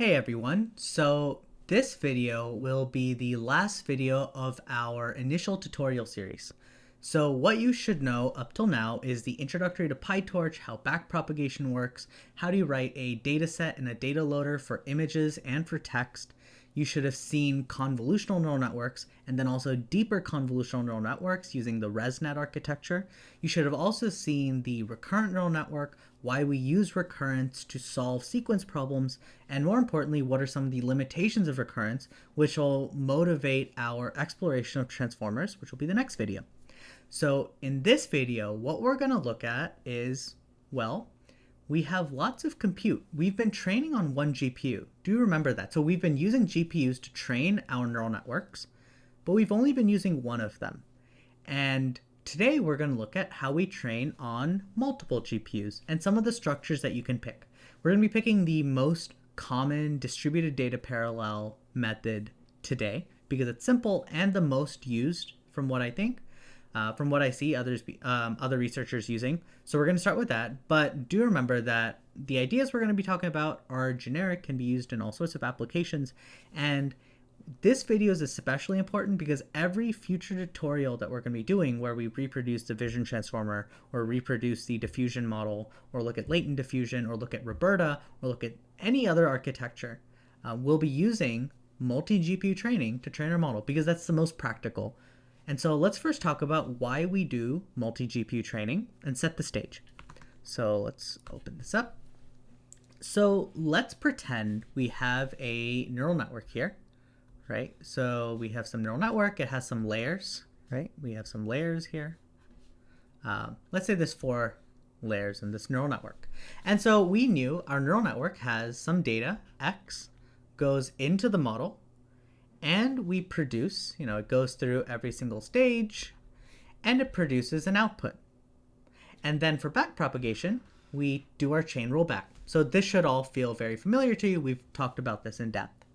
Hey everyone, so this video will be the last video of our initial tutorial series. So what you should know up till now is the introductory to PyTorch, how backpropagation works, how do you write a dataset and a data loader for images and for text. You should have seen convolutional neural networks and then also deeper convolutional neural networks using the ResNet architecture. You should have also seen the recurrent neural network, why we use recurrence to solve sequence problems, and more importantly, what are some of the limitations of recurrence, which will motivate our exploration of transformers, which will be the next video. So in this video, what we're going to look at is, well, we have lots of compute. We've been training on one GPU. Do you remember that? So we've been using GPUs to train our neural networks, but we've only been using one of them. And today we're going to look at how we train on multiple GPUs and some of the structures that you can pick. We're going to be picking the most common distributed data parallel method today because it's simple and the most used from what I think. From what I see other researchers using. So we're going to start with that, but do remember that the ideas we're going to be talking about are generic, can be used in all sorts of applications, and this video is especially important because every future tutorial that we're going to be doing where we reproduce the vision transformer or reproduce the diffusion model or look at latent diffusion or look at Roberta or look at any other architecture, we'll be using multi-GPU training to train our model because that's the most practical. And so let's first talk about why we do multi-GPU training and set the stage. So let's open this up. So let's pretend we have a neural network here, right? So we have some neural network, it has some layers, right? We have some layers here. Let's say there's 4 layers in this neural network. And so we knew our neural network has some data, X, goes into the model, and we produce, it goes through every single stage, and it produces an output. And then for backpropagation, we do our chain rollback. So this should all feel very familiar to you. We've talked about this in depth.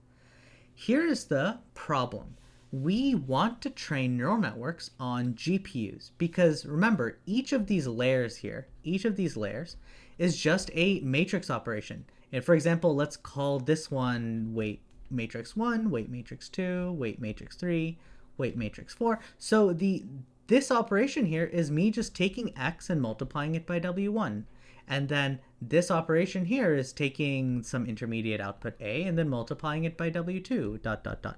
Here is the problem. We want to train neural networks on GPUs because remember, each of these layers here, is just a matrix operation. And for example, let's call this one weight matrix 1, weight matrix 2, weight matrix 3, weight matrix 4. So this operation here is me just taking X and multiplying it by W1. And then this operation here is taking some intermediate output A and then multiplying it by W2, ...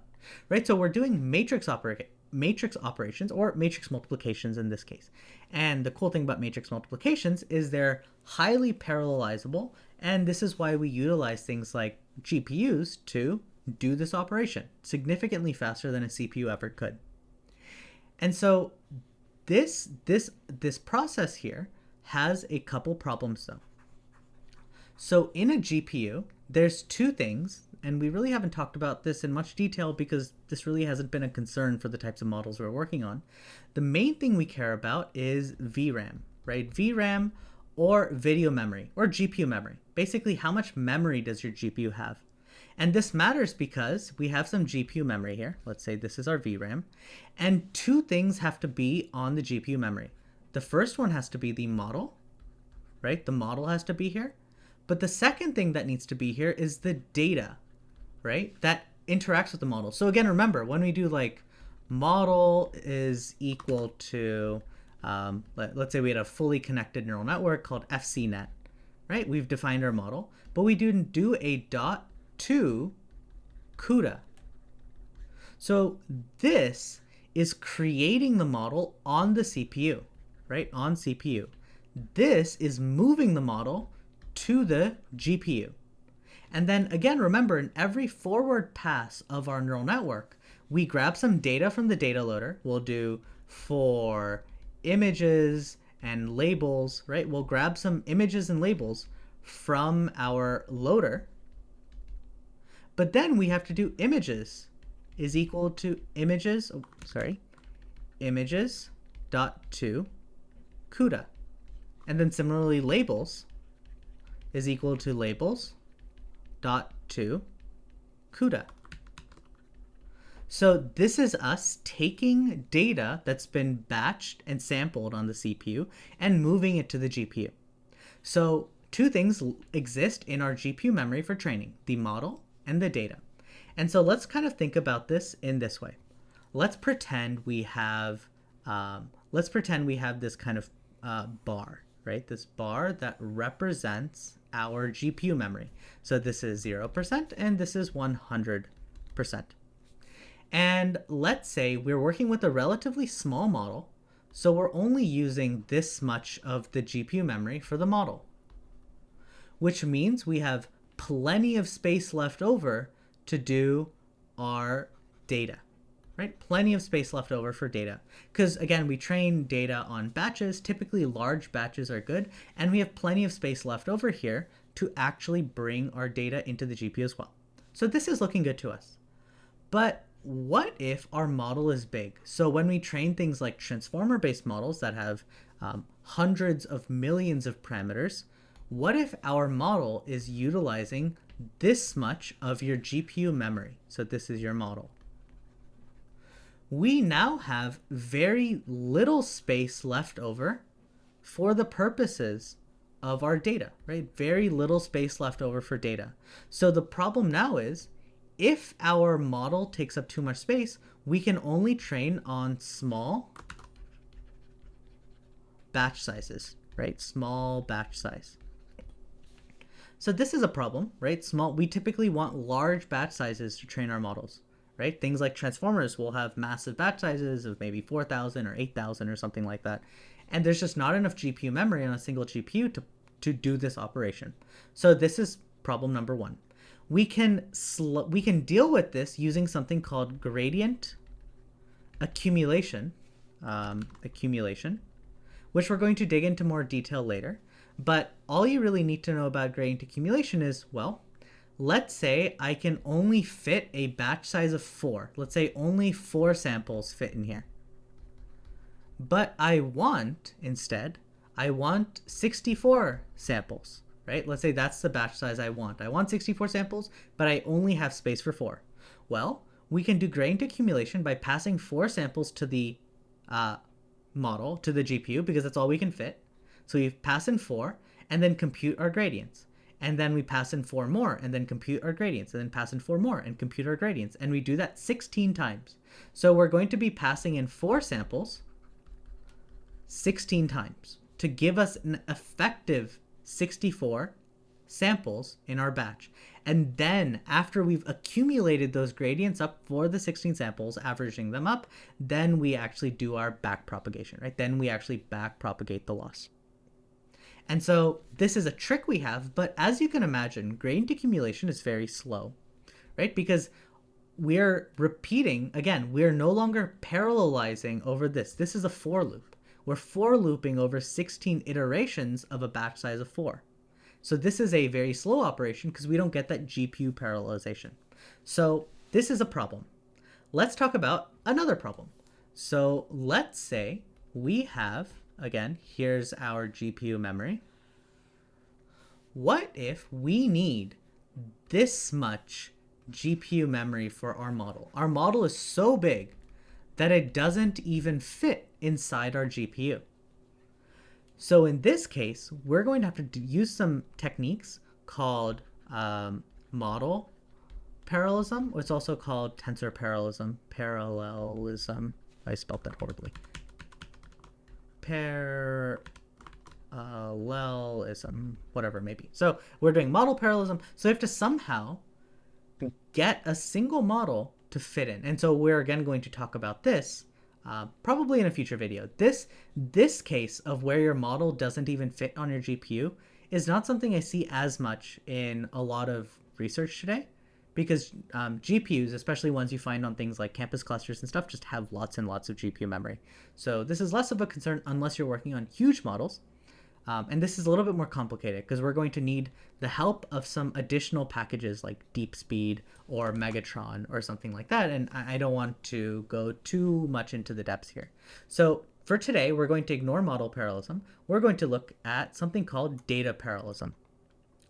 Right? So we're doing matrix operations or matrix multiplications in this case. And the cool thing about matrix multiplications is they're highly parallelizable. And this is why we utilize things like GPUs to do this operation significantly faster than a CPU ever could. And so this process here has a couple problems though. So in a GPU, there's 2 things, and we really haven't talked about this in much detail because this really hasn't been a concern for the types of models we're working on. The main thing we care about is VRAM, right? VRAM or video memory or GPU memory. Basically, how much memory does your GPU have? And this matters because we have some GPU memory here. Let's say this is our VRAM. And 2 things have to be on the GPU memory. The first one has to be the model, right? The model has to be here. But the second thing that needs to be here is the data, right? That interacts with the model. So again, remember, when we do like model is equal to, let's say we had a fully connected neural network called FCNet, right? We've defined our model, but we didn't do a dot to CUDA. So this is creating the model on the CPU, right? On CPU. This is moving the model to the GPU. And then again, remember, in every forward pass of our neural network, we grab some data from the data loader. We'll do for images and labels, right? We'll grab some images and labels from our loader. But then we have to do images is equal to images dot to CUDA. And then similarly, labels is equal to labels dot to CUDA. So this is us taking data that's been batched and sampled on the CPU and moving it to the GPU. So 2 things exist in our GPU memory for training, the model and the data. And so let's kind of think about this in this way. Let's pretend we have this kind of bar, right? This bar that represents our GPU memory. So this is 0% and this is 100%. And let's say we're working with a relatively small model, so we're only using this much of the GPU memory for the model, which means we have plenty of space left over to do our data, right? Plenty of space left over for data. Because again, we train data on batches. Typically large batches are good. And we have plenty of space left over here to actually bring our data into the GPU as well. So this is looking good to us. But what if our model is big? So when we train things like transformer-based models that have hundreds of millions of parameters, what if our model is utilizing this much of your GPU memory? So this is your model. We now have very little space left over for the purposes of our data, right? Very little space left over for data. So the problem now is, if our model takes up too much space, we can only train on small batch sizes, right? Small batch size. So this is a problem, right? We typically want large batch sizes to train our models, right? Things like transformers will have massive batch sizes of maybe 4,000 or 8,000 or something like that. And there's just not enough GPU memory on a single GPU to do this operation. So this is problem number one. We can deal with this using something called gradient accumulation, which we're going to dig into more detail later. But all you really need to know about gradient accumulation is, well, let's say I can only fit a batch size of 4. Let's say only 4 samples fit in here. But I want 64 samples, right? Let's say that's the batch size I want. I want 64 samples, but I only have space for 4. Well, we can do gradient accumulation by passing 4 samples to the model, to the GPU, because that's all we can fit. So we pass in 4 and then compute our gradients. And then we pass in 4 more and then compute our gradients, and then pass in 4 more and compute our gradients. And we do that 16 times. So we're going to be passing in 4 samples 16 times to give us an effective 64 samples in our batch. And then after we've accumulated those gradients up for the 16 samples, averaging them up, then we actually do our back propagation, right? Then we actually back propagate the loss. And so this is a trick we have, but as you can imagine, gradient accumulation is very slow, right? Because we're repeating, again, we're no longer parallelizing over this. This is a for loop. We're for looping over 16 iterations of a batch size of 4. So this is a very slow operation because we don't get that GPU parallelization. So this is a problem. Let's talk about another problem. So let's say we have, again, here's our GPU memory. What if we need this much GPU memory for our model? Our model is so big that it doesn't even fit inside our GPU. So in this case, we're going to have to use some techniques called model parallelism. It's also called tensor parallelism. Parallelism. I spelled that horribly. Parallelism, whatever it may be. So we're doing model parallelism. So we have to somehow get a single model to fit in. And so we're again going to talk about this probably in a future video. This case of where your model doesn't even fit on your GPU is not something I see as much in a lot of research today, because GPUs, especially ones you find on things like campus clusters and stuff, just have lots and lots of GPU memory. So this is less of a concern unless you're working on huge models. And this is a little bit more complicated because we're going to need the help of some additional packages like DeepSpeed or Megatron or something like that. And I don't want to go too much into the depths here. So for today, we're going to ignore model parallelism. We're going to look at something called data parallelism.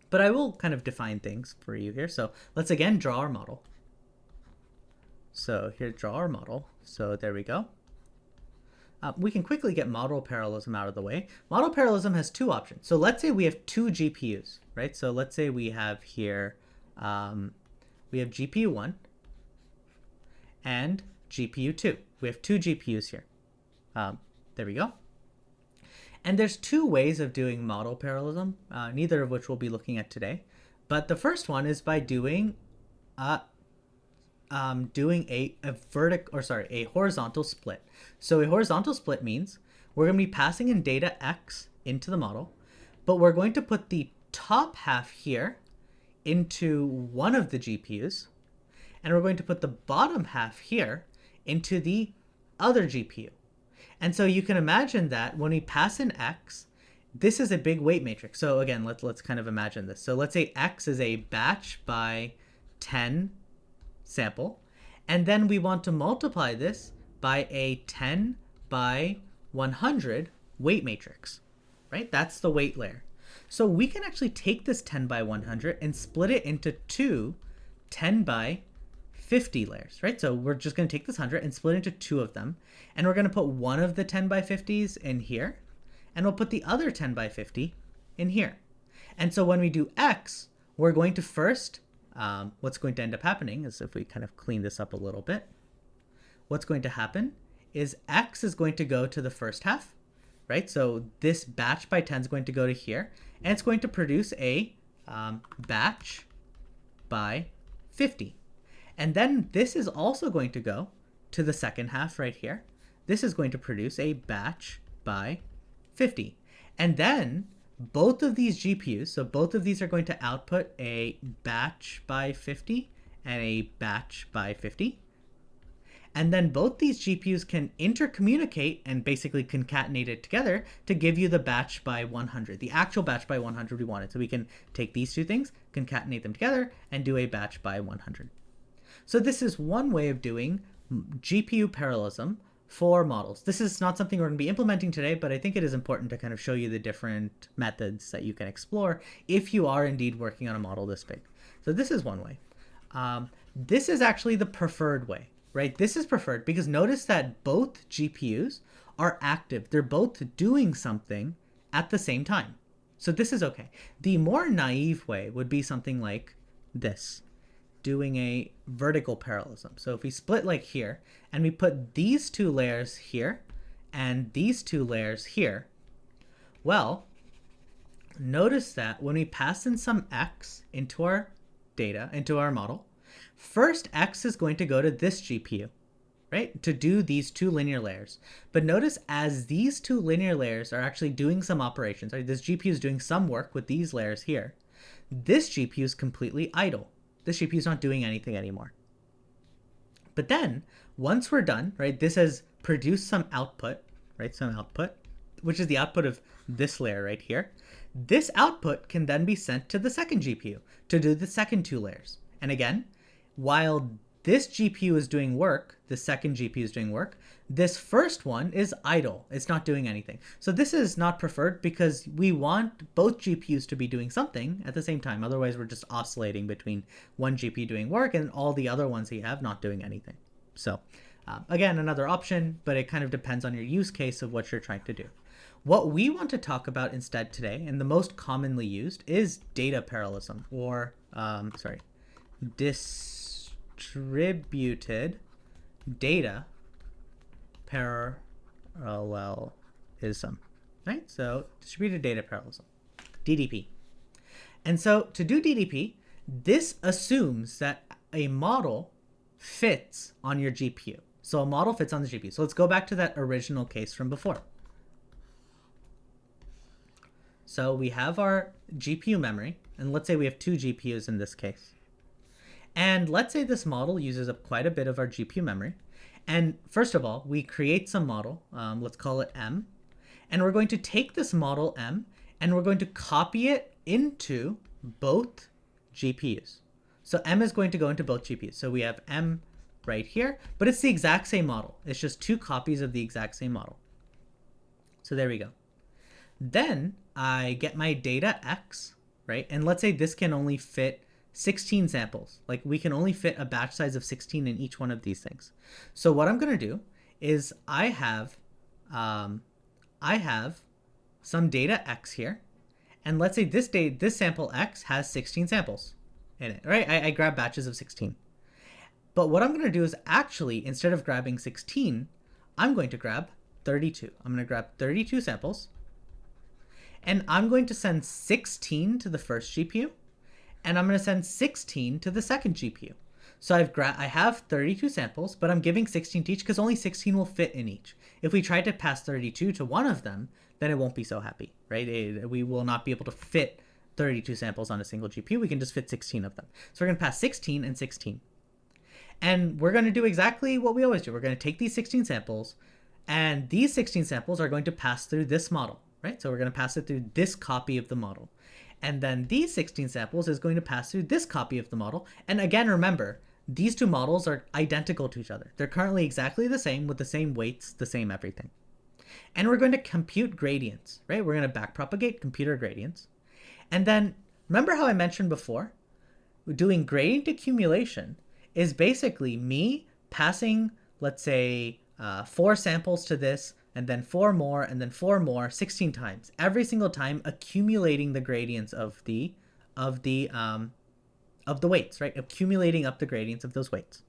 But I will kind of define things for you here. So let's again draw our model. So here, draw our model. So there we go. We can quickly get model parallelism out of the way. Model parallelism has 2 options. So let's say we have 2 GPUs, right? So let's say we have here, we have GPU 1 and GPU 2. We have two GPUs here. There we go. And there's two ways of doing model parallelism, neither of which we'll be looking at today. But the first one is by doing a horizontal split. So a horizontal split means we're going to be passing in data X into the model, but we're going to put the top half here into one of the GPUs, and we're going to put the bottom half here into the other GPU. And so you can imagine that when we pass in X, this is a big weight matrix. So again, let's kind of imagine this. So let's say X is a batch by 10 sample, and then we want to multiply this by a 10 by 100 weight matrix, right? That's the weight layer. So we can actually take this 10 by 100 and split it into two 10 by 50 layers, right? So we're just going to take this 100 and split into two of them, and we're going to put one of the 10 by 50s in here, and we'll put the other 10 by 50 in here. And so when we do X, we're going to first, what's going to end up happening is, if we kind of clean this up a little bit, what's going to happen is X is going to go to the first half, right? So this batch by 10 is going to go to here, and it's going to produce a batch by 50. And then this is also going to go to the second half right here. This is going to produce a batch by 50. And then both of these GPUs, so both of these are going to output a batch by 50 and a batch by 50. And then both these GPUs can intercommunicate and basically concatenate it together to give you the batch by 100, the actual batch by 100 we wanted. So we can take these two things, concatenate them together, and do a batch by 100. So this is one way of doing GPU parallelism for models. This is not something we're going to be implementing today, but I think it is important to kind of show you the different methods that you can explore if you are indeed working on a model this big. So this is one way. This is actually the preferred way, right? This is preferred because notice that both GPUs are active. They're both doing something at the same time. So this is okay. The more naive way would be something like this, doing a vertical parallelism. So if we split like here, and we put these two layers here and these two layers here, well, notice that when we pass in some X into our data, into our model, first X is going to go to this GPU, right, to do these two linear layers. But notice as these two linear layers are actually doing some operations, right, this GPU is doing some work with these layers here, this GPU is completely idle. This GPU is not doing anything anymore. But then once we're done, right, this has produced some output, right, some output, which is the output of this layer right here. This output can then be sent to the second GPU to do the second two layers. And again, while this GPU is doing work, the second GPU is doing work, this first one is idle. It's not doing anything. So this is not preferred because we want both GPUs to be doing something at the same time. Otherwise, we're just oscillating between one GPU doing work and all the other ones you have not doing anything. So again, another option, but it kind of depends on your use case of what you're trying to do. What we want to talk about instead today, and the most commonly used, is data parallelism, or distributed data parallelism, right? So distributed data parallelism, DDP. And so to do DDP, this assumes that a model fits on your GPU. So a model fits on the GPU. So let's go back to that original case from before. So we have our GPU memory, and let's say we have two GPUs in this case. And let's say this model uses up quite a bit of our GPU memory. And first of all, we create some model, let's call it M, and we're going to take this model M and we're going to copy it into both GPUs. So M is going to go into both GPUs. So we have M right here, but it's the exact same model. It's just two copies of the exact same model. So there we go. Then I get my data X, right? And let's say this can only fit 16 samples. Like we can only fit a batch size of 16 in each one of these things. So what I'm going to do is I have some data X here, and let's say this sample X has 16 samples, in it, right? I grab batches of 16. But what I'm going to do is actually, instead of grabbing 16, I'm going to grab 32. I'm going to grab 32 samples, and I'm going to send 16 to the first GPU, and I'm going to send 16 to the second GPU. So I have 32 samples, but I'm giving 16 to each because only 16 will fit in each. If we try to pass 32 to one of them, then it won't be so happy, right? We will not be able to fit 32 samples on a single GPU. We can just fit 16 of them. So we're going to pass 16 and 16. And we're going to do exactly what we always do. We're going to take these 16 samples, and these 16 samples are going to pass through this model, right? So we're going to pass it through this copy of the model. And then these 16 samples is going to pass through this copy of the model. And again, remember, these two models are identical to each other. They're currently exactly the same with the same weights, the same everything. And we're going to compute gradients, right? We're going to backpropagate computer gradients. And then remember how I mentioned before, doing gradient accumulation is basically me passing, let's say, 4 samples to this, and then 4 more, and then 4 more, 16 times. Every single time accumulating the gradients of the weights, right? Accumulating up the gradients of those weights.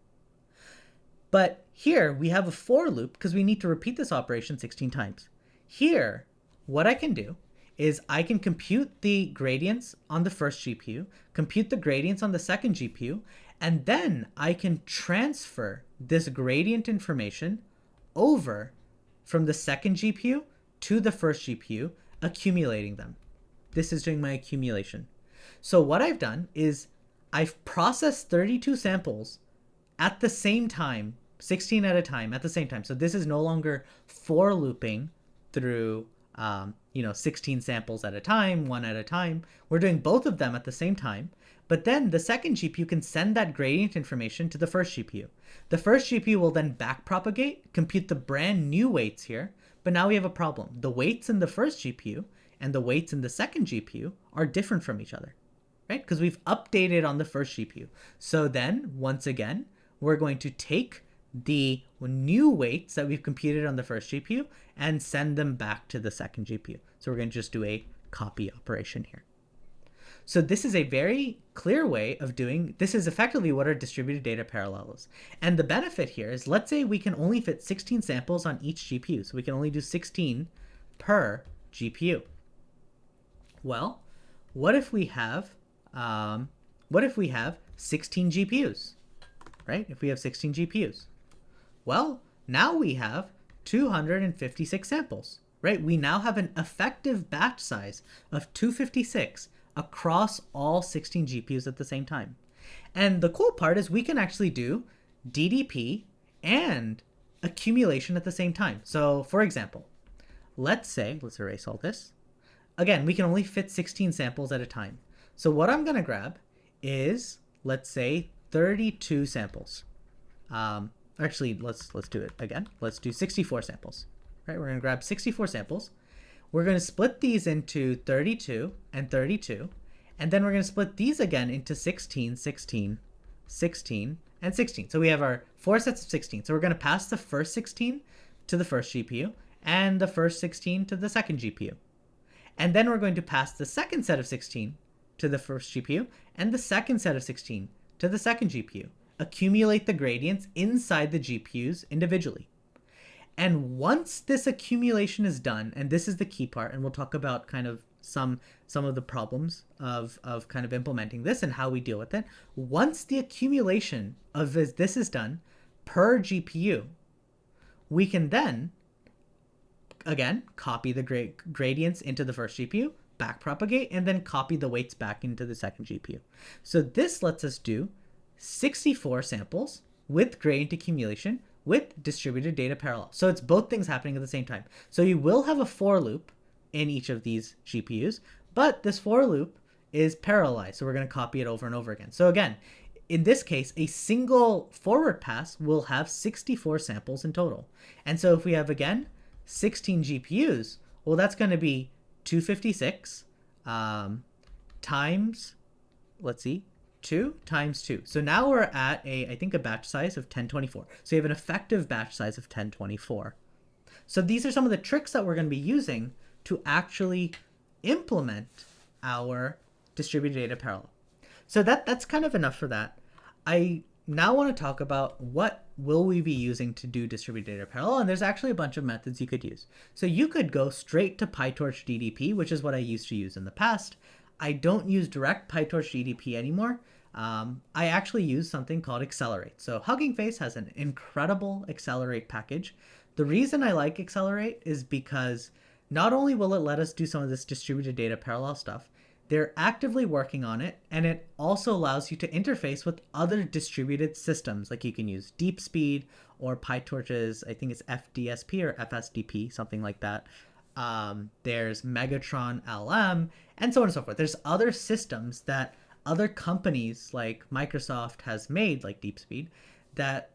But here we have a for loop because we need to repeat this operation 16 times. Here, what I can do is I can compute the gradients on the first GPU, compute the gradients on the second GPU, and then I can transfer this gradient information over from the second GPU to the first GPU, accumulating them. This is doing my accumulation. So what I've done is I've processed 32 samples at the same time, 16 at a time at the same time. So this is no longer for looping through 16 samples at a time, one at a time. We're doing both of them at the same time. But then the second GPU can send that gradient information to the first GPU. The first GPU will then backpropagate, compute the brand new weights here. But now we have a problem. The weights in the first GPU and the weights in the second GPU are different from each other, right? Because we've updated on the first GPU. So then, once again, we're going to take the new weights that we've computed on the first GPU and send them back to the second GPU. So we're going to just do a copy operation here. So this is a very clear way of doing, this is effectively what our distributed data parallel is. And the benefit here is, let's say we can only fit 16 samples on each GPU. So we can only do 16 per GPU. Well, what if we have 16 GPUs, right? If we have 16 GPUs, well, now we have 256 samples, right? We now have an effective batch size of 256 across all 16 GPUs at the same time. And the cool part is we can actually do DDP and accumulation at the same time. So for example, let's erase all this. Again, we can only fit 16 samples at a time. So what I'm going to grab is, let's say, 32 samples. Actually, let's do it again. Let's do 64 samples. Right? We're going to grab 64 samples. We're going to split these into 32 and 32. And then we're going to split these again into 16, 16, 16, and 16. So we have our 4 sets of 16. So we're going to pass the first 16 to the first GPU and the first 16 to the second GPU. And then we're going to pass the second set of 16 to the first GPU and the second set of 16 to the second GPU. Accumulate the gradients inside the GPUs individually. And once this accumulation is done, and this is the key part, and we'll talk about kind of some of the problems of kind of implementing this and how we deal with it. Once the accumulation of this is done per GPU, we can then, again, copy the gradients into the first GPU, backpropagate, and then copy the weights back into the second GPU. So this lets us do 64 samples with gradient accumulation with distributed data parallel. So it's both things happening at the same time. So you will have a for loop in each of these GPUs, but this for loop is parallelized. So we're going to copy it over and over again. So again, in this case, a single forward pass will have 64 samples in total. And so if we have, again, 16 GPUs, well, that's going to be 256 times, let's see, 2 times 2. So now we're at I think a batch size of 1024. So you have an effective batch size of 1024. So these are some of the tricks that we're going to be using to actually implement our distributed data parallel. So that's kind of enough for that. I now want to talk about what will we be using to do distributed data parallel, and there's actually a bunch of methods you could use. So you could go straight to PyTorch DDP, which is what I used to use in the past. I don't use direct PyTorch DDP anymore. I actually use something called Accelerate. So Huggingface has an incredible Accelerate package. The reason I like Accelerate is because not only will it let us do some of this distributed data parallel stuff, they're actively working on it, and it also allows you to interface with other distributed systems. Like you can use DeepSpeed or PyTorch's, I think it's FDSP or FSDP, something like that. There's Megatron LM, and so on and so forth. There's other systems that other companies like Microsoft has made, like DeepSpeed, that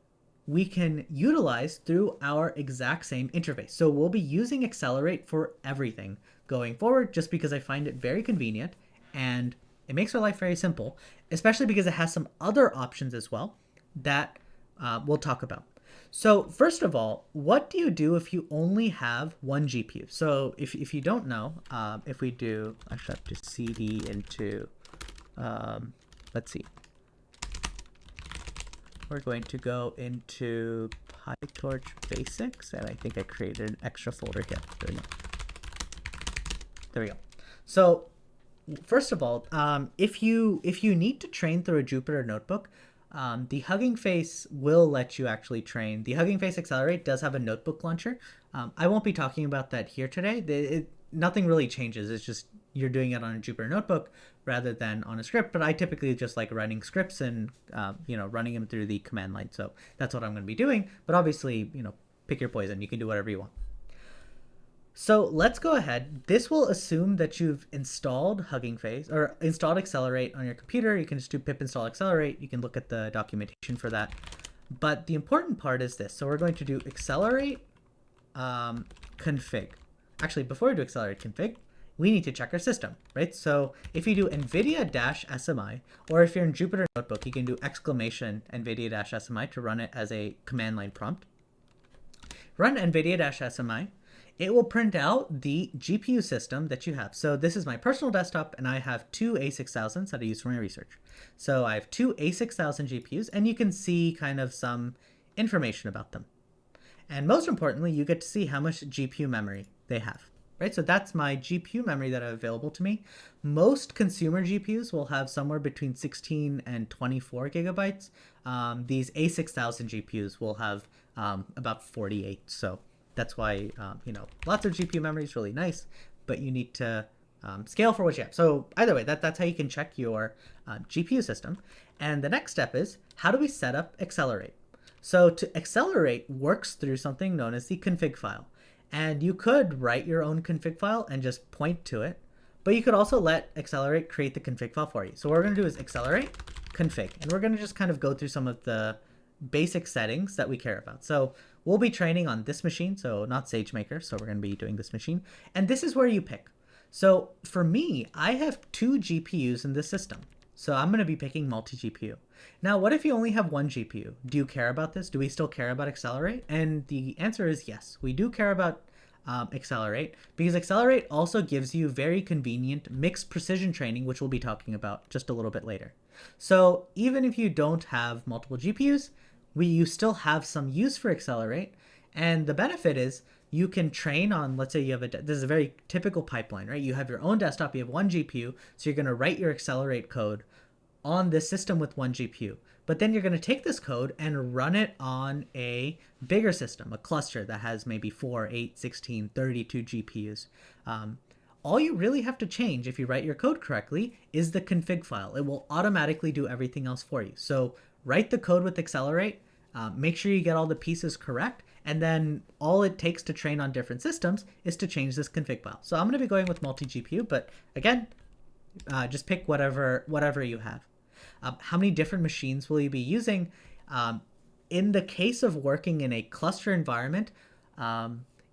we can utilize through our exact same interface. So we'll be using Accelerate for everything going forward, just because I find it very convenient and it makes our life very simple, especially because it has some other options as well that we'll talk about. So first of all, what do you do if you only have one GPU? So if you don't know, if we do, I should have to cd into, let's see. We're going to go into PyTorch Basics, and I think I created an extra folder here. There we go. There we go. So first of all, if you need to train through a Jupyter notebook, the Hugging Face will let you actually train. The Hugging Face Accelerate does have a notebook launcher. I won't be talking about that here today. Nothing really changes. It's just you're doing it on a Jupyter notebook rather than on a script. But I typically just like writing scripts and running them through the command line. So that's what I'm going to be doing. But obviously, pick your poison. You can do whatever you want. So let's go ahead. This will assume that you've installed Hugging Face or installed Accelerate on your computer. You can just do pip install Accelerate. You can look at the documentation for that. But the important part is this. So we're going to do Accelerate config. Actually, before we do Accelerate config, we need to check our system, right? So if you do NVIDIA-SMI, or if you're in Jupyter Notebook, you can do exclamation NVIDIA-SMI to run it as a command line prompt. Run NVIDIA-SMI. It will print out the GPU system that you have. So this is my personal desktop, and I have two A6000s that I use for my research. So I have two A6000 GPUs, and you can see kind of some information about them. And most importantly, you get to see how much GPU memory they have, right? So that's my GPU memory that I have available to me. Most consumer GPUs will have somewhere between 16 and 24 gigabytes. These A6000 GPUs will have about 48. So that's why, lots of GPU memory is really nice, but you need to scale for what you have. So either way, that's how you can check your GPU system. And the next step is, how do we set up Accelerate? So to Accelerate works through something known as the config file. And you could write your own config file and just point to it, but you could also let Accelerate create the config file for you. So what we're going to do is Accelerate config, and we're going to just kind of go through some of the basic settings that we care about. So we'll be training on this machine, so not SageMaker, so we're going to be doing this machine. And this is where you pick. So for me, I have two GPUs in this system. So I'm going to be picking multi-GPU. Now, what if you only have one GPU? Do you care about this? Do we still care about Accelerate? And the answer is yes, we do care about Accelerate, because Accelerate also gives you very convenient mixed precision training, which we'll be talking about just a little bit later. So even if you don't have multiple GPUs, you still have some use for Accelerate. And the benefit is you can train on, let's say you have this is a very typical pipeline, right? You have your own desktop, you have one GPU, so you're going to write your Accelerate code on this system with one GPU. But then you're going to take this code and run it on a bigger system, a cluster that has maybe 4, 8, 16, 32 GPUs. All you really have to change if you write your code correctly is the config file. It will automatically do everything else for you. So write the code with Accelerate, make sure you get all the pieces correct, and then all it takes to train on different systems is to change this config file. So I'm going to be going with multi-GPU, but again, just pick whatever you have. How many different machines will you be using? In the case of working in a cluster environment,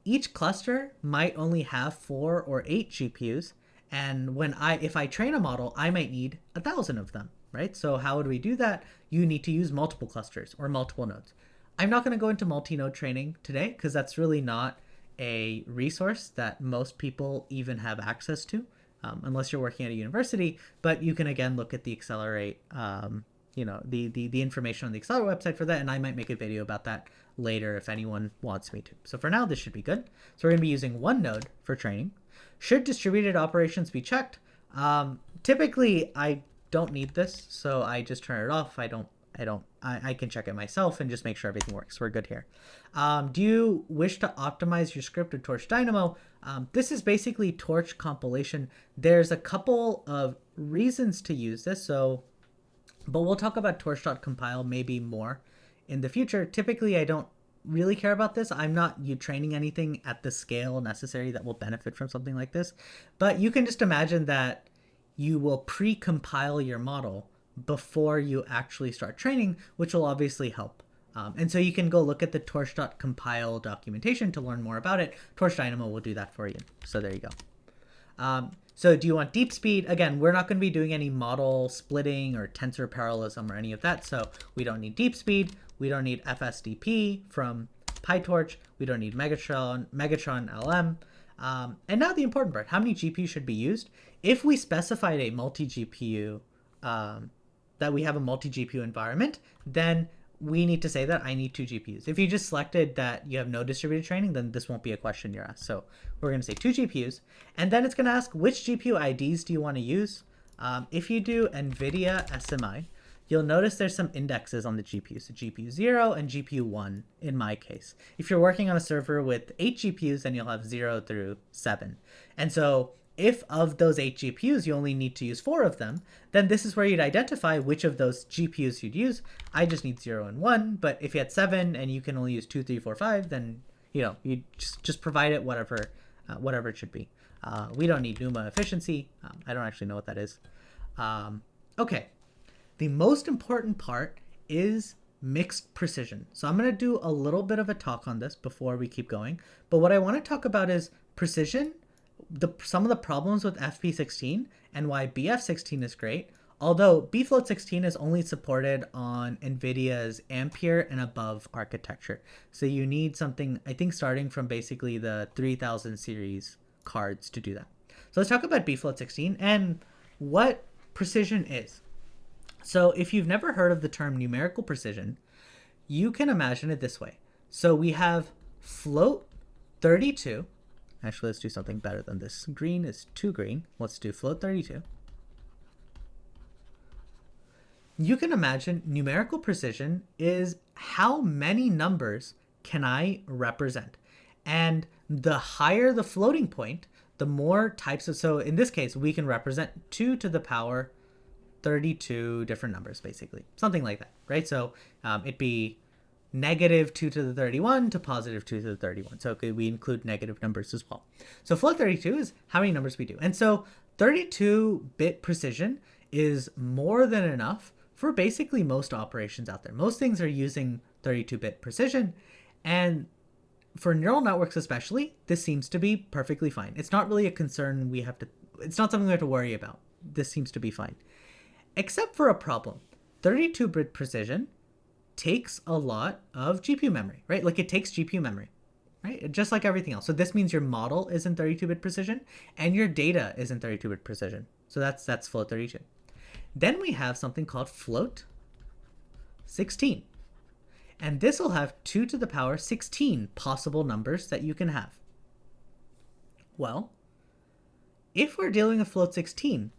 each cluster might only have 4 or 8 GPUs. And if I train a model, I might need 1,000 of them, right? So how would we do that? You need to use multiple clusters or multiple nodes. I'm not going to go into multi-node training today because that's really not a resource that most people even have access to. unless you're working at a university. But you can again look at the Accelerate, the information on the Accelerate website for that, and I might make a video about that later if anyone wants me to. So for now, this should be good. So we're going to be using one node for training. Should distributed operations be checked? Typically, I don't need this, so I just turn it off. I can check it myself and just make sure everything works. We're good here. Do you wish to optimize your script with Torch Dynamo? This is basically Torch compilation. There's a couple of reasons to use this, but we'll talk about torch.compile maybe more in the future. Typically, I don't really care about this. I'm not training anything at the scale necessary that will benefit from something like this. But you can just imagine that you will pre-compile your model before you actually start training, which will obviously help. And so you can go look at the torch.compile documentation to learn more about it. Torch Dynamo will do that for you. So there you go. So do you want deep speed? Again, we're not going to be doing any model splitting or tensor parallelism or any of that. So we don't need deep speed. We don't need FSDP from PyTorch. We don't need Megatron LM. And now the important part, how many GPUs should be used? If we specified a multi-GPU, that we have a multi-GPU environment, then we need to say that I need 2 GPUs. If you just selected that you have no distributed training, then this won't be a question you're asked. So we're going to say 2 GPUs, and then it's going to ask which GPU IDs do you want to use. If you do NVIDIA SMI, you'll notice there's some indexes on the GPUs, so GPU 0 and GPU 1 in my case. If you're working on a server with 8 GPUs, then you'll have 0 through 7. And so if of those 8 GPUs, you only need to use 4 of them, then this is where you'd identify which of those GPUs you'd use. I just need 0 and 1, but if you had 7 and you can only use 2, 3, 4, 5, then you just provide it whatever it should be. We don't need NUMA efficiency. I don't actually know what that is. Okay. The most important part is mixed precision. So I'm going to do a little bit of a talk on this before we keep going. But what I want to talk about is precision, some of the problems with FP16 and why BF16 is great. Although bfloat16 is only supported on NVIDIA's Ampere and above architecture. So you need something, I think, starting from basically the 3000 series cards to do that. So let's talk about bfloat16 and what precision is. So if you've never heard of the term numerical precision, you can imagine it this way. So we have float 32. Actually, let's do something better than this. Green is too green. Let's do float 32. You can imagine numerical precision is how many numbers can I represent? And the higher the floating point, the more types of, so in this case, we can represent 2 to the power 32 different numbers, basically. Something like that, right? So it'd be negative 2 to the 31 to positive 2 to the 31. So we include negative numbers as well. So float 32 is how many numbers we do. And so 32-bit precision is more than enough for basically most operations out there. Most things are using 32-bit precision. And for neural networks especially, this seems to be perfectly fine. It's not really a concern it's not something we have to worry about. This seems to be fine. Except for a problem. 32-bit precision takes a lot of GPU memory, right? Like it takes GPU memory, right? Just like everything else. So this means your model is in 32-bit precision and your data is in 32-bit precision. So that's float 32. Then we have something called float 16. And this will have 2 to the power 16 possible numbers that you can have. Well, if we're dealing with float 16,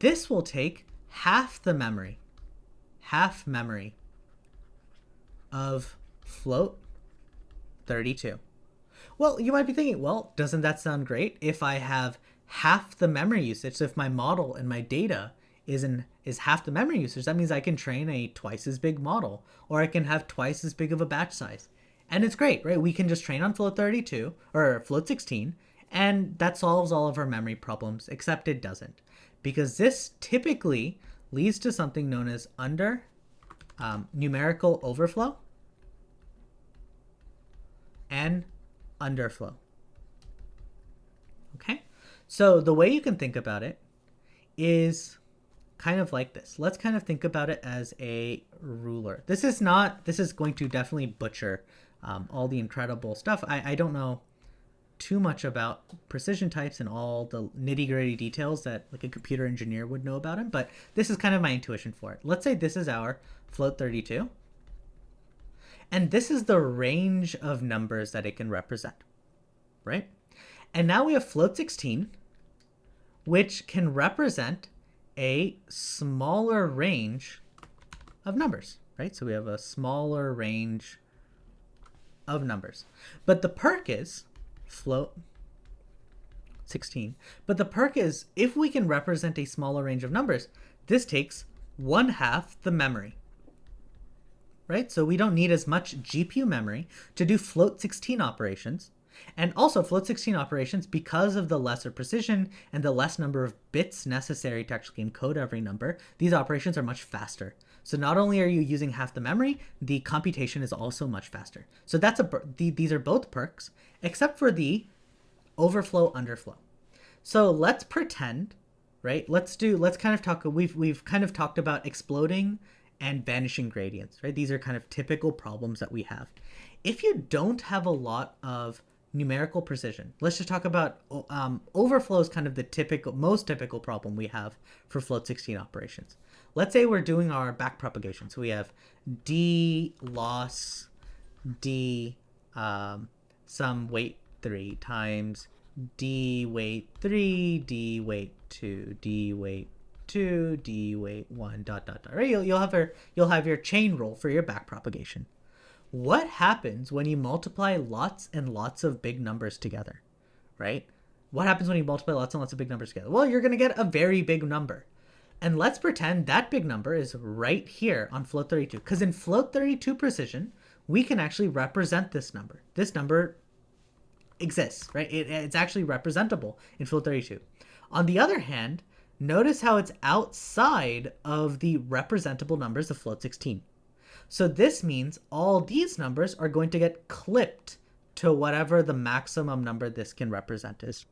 this will take half memory of float 32. Well, you might be thinking, well, doesn't that sound great? If I have half the memory usage, so if my model and my data is half the memory usage, that means I can train a twice as big model, or I can have twice as big of a batch size. And it's great, right? We can just train on float 32 or float 16, and that solves all of our memory problems, except it doesn't. Because this typically leads to something known as numerical overflow and underflow. Okay, so the way you can think about it is kind of like this. Let's kind of think about it as a ruler. This is going to definitely butcher all the incredible stuff. I don't know. too much about precision types and all the nitty-gritty details that like a computer engineer would know about them, but this is kind of my intuition for it. Let's say this is our float 32, and this is the range of numbers that it can represent, right? And now we have float 16, which can represent a smaller range of numbers, right? So we have a smaller range of numbers. But the perk is float 16. But the perk is if we can represent a smaller range of numbers, this takes 1/2 the memory, right? So we don't need as much GPU memory to do float 16 operations. And also float 16 operations, because of the lesser precision and the less number of bits necessary to actually encode every number, these operations are much faster. So not only are you using half the memory, the computation is also much faster. So that's these are both perks, except for the overflow underflow. So let's pretend, right? Let's kind of talk. We've kind of talked about exploding and vanishing gradients, right? These are kind of typical problems that we have. If you don't have a lot of numerical precision, let's just talk about overflow is kind of the most typical problem we have for float 16 operations. Let's say we're doing our backpropagation. So we have d loss d some weight 3 times d weight 3, d weight 2, d weight 2, d weight 1, ... Right? You'll have your chain rule for your backpropagation. What happens when you multiply lots and lots of big numbers together, right? What happens when you multiply lots and lots of big numbers together? Well, you're going to get a very big number. And let's pretend that big number is right here on float 32. Because in float 32 precision, we can actually represent this number. This number exists, right? It's actually representable in float 32. On the other hand, notice how it's outside of the representable numbers of float 16. So this means all these numbers are going to get clipped to whatever the maximum number this can represent is.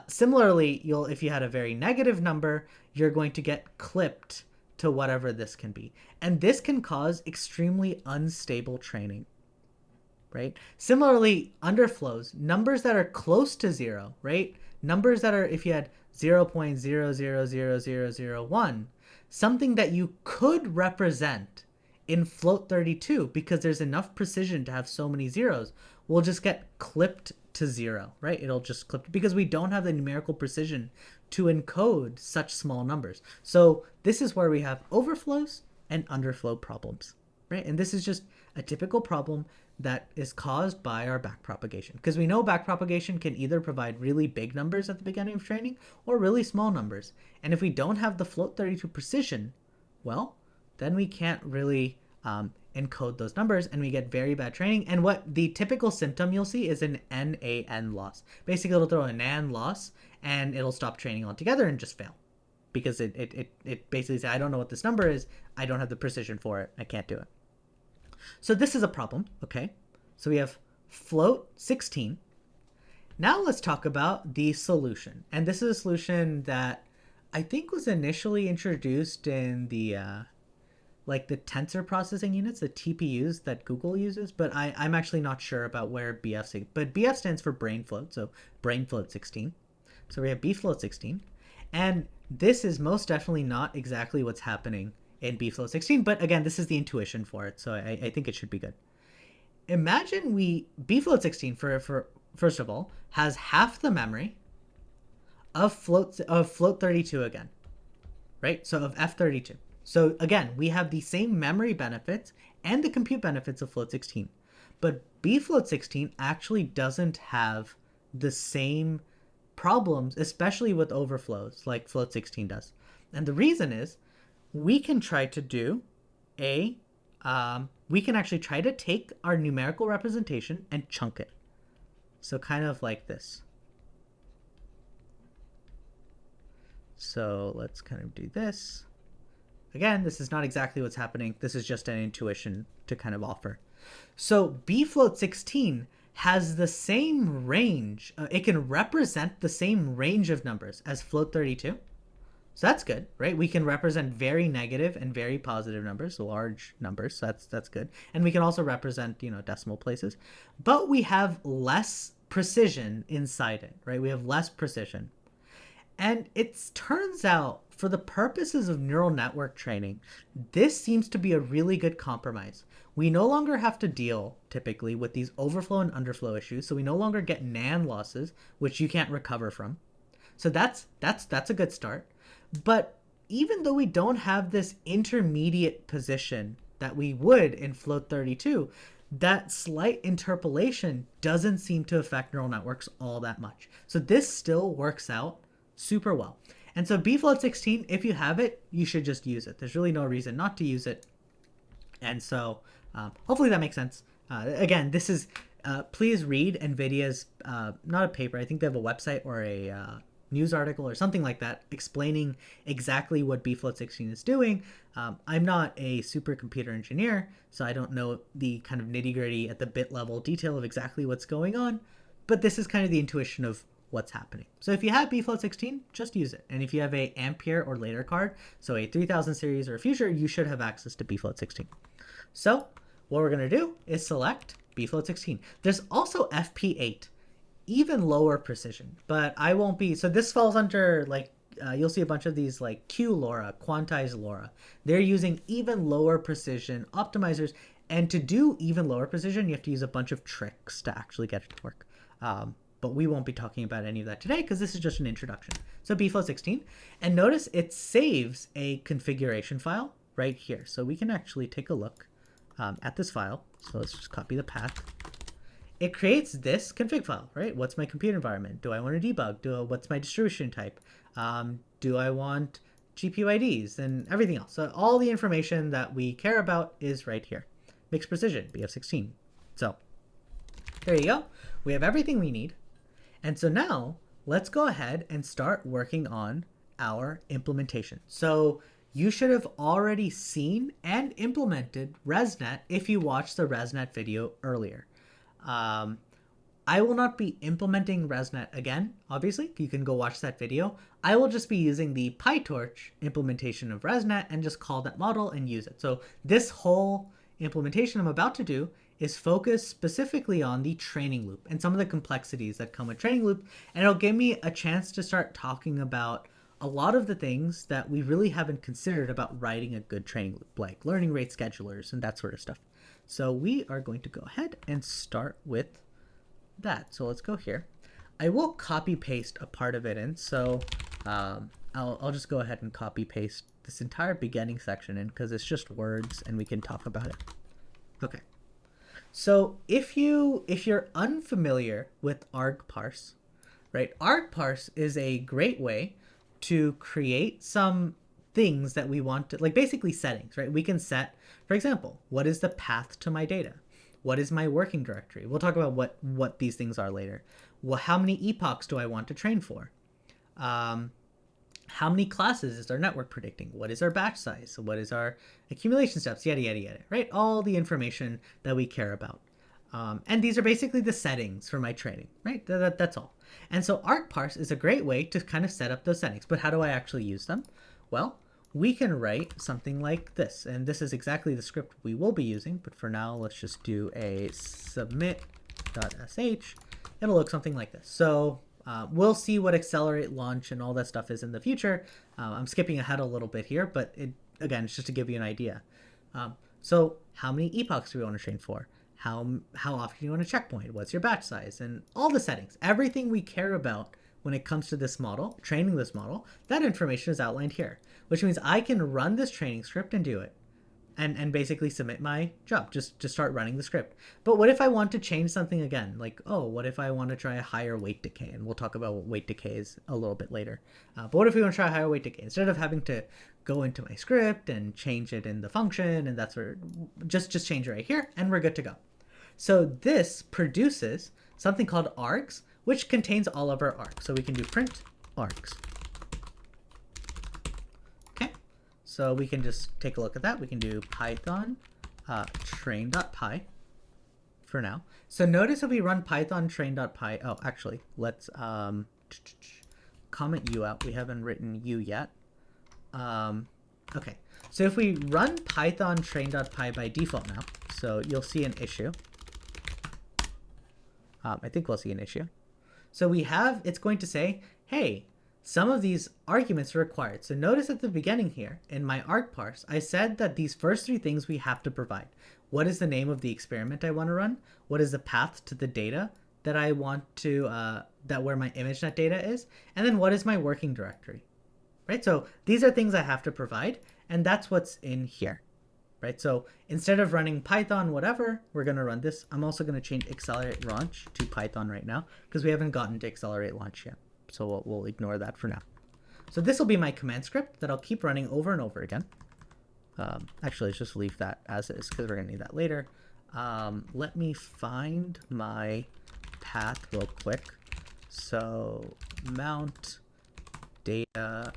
Similarly, if you had a very negative number, you're going to get clipped to whatever this can be. And this can cause extremely unstable training, right? Similarly, underflows, numbers that are close to 0, right? Numbers that are, if you had 0.000001, something that you could represent in float 32, because there's enough precision to have so many zeros, will just get clipped to 0, right? It'll just clip because we don't have the numerical precision to encode such small numbers. So this is where we have overflows and underflow problems, right? And this is just a typical problem that is caused by our backpropagation, because we know backpropagation can either provide really big numbers at the beginning of training or really small numbers. And if we don't have the float 32 precision, well, then we can't really encode those numbers, and we get very bad training. And what the typical symptom you'll see is an NaN loss. Basically, it'll throw a NaN loss, and it'll stop training altogether and just fail, because it basically says, I don't know what this number is, I don't have the precision for it, I can't do it. So this is a problem, okay? So we have float 16. Now let's talk about the solution. And this is a solution that I think was initially introduced in the like the tensor processing units, the TPUs that Google uses, but I'm actually not sure about where BF stands. But BF stands for brain float, so brain float 16. So we have bfloat 16. And this is most definitely not exactly what's happening in bfloat 16, but again, this is the intuition for it, so I think it should be good. Imagine bfloat 16, for first of all, has half the memory of float 32 again, right? So of F32. So again, we have the same memory benefits and the compute benefits of float 16, but bfloat 16 actually doesn't have the same problems, especially with overflows like float 16 does. And the reason is we can try to do we can actually try to take our numerical representation and chunk it. So kind of like this. So let's kind of do this. Again, this is not exactly what's happening. This is just an intuition to kind of offer. So bfloat 16 has the same range. It can represent the same range of numbers as float 32. So that's good, right? We can represent very negative and very positive numbers, so large numbers. So that's good. And we can also represent, decimal places. But we have less precision inside it, right? We have less precision. And it turns out, for the purposes of neural network training, this seems to be a really good compromise. We no longer have to deal, typically, with these overflow and underflow issues, so we no longer get NAND losses, which you can't recover from. So that's a good start. But even though we don't have this intermediate position that we would in float32, that slight interpolation doesn't seem to affect neural networks all that much. So this still works out super well. And so bfloat16, if you have it, you should just use it. There's really no reason not to use it. And so hopefully that makes sense. Again, this is, please read NVIDIA's, not a paper, I think they have a website or a news article or something like that explaining exactly what bfloat16 is doing. I'm not a supercomputer engineer, so I don't know the kind of nitty-gritty at the bit level detail of exactly what's going on, but this is kind of the intuition of what's happening. So if you have bfloat16, just use it. And if you have a Ampere or later card, so a 3000 series or a future, you should have access to bfloat16. So what we're going to do is select bfloat16. There's also FP8, even lower precision, but I won't be. So this falls under, like, you'll see a bunch of these like QLoRa, quantized LoRa. They're using even lower precision optimizers. And to do even lower precision, you have to use a bunch of tricks to actually get it to work. But we won't be talking about any of that today because this is just an introduction. So bfloat16, and notice it saves a configuration file right here. So we can actually take a look at this file. So let's just copy the path. It creates this config file, right? What's my compute environment? Do I want to debug? What's my distribution type? Do I want GPU IDs and everything else? So all the information that we care about is right here. Mixed precision, BF16. So there you go. We have everything we need. And so now let's go ahead and start working on our implementation. So you should have already seen and implemented ResNet if you watched the ResNet video earlier. I will not be implementing ResNet again, obviously. You can go watch that video. I will just be using the PyTorch implementation of ResNet and just call that model and use it. So this whole implementation I'm about to do is focus specifically on the training loop and some of the complexities that come with training loop. And it'll give me a chance to start talking about a lot of the things that we really haven't considered about writing a good training loop, like learning rate schedulers and that sort of stuff. So we are going to go ahead and start with that. So let's go here. I will copy paste a part of it in. So I'll just go ahead and copy paste this entire beginning section in because it's just words and we can talk about it. Okay. So if you're unfamiliar with Argparse, right? Argparse is a great way to create some things that we want to, like basically settings, right? We can set, for example, what is the path to my data? What is my working directory? We'll talk about what these things are later. Well, how many epochs do I want to train for? How many classes is our network predicting? What is our batch size? What is our accumulation steps? Yada, yada, yada, right? All the information that we care about. And these are basically the settings for my training, right? That's all. And so Argparse is a great way to kind of set up those settings. But how do I actually use them? Well, we can write something like this. And this is exactly the script we will be using. But for now, let's just do a submit.sh. It'll look something like this. So we'll see what accelerate, launch, and all that stuff is in the future. I'm skipping ahead a little bit here, but again, it's just to give you an idea. So how many epochs do we want to train for? How often do you want a checkpoint? What's your batch size? And all the settings, everything we care about when it comes to this model, training this model, that information is outlined here, which means I can run this training script and do it. And basically submit my job, just to start running the script. But what if I want to change something again? Like, oh, what if I want to try a higher weight decay? And we'll talk about what weight decay is a little bit later. But what if we want to try a higher weight decay? Instead of having to go into my script and change it in the function, and that's where, just change it right here, and we're good to go. So this produces something called args, which contains all of our args. So we can do print args. So we can just take a look at that. We can do python train.py for now. So notice if we run python train.py, oh, actually, let's comment u out. We haven't written u yet. Okay, so if we run python train.py by default now, so you'll see an issue. I think we'll see an issue. So we have, it's going to say, hey, some of these arguments are required. So notice at the beginning here in my Argparse, I said that these first three things we have to provide. What is the name of the experiment I want to run? What is the path to the data that I want to, that where my ImageNet data is? And then what is my working directory, right? So these are things I have to provide, and that's what's in here, right? So instead of running Python, whatever, we're going to run this. I'm also going to change accelerate launch to Python right now because we haven't gotten to accelerate launch yet. So we'll ignore that for now. So this will be my command script that I'll keep running over and over again. Actually, let's just leave that as is because we're going to need that later. Let me find my path real quick. So mount data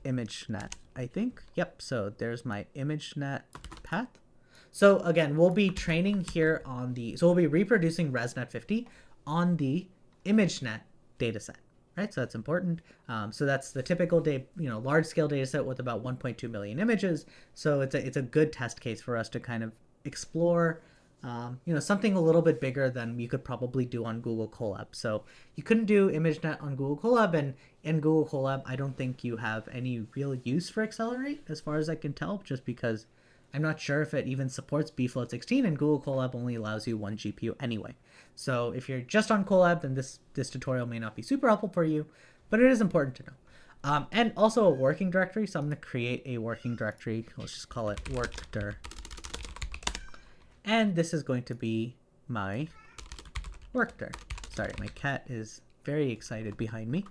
ImageNet, I think. Yep, so there's my ImageNet path. So again, we'll be training here on the, so we'll be reproducing ResNet50 on the ImageNet dataset. Right, so that's important. So that's the typical large-scale data set with about 1.2 million images. So it's a good test case for us to kind of explore, something a little bit bigger than you could probably do on Google Colab. So you couldn't do ImageNet on Google Colab, and in Google Colab, I don't think you have any real use for Accelerate, as far as I can tell, just because I'm not sure if it even supports bfloat16, and Google Colab only allows you one GPU anyway. So if you're just on Colab, then this tutorial may not be super helpful for you, but it is important to know. And also a working directory. So I'm going to create a working directory. Let's just call it workdir. And this is going to be my workdir. Sorry, my cat is very excited behind me.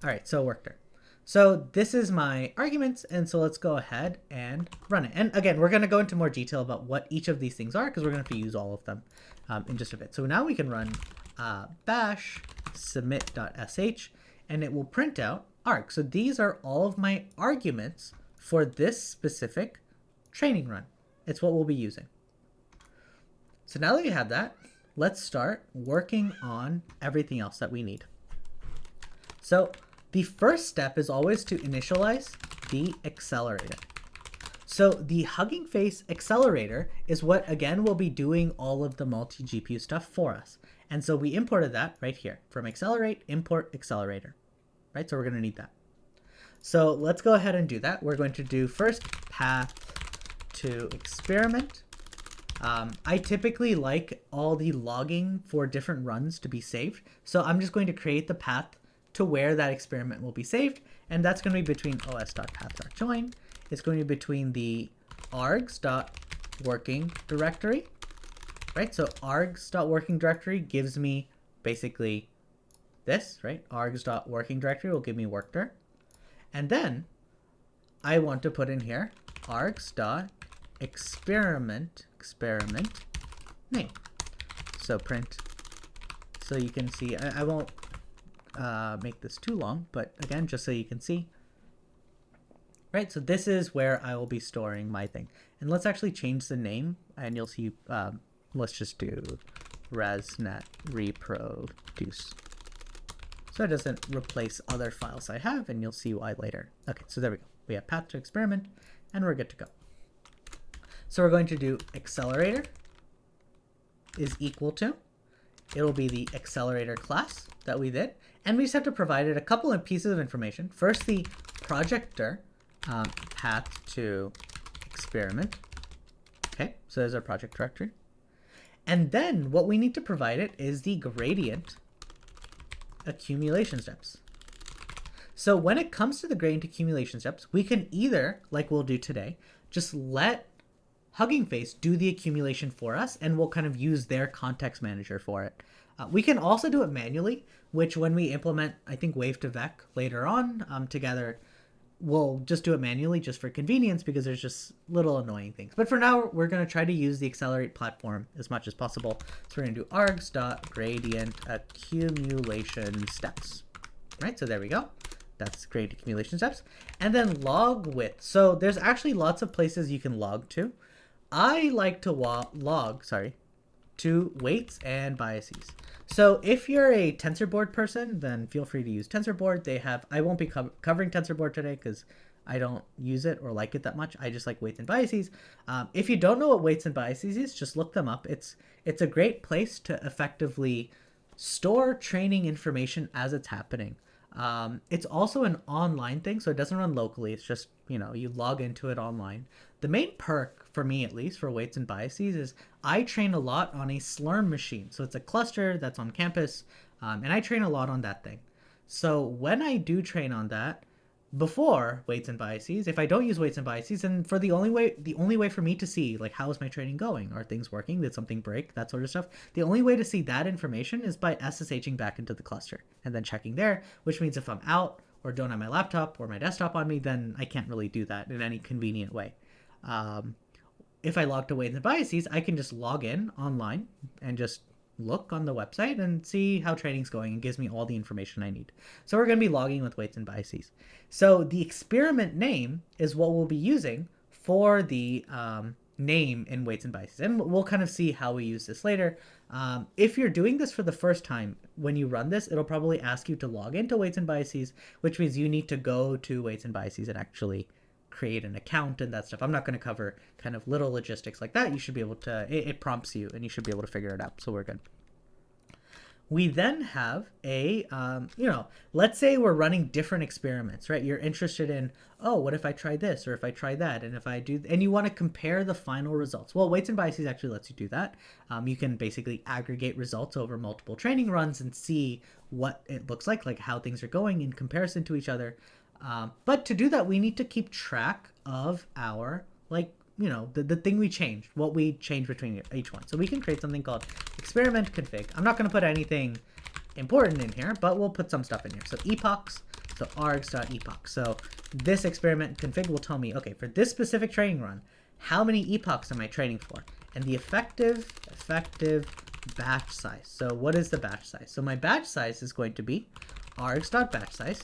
All right, so workdir. So this is my arguments, and so let's go ahead and run it. And again, we're going to go into more detail about what each of these things are because we're going to have to use all of them in just a bit. So now we can run bash submit.sh, and it will print out arg. So these are all of my arguments for this specific training run. It's what we'll be using. So now that we have that, let's start working on everything else that we need. So the first step is always to initialize the accelerator. So the Huggingface Accelerator is what, again, will be doing all of the multi-GPU stuff for us. And so we imported that right here. From accelerate, import accelerator, right? So we're going to need that. So let's go ahead and do that. We're going to do first path to experiment. I typically like all the logging for different runs to be saved. So I'm just going to create the path to where that experiment will be saved, and that's going to be between os.path.join. It's going to be between the args.working directory, right? So args.working directory gives me basically this, right? args.working directory will give me workdir. And then I want to put in here args.experiment name. So print. So you can see, I won't make this too long, but again, just so you can see. Right, so this is where I will be storing my thing. And let's actually change the name, and you'll see, let's just do ResNet reproduce. So it doesn't replace other files I have, and you'll see why later. Okay, so there we go. We have path to experiment, and we're good to go. So we're going to do accelerator is equal to, it'll be the accelerator class that we did, and we just have to provide it a couple of pieces of information. First, the projector path to experiment. Okay, so there's our project directory. And then what we need to provide it is the gradient accumulation steps. So when it comes to the gradient accumulation steps, we can either, like we'll do today, just let Huggingface do the accumulation for us, and we'll kind of use their context manager for it. We can also do it manually, which when we implement, I think, wave to vec later on together, we'll just do it manually just for convenience because there's just little annoying things. But for now, we're going to try to use the Accelerate platform as much as possible. So we're going to do args.gradient accumulation steps, right? So there we go. That's gradient accumulation steps. And then log width. So there's actually lots of places you can log to. I like to log to weights and biases. So if you're a TensorBoard person, then feel free to use TensorBoard. They have, I won't be covering TensorBoard today because I don't use it or like it that much. I just like weights and biases. If you don't know what weights and biases is, just look them up. It's a great place to effectively store training information as it's happening. It's also an online thing, so it doesn't run locally. It's just, you log into it online. The main perk, for me at least, for weights and biases is I train a lot on a Slurm machine. So it's a cluster that's on campus, and I train a lot on that thing. So when I do train on that, before weights and biases, if I don't use weights and biases, and for the only way for me to see, like, how is my training going? Are things working? Did something break? That sort of stuff. The only way to see that information is by SSHing back into the cluster and then checking there, which means if I'm out or don't have my laptop or my desktop on me, then I can't really do that in any convenient way. If I log to weights and biases, I can just log in online and just look on the website and see how training's going, and gives me all the information I need. So we're going to be logging with weights and biases. So the experiment name is what we'll be using for the name in weights and biases, and we'll kind of see how we use this later. If you're doing this for the first time, when you run this, it'll probably ask you to log into weights and biases, which means you need to go to weights and biases and actually create an account and that stuff. I'm not going to cover kind of little logistics like that. You should be able to, it prompts you and you should be able to figure it out. So we're good. We then have a, let's say we're running different experiments, right? You're interested in, oh, what if I try this or if I try that? And if I do, and you want to compare the final results. Well, weights and biases actually lets you do that. You can basically aggregate results over multiple training runs and see what it looks like how things are going in comparison to each other. But to do that, we need to keep track of our, the thing we changed, what we changed between each one. So we can create something called experiment config. I'm not going to put anything important in here, but we'll put some stuff in here. So epochs, so args.epoch. So this experiment config will tell me, okay, for this specific training run, how many epochs am I training for? And the effective batch size. So what is the batch size? So my batch size is going to be args.batch size.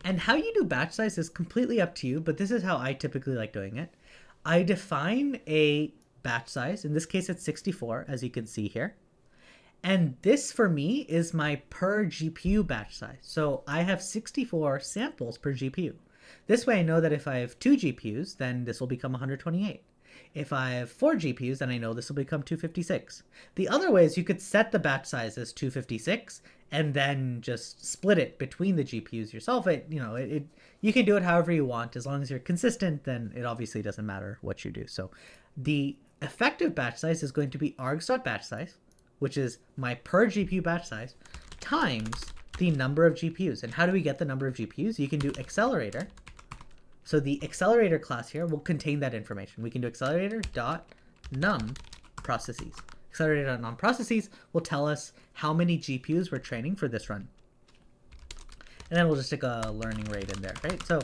And how you do batch size is completely up to you, but this is how I typically like doing it. I define a batch size. In this case, it's 64, as you can see here. And this, for me, is my per GPU batch size. So I have 64 samples per GPU. This way I know that if I have 2 GPUs, then this will become 128. If I have 4 GPUs, then I know this will become 256. The other way is you could set the batch size as 256 and then just split it between the GPUs yourself. You can do it however you want. As long as you're consistent, then it obviously doesn't matter what you do. So the effective batch size is going to be args.batch size, which is my per GPU batch size, times the number of GPUs. And how do we get the number of GPUs? You can do accelerator. So the accelerator class here will contain that information. We can do accelerator.num processes. Accelerator.num processes will tell us how many GPUs we're training for this run. And then we'll just stick a learning rate in there, right? So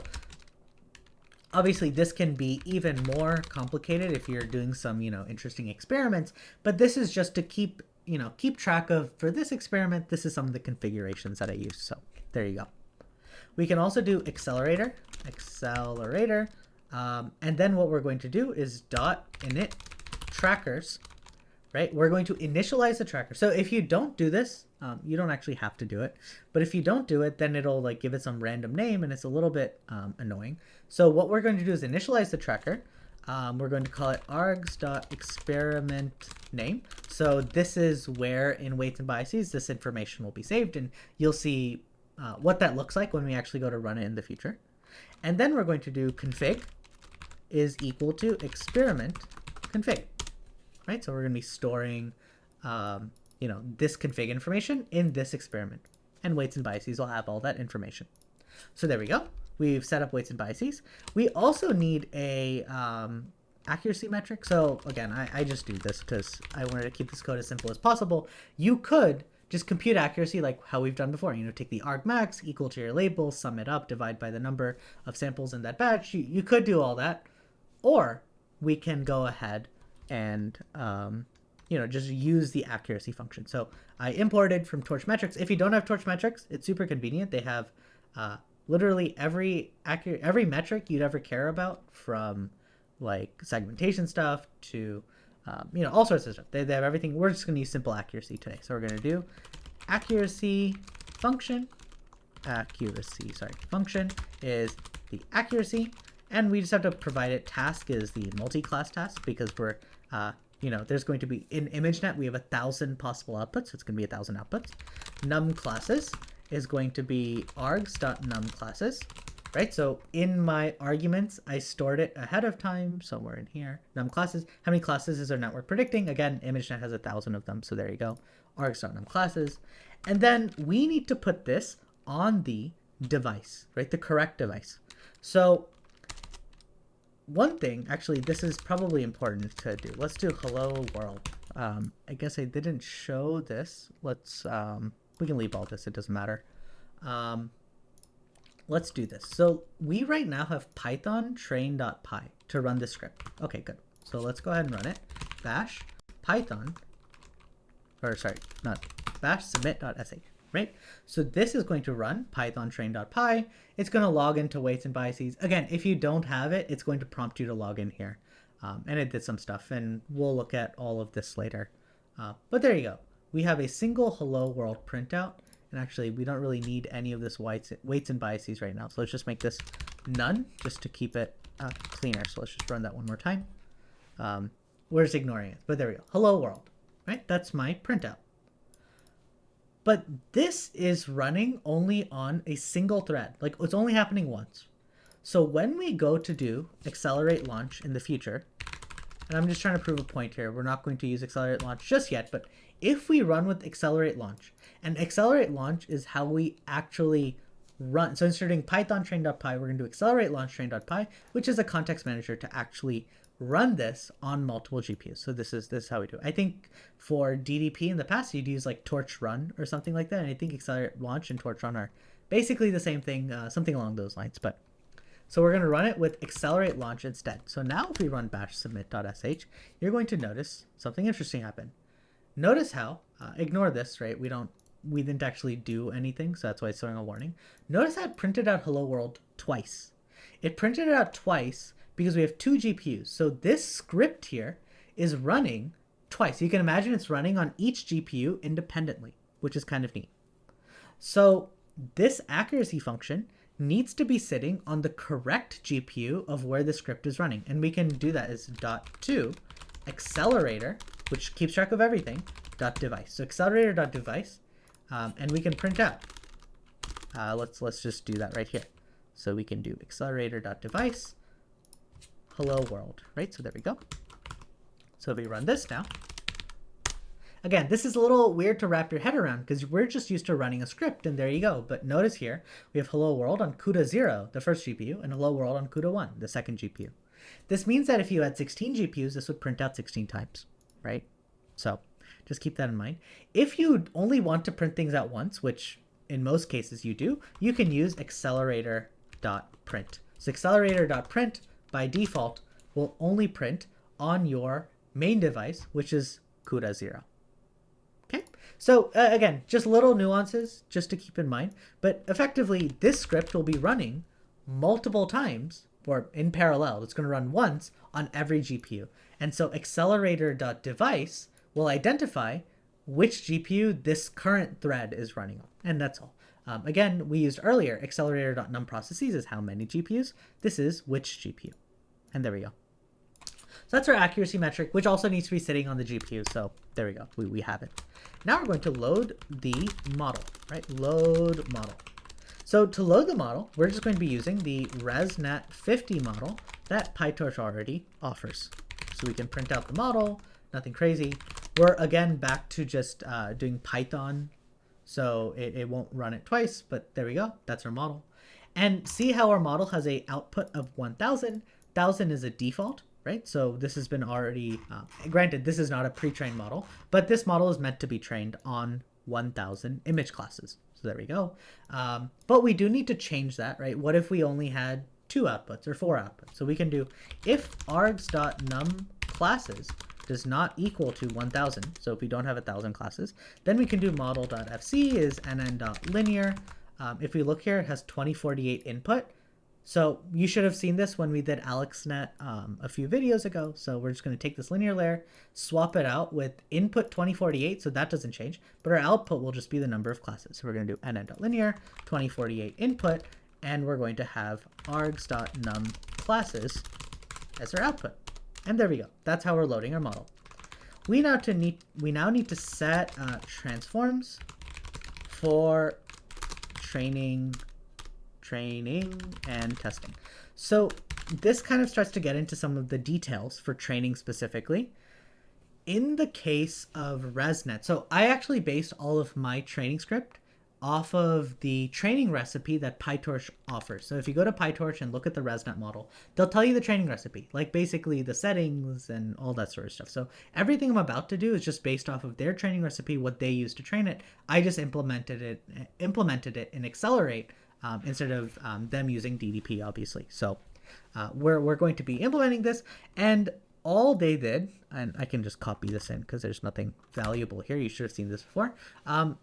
obviously this can be even more complicated if you're doing some, interesting experiments, but this is just to keep track of, for this experiment, this is some of the configurations that I use. So there you go. We can also do accelerator, and then what we're going to do is .init trackers, right? We're going to initialize the tracker. So if you don't do this, you don't actually have to do it, but if you don't do it, then it'll give it some random name and it's a little bit annoying. So what we're going to do is initialize the tracker. We're going to call it args.experiment name. So this is where in weights and biases, this information will be saved, and you'll see what that looks like when we actually go to run it in the future. And then we're going to do config is equal to experiment config, right? So we're going to be storing, this config information in this experiment, and weights and biases will have all that information. So there we go. We've set up weights and biases. We also need a accuracy metric. So again, I just do this because I wanted to keep this code as simple as possible. You could just compute accuracy like how we've done before. Take the argmax equal to your label, sum it up, divide by the number of samples in that batch. You could do all that. Or we can go ahead and just use the accuracy function. So I imported from TorchMetrics. If you don't have TorchMetrics, it's super convenient. They have literally every metric you'd ever care about, from segmentation stuff to all sorts of stuff. They have everything. We're just going to use simple accuracy today. So we're going to do function is the accuracy, and we just have to provide it. Task is the multi-class task because we're there's going to be, in ImageNet, we have 1,000 possible outputs, so it's going to be 1,000 outputs. Num classes is going to be args.num classes, right? So in my arguments, I stored it ahead of time, somewhere in here. Num classes, how many classes is our network predicting? Again, ImageNet has 1,000 of them, so there you go. Args.num classes. And then we need to put this on the device, right? The correct device. So one thing, actually, this is probably important to do. Let's do hello world. I guess I didn't show this. Let's, we can leave all this, it doesn't matter. Let's do this. So we right now have Python train.py to run the script. Okay, good. So let's go ahead and run it. Bash Python, or sorry, not bash submit.sh, right? So this is going to run Python train.py. It's going to log into weights and biases. Again, if you don't have it, it's going to prompt you to log in here. And it did some stuff, and we'll look at all of this later. But there you go. We have a single hello world printout. And actually, we don't really need any of this weights and biases right now. So let's just make this none just to keep it cleaner. So let's just run that one more time. We're just ignoring it, but there we go. Hello world, right? That's my printout. But this is running only on a single thread. Like, it's only happening once. So when we go to do accelerate launch in the future, and I'm just trying to prove a point here. We're not going to use accelerate launch just yet, but if we run with accelerate launch, and accelerate launch is how we actually run. So instead of doing Python train.py, we're going to do accelerate launch train.py, which is a context manager to actually run this on multiple GPUs. So this is how we do it. I think for DDP in the past, you'd use like torch run or something like that. And I think accelerate launch and torch run are basically the same thing, something along those lines. But so we're going to run it with accelerate launch instead. So now if we run bash submit.sh, you're going to notice something interesting happen. Notice how, ignore this, right? We didn't actually do anything, so that's why it's throwing a warning. Notice how it printed out hello world twice. It printed it out twice because we have 2 GPUs. So this script here is running twice. You can imagine it's running on each GPU independently, which is kind of neat. So this accuracy function needs to be sitting on the correct GPU of where the script is running. And we can do that as .to accelerator, which keeps track of everything, .device. So accelerator.device, and we can print out. Let's just do that right here. So we can do accelerator.device, hello world, right? So there we go. So if we run this now, again, this is a little weird to wrap your head around because we're just used to running a script, and there you go. But notice here, we have hello world on CUDA 0, the first GPU, and hello world on CUDA 1, the second GPU. This means that if you had 16 GPUs, this would print out 16 times, right? So just keep that in mind. If you only want to print things out once, which in most cases you do, you can use accelerator.print. So accelerator.print by default will only print on your main device, which is CUDA 0. Okay, so again, just little nuances just to keep in mind, but effectively this script will be running multiple times or in parallel. It's going to run once on every GPU. And so accelerator.device will identify which GPU this current thread is running on. And that's all. Again, we used earlier accelerator.num processes is how many GPUs. This is which GPU. And there we go. So that's our accuracy metric, which also needs to be sitting on the GPU. So there we go. We have it. Now we're going to load the model, right? Load model. So to load the model, we're just going to be using the ResNet50 model that PyTorch already offers. So we can print out the model, nothing crazy. We're again back to just doing Python. So it won't run it twice, but there we go. That's our model. And see how our model has a output of 1000. 1000 is a default, right? So this has been already, granted, this is not a pre-trained model, but this model is meant to be trained on 1000 image classes. So there we go. But we do need to change that, right? What if we only had 2 outputs or 4 outputs? So we can do if args.num classes does not equal to 1000. So if we don't have 1000 classes, then we can do model.fc is nn.linear. If we look here, it has 2048 input. So you should have seen this when we did AlexNet a few videos ago. So we're just going to take this linear layer, swap it out with input 2048. So that doesn't change, but our output will just be the number of classes. So we're going to do nn.linear 2048 input, and we're going to have args.num classes as our output. And there we go. That's how we're loading our model. we now need to set transforms for training and testing. So this kind of starts to get into some of the details for training specifically. In the case of ResNet, so I actually based all of my training script off of the training recipe that PyTorch offers. So if you go to PyTorch and look at the ResNet model, they'll tell you the training recipe, like basically the settings and all that sort of stuff. So everything I'm about to do is just based off of their training recipe, what they use to train it. I just implemented it in Accelerate instead of them using DDP, obviously. So we're going to be implementing this, and all they did, and I can just copy this in because there's nothing valuable here. You should have seen this before.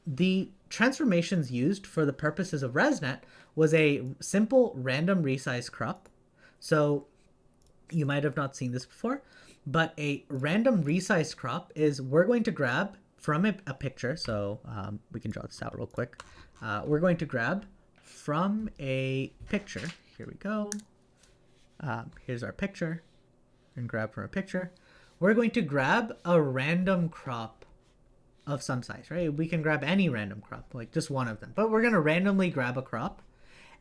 The transformations used for the purposes of ResNet was a simple random resize crop. So you might have not seen this before, but a random resize crop is we're going to grab from a picture. So we can draw this out real quick. We're going to grab from a picture. Here we go. Here's our picture. And grab from a picture. We're going to grab a random crop of some size, right? We can grab any random crop, like just one of them, but we're going to randomly grab a crop,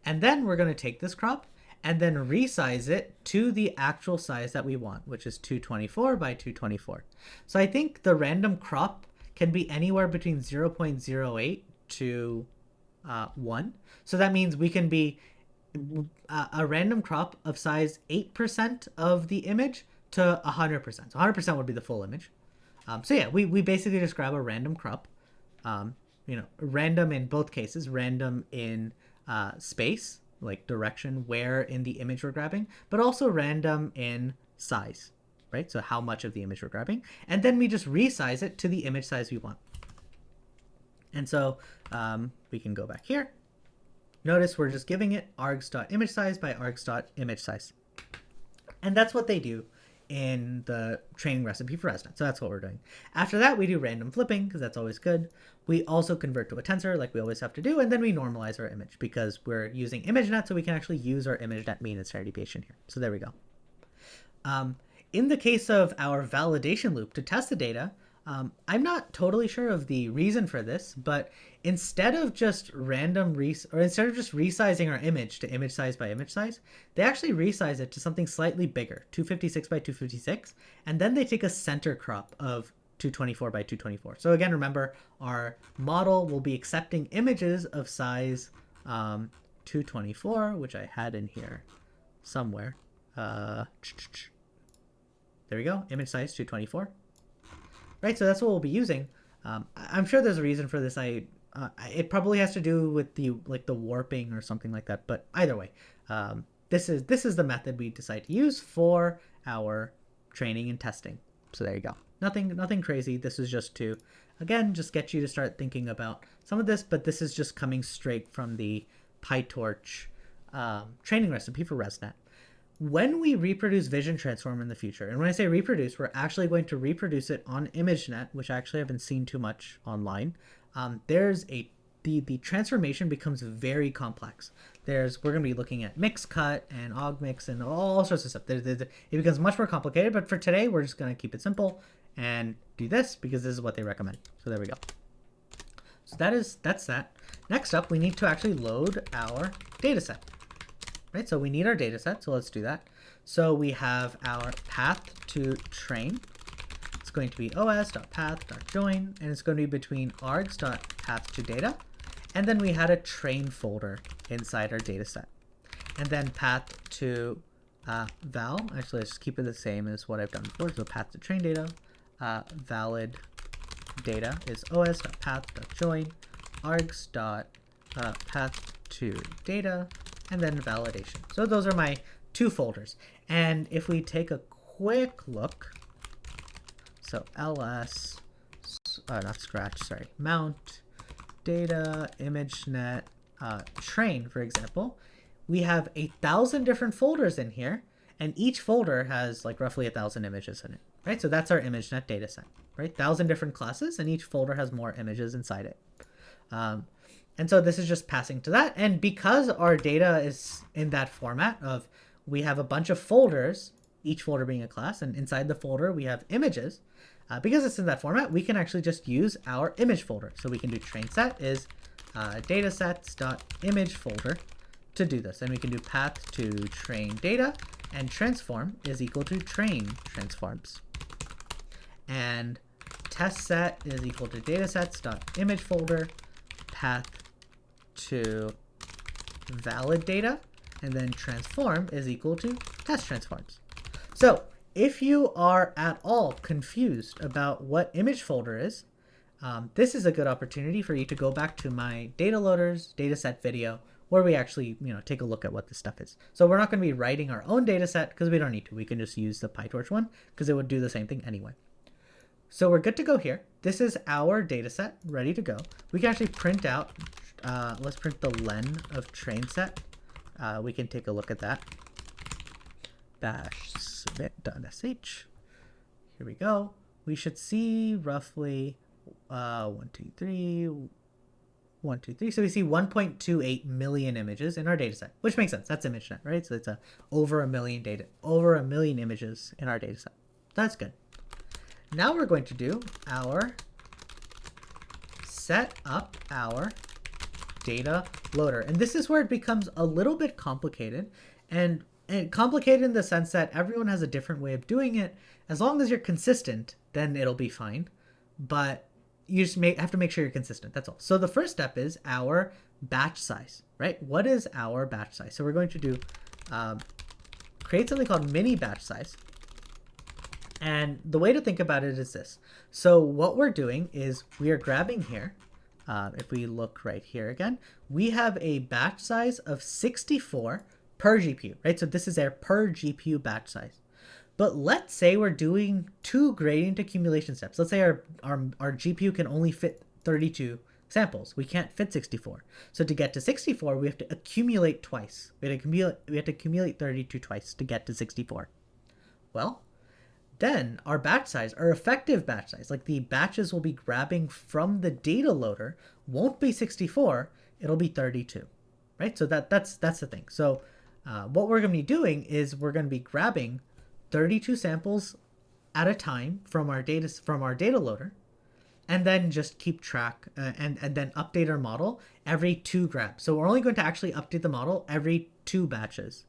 and then we're going to take this crop and then resize it to the actual size that we want, which is 224 by 224. So I think the random crop can be anywhere between 0.08 to 1. So that means we can be a random crop of size 8% of the image to 100%. So 100% would be the full image. So yeah, we basically just grab a random crop, random in both cases, random in space, like direction, where in the image we're grabbing, but also random in size, right? So how much of the image we're grabbing. And then we just resize it to the image size we want. And so we can go back here. Notice we're just giving it args.imagesize by args.imagesize. And that's what they do in the training recipe for ResNet. So that's what we're doing. After that, we do random flipping, because that's always good. We also convert to a tensor, like we always have to do, and then we normalize our image, because we're using ImageNet, so we can actually use our ImageNet mean and standard deviation here. So there we go. In the case of our validation loop to test the data, I'm not totally sure of the reason for this, but instead of just instead of just resizing our image to image size by image size, they actually resize it to something slightly bigger, 256 by 256, and then they take a center crop of 224 by 224. So again, remember, our model will be accepting images of size 224, which I had in here somewhere. There we go, image size 224. Right, so that's what we'll be using. I'm sure there's a reason for this. It probably has to do with the warping or something like that. But either way, this is the method we decide to use for our training and testing. So there you go. Nothing crazy. This is just to, again, just get you to start thinking about some of this. But this is just coming straight from the PyTorch training recipe for ResNet. When we reproduce Vision Transform in the future, and when I say reproduce, we're actually going to reproduce it on ImageNet, which I actually haven't seen too much online. The transformation becomes very complex. We're going to be looking at mix cut and augmix and all sorts of stuff. It becomes much more complicated, but for today, we're just going to keep it simple and do this because this is what they recommend. So there we go. So that's that. Next up, we need to actually load our dataset. Right, so we need our data set, so let's do that. So we have our path to train. It's going to be os.path.join, and it's going to be between args.path to data. And then we had a train folder inside our data set. And then path to val, actually let's just keep it the same as what I've done before. So path to train data, valid data is os.path.join, args.path to data, and then validation. So those are my two folders. And if we take a quick look, so ls, not scratch, sorry, mount, data, ImageNet, train, for example, we have 1,000 different folders in here, and each folder has like roughly 1,000 images in it, right? So that's our ImageNet dataset, right? 1,000 different classes, and each folder has more images inside it. And so this is just passing to that. And because our data is in that format of we have a bunch of folders, each folder being a class, and inside the folder we have images, because it's in that format, we can actually just use our image folder. So we can do train set is datasets.image folder to do this. And we can do path to train data, and transform is equal to train transforms. And test set is equal to datasets.image folder, path to valid data, and then transform is equal to test transforms. So if you are at all confused about what image folder is, this is a good opportunity for you to go back to my DataLoaders dataset video, where we actually take a look at what this stuff is. So we're not going to be writing our own dataset because we don't need to. We can just use the PyTorch one because it would do the same thing anyway. So we're good to go here. This is our dataset ready to go. We can actually print out, let's print the len of train set. We can take a look at that. Bash submit.sh. Here we go. We should see roughly 1, 2, 3. So we see 1.28 million images in our dataset, which makes sense. That's ImageNet, right? So it's over a million images in our dataset. That's good. Now we're going to do our set up our data loader. And this is where it becomes a little bit complicated, and complicated in the sense that everyone has a different way of doing it. As long as you're consistent, then it'll be fine. But you just have to make sure you're consistent. That's all. So the first step is our batch size, right? What is our batch size? So we're going to do create something called mini batch size. And the way to think about it is this. So what we're doing is we are grabbing here. If we look right here again, we have a batch size of 64 per GPU, right? So this is our per GPU batch size. But let's say we're doing 2 gradient accumulation steps. Let's say our GPU can only fit 32 samples. We can't fit 64. So to get to 64, we have to accumulate twice. We have to accumulate 32 twice to get to 64. Well, then our batch size, our effective batch size, like the batches we'll be grabbing from the data loader, won't be 64. It'll be 32, right? So that's the thing. So what we're going to be doing is we're going to be grabbing 32 samples at a time from our data loader, and then just keep track and then update our model every 2 grabs. So we're only going to actually update the model every 2 batches.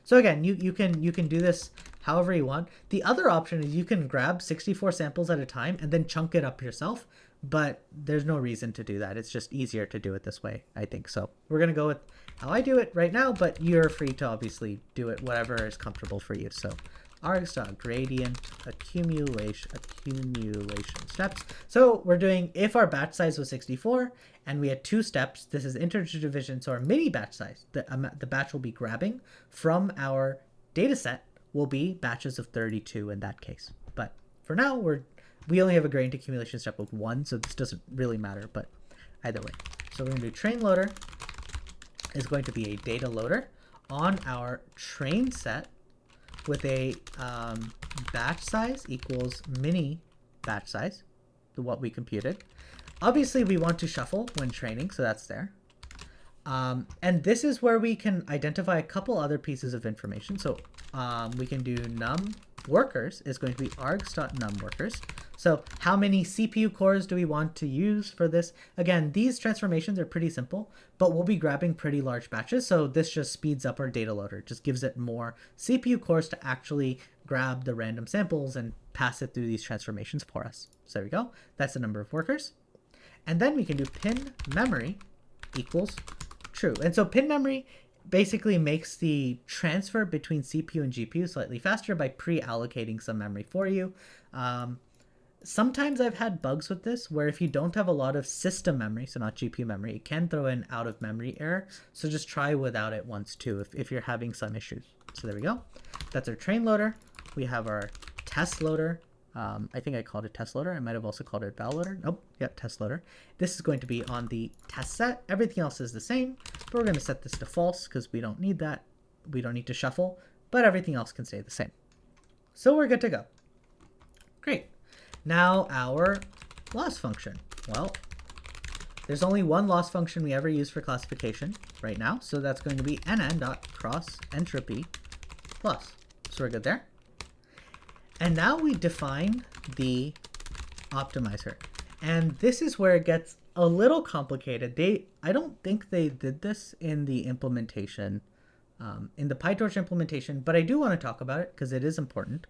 So again, you can do this however you want. The other option is you can grab 64 samples at a time and then chunk it up yourself, but there's no reason to do that. It's just easier to do it this way, I think. So we're going to go with how I do it right now, but you're free to obviously do it whatever is comfortable for you. So args.gradient accumulation steps. So we're doing, if our batch size was 64 and we had 2 steps, this is integer division. So our mini batch size, the batch we'll be grabbing from our data set will be batches of 32 in that case. But for now, we only have a gradient accumulation step of 1, so this doesn't really matter, but either way. So we're going to do train loader is going to be a data loader on our train set with a batch size equals mini batch size, what we computed. Obviously, we want to shuffle when training, so that's there. And this is where we can identify a couple other pieces of information. So we can do num workers is going to be args.numWorkers. So how many CPU cores do we want to use for this? Again, these transformations are pretty simple, but we'll be grabbing pretty large batches. So this just speeds up our data loader, just gives it more CPU cores to actually grab the random samples and pass it through these transformations for us. So there we go. That's the number of workers. And then we can do pin memory equals true. And so pin memory basically makes the transfer between CPU and GPU slightly faster by pre-allocating some memory for you. Sometimes I've had bugs with this where if you don't have a lot of system memory, so not GPU memory, it can throw in out of memory error. So just try without it once too if you're having some issues. So there we go. That's our train loader. We have our test loader. I think I called it test loader. I might have also called it val loader. Nope. Yep, test loader. This is going to be on the test set. Everything else is the same, but we're going to set this to false because we don't need that. We don't need to shuffle, but everything else can stay the same. So we're good to go. Great. Now our loss function. Well, there's only one loss function we ever use for classification right now. So that's going to be nn.crossEntropy loss. So we're good there. And now we define the optimizer. And this is where it gets a little complicated. I don't think they did this in the implementation, in the PyTorch implementation, but I do want to talk about it because it is important.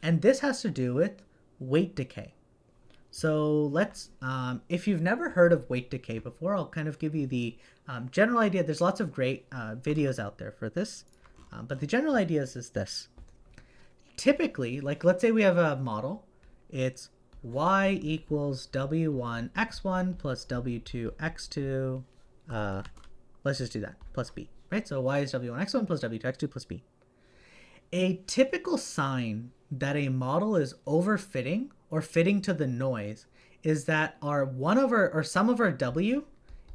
And this has to do with weight decay. So let's, if you've never heard of weight decay before, I'll kind of give you the general idea. There's lots of great videos out there for this, but the general idea is this. Typically, like let's say we have a model, it's y equals w1 x1 plus w2 x2, let's just do that, plus b, right? So y is w1 x1 plus w2 x2 plus b. A typical sign that a model is overfitting or fitting to the noise is that some of our w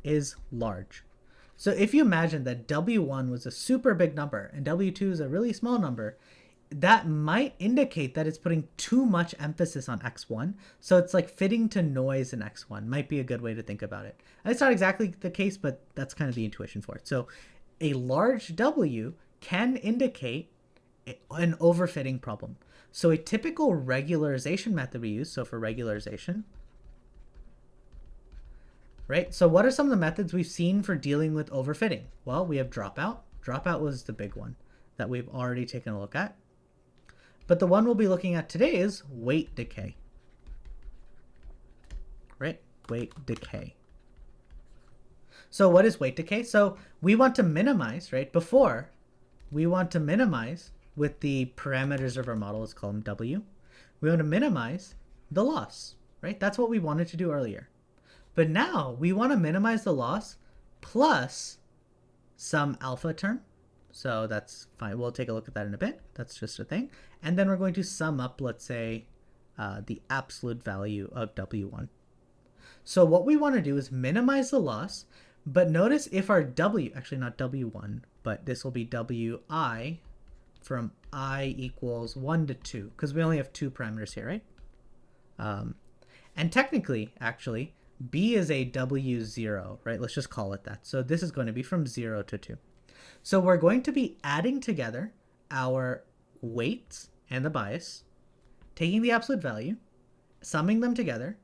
is large. So if you imagine that w1 was a super big number and w2 is a really small number, that might indicate that it's putting too much emphasis on x1. So it's like fitting to noise in x1 might be a good way to think about it. And it's not exactly the case, but that's kind of the intuition for it. So a large w can indicate an overfitting problem. So a typical regularization method we use, so for regularization, right? So what are some of the methods we've seen for dealing with overfitting? Well, we have dropout. Dropout was the big one that we've already taken a look at. But the one we'll be looking at today is weight decay, right? Weight decay. So what is weight decay? So we want to minimize, right? Before, we want to minimize with the parameters of our model, let's call them W. We want to minimize the loss, right? That's what we wanted to do earlier. But now we want to minimize the loss plus some alpha term. So that's fine. We'll take a look at that in a bit. That's just a thing. And then we're going to sum up, let's say, the absolute value of W1. So what we want to do is minimize the loss, but notice if our W, actually not W1, but this will be Wi from I equals 1 to 2, because we only have 2 parameters here, right? And technically, actually, B is a W0, right? Let's just call it that. So this is going to be from 0 to 2. So we're going to be adding together our weights and the bias, taking the absolute value, summing them together.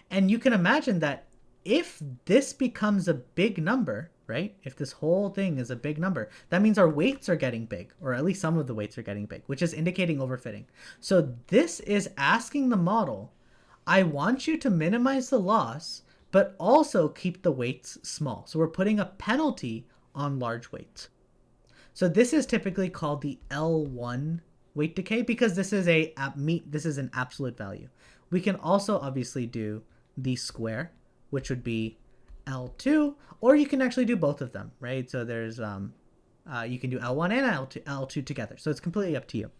And you can imagine that if this becomes a big number, right? If this whole thing is a big number, that means our weights are getting big, or at least some of the weights are getting big, which is indicating overfitting. So this is asking the model, I want you to minimize the loss, but also keep the weights small. So we're putting a penalty on large weights. So this is typically called the L1 weight decay because this is an absolute value. We can also obviously do the square, which would be L2, or you can actually do both of them, right? So there's you can do L1 and L2 together. So it's completely up to you.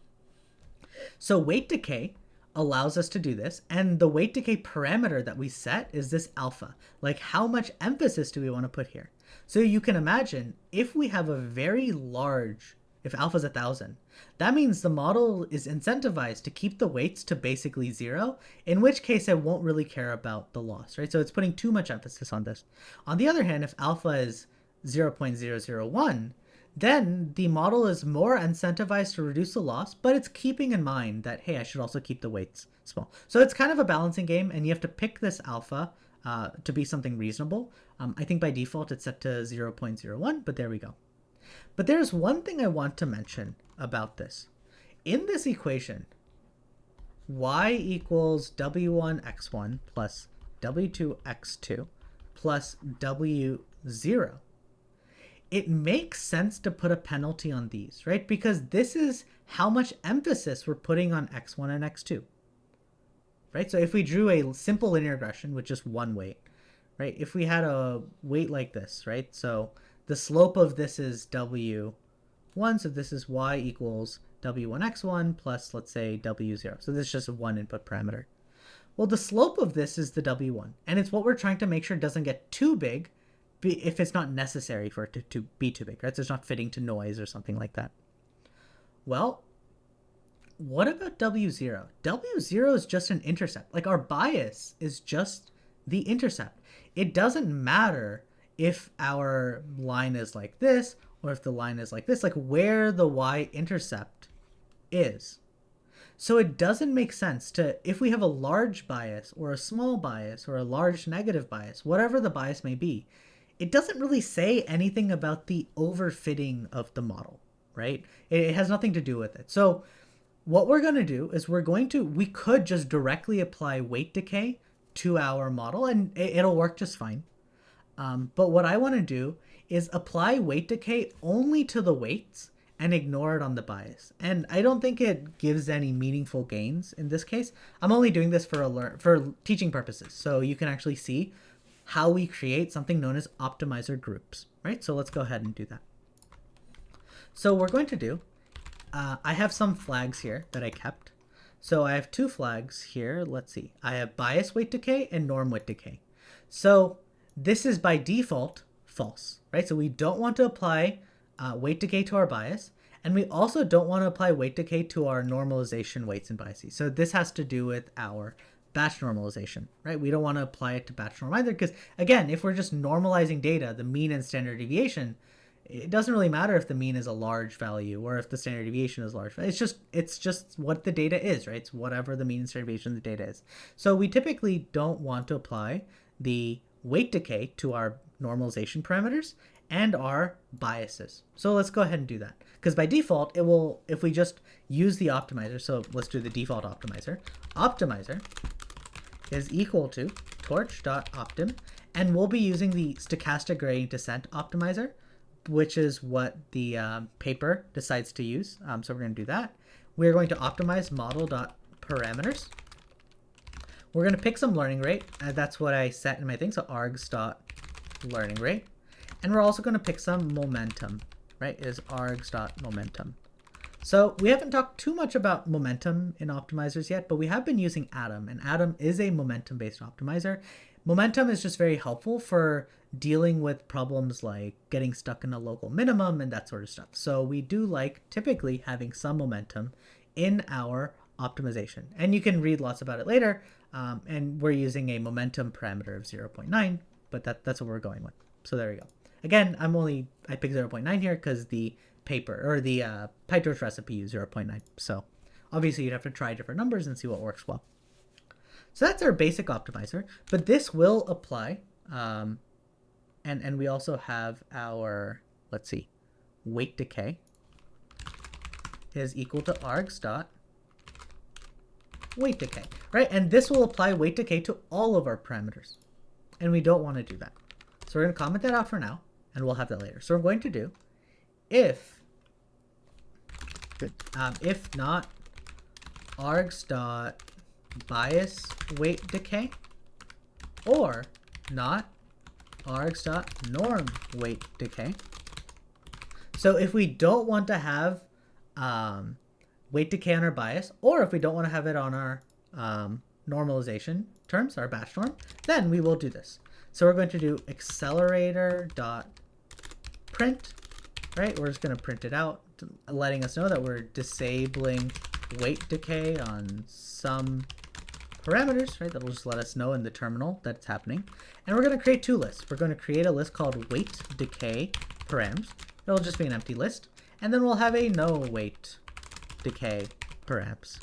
So weight decay allows us to do this, and the weight decay parameter that we set is this alpha. Like how much emphasis do we want to put here? So you can imagine if we have a very large, if alpha is 1,000, that means the model is incentivized to keep the weights to basically 0, in which case it won't really care about the loss, right? So it's putting too much emphasis on this. On the other hand, if alpha is 0.001, then the model is more incentivized to reduce the loss, but it's keeping in mind that, hey, I should also keep the weights small. So it's kind of a balancing game, and you have to pick this alpha to be something reasonable. I think by default it's set to 0.01, but there we go. But there's one thing I want to mention about this. In this equation, y equals w1x1 plus w2x2 plus w0, it makes sense to put a penalty on these, right? Because this is how much emphasis we're putting on x1 and x2, right? So if we drew a simple linear regression with just one weight, right? If we had a weight like this, right? So the slope of this is w1, so this is y equals w1x1 plus, let's say, w0. So this is just a one input parameter. Well, the slope of this is the w1, and it's what we're trying to make sure it doesn't get too big if it's not necessary for it to be too big, right? So it's not fitting to noise or something like that. Well, what about w0? W0 is just an intercept. Like our bias is just the intercept. It doesn't matter if our line is like this or if the line is like this, like where the y-intercept is. So it doesn't make sense to, if we have a large bias or a small bias or a large negative bias, whatever the bias may be, it doesn't really say anything about the overfitting of the model, right? It has nothing to do with it. So what we're going to do is we could just directly apply weight decay to our model and it'll work just fine. But what I want to do is apply weight decay only to the weights and ignore it on the bias. And I don't think it gives any meaningful gains in this case. I'm only doing this for teaching purposes, so you can actually see how we create something known as optimizer groups, right? So let's go ahead and do that. So we're going to do, I have some flags here that I kept. So I have two flags here. Let's see. I have bias weight decay and norm weight decay. So this is by default false, right? So we don't want to apply weight decay to our bias, and we also don't want to apply weight decay to our normalization weights and biases. So this has to do with our batch normalization, right? We don't want to apply it to batch norm either, because again, if we're just normalizing data, the mean and standard deviation, it doesn't really matter if the mean is a large value or if the standard deviation is large. It's just what the data is, right? It's whatever the mean and standard deviation of the data is. So we typically don't want to apply the weight decay to our normalization parameters and our biases. So let's go ahead and do that. Because by default, it will, if we just use the optimizer, so let's do the default optimizer. Optimizer is equal to torch.optim, and we'll be using the stochastic gradient descent optimizer, which is what the paper decides to use. So we're going to do that. We're going to optimize model.parameters. We're going to pick some learning rate. That's what I set in my thing. So args.learning rate. And we're also going to pick some momentum, right? Is args.momentum. So we haven't talked too much about momentum in optimizers yet, but we have been using Atom, and Atom is a momentum-based optimizer. Momentum is just very helpful for dealing with problems like getting stuck in a local minimum and that sort of stuff. So we do like typically having some momentum in our optimization. And you can read lots about it later. And we're using a momentum parameter of 0.9, but that's what we're going with. So there we go. Again, I picked 0.9 here because the paper or the PyTorch recipe used 0.9. So obviously you'd have to try different numbers and see what works well. So that's our basic optimizer, but this will apply. And we also have our, let's see, weight decay is equal to args dot weight decay, right? And this will apply weight decay to all of our parameters. And we don't want to do that. So we're going to comment that out for now, and we'll have that later. So we're going to do if not args dot bias weight decay or not args dot norm weight decay. So if we don't want to have weight decay on our bias, or if we don't want to have it on our normalization terms, our batch norm, then we will do this. So we're going to do accelerator dot print, right? We're just going to print it out, letting us know that we're disabling weight decay on some parameters, right? That'll just let us know in the terminal that it's happening. And we're going to create two lists. We're going to create a list called weight decay params. It'll just be an empty list. And then we'll have a no weight decay params.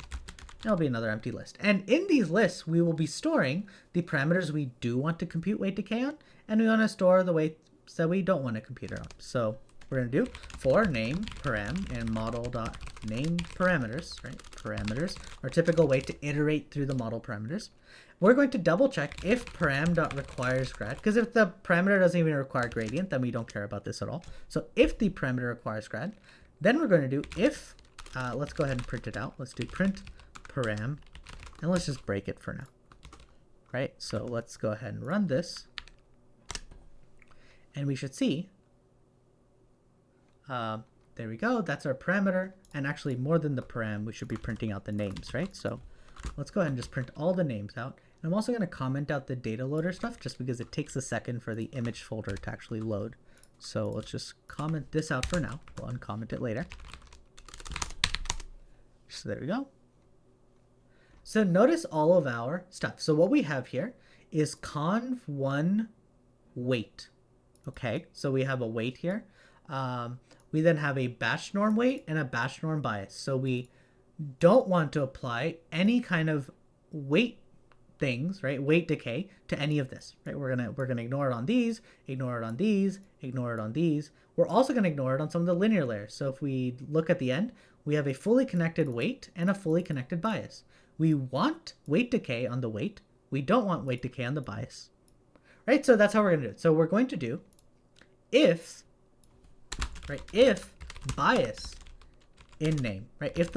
It'll be another empty list. And in these lists, we will be storing the parameters we do want to compute weight decay on, and we want to store the weights that we don't want to compute it on. So we're going to do for name param and model.name parameters, right? Parameters, our typical way to iterate through the model parameters. We're going to double check if param.requires grad, because if the parameter doesn't even require gradient, then we don't care about this at all. So if the parameter requires grad, then we're going to do if, let's go ahead and print it out. Let's do print param, and let's just break it for now, right? So let's go ahead and run this, and we should see, there we go, that's our parameter, and actually more than the param, we should be printing out the names, right? So let's go ahead and just print all the names out. And I'm also going to comment out the DataLoader stuff just because it takes a second for the image folder to actually load. So let's just comment this out for now. We'll uncomment it later. So there we go. So notice all of our stuff. So what we have here is conv1 weight. Okay, so we have a weight here. We then have a batch norm weight and a batch norm bias. So we don't want to apply any kind of weight things, right? Weight decay to any of this, right? We're gonna ignore it on these, ignore it on these, ignore it on these. We're also gonna ignore it on some of the linear layers. So if we look at the end, we have a fully connected weight and a fully connected bias. We want weight decay on the weight. We don't want weight decay on the bias, right? So that's how we're gonna do it. So we're going to do if, right? If bias in name, right? If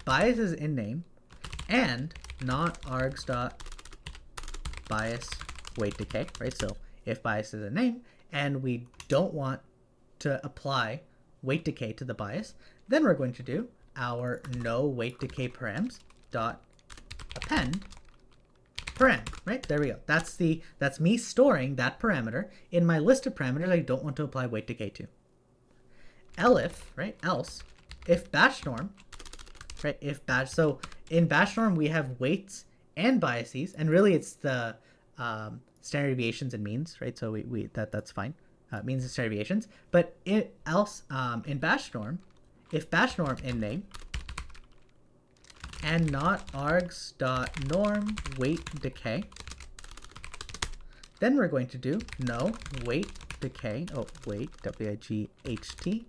bias is in name and not args.bias weight decay, right? So if bias is a name and we don't want to apply weight decay to the bias, then we're going to do our no weight decay params dot append param, right? There we go. That's me storing that parameter in my list of parameters I don't want to apply weight decay to. Elif, right? Else, if batch norm, right? If batch, so in batch norm we have weights and biases, and really it's the standard deviations and means, right? So that's fine, means and standard deviations. But in batch norm, if batch norm in name and not args.norm weight decay, then we're going to do no weight decay, WIGHT,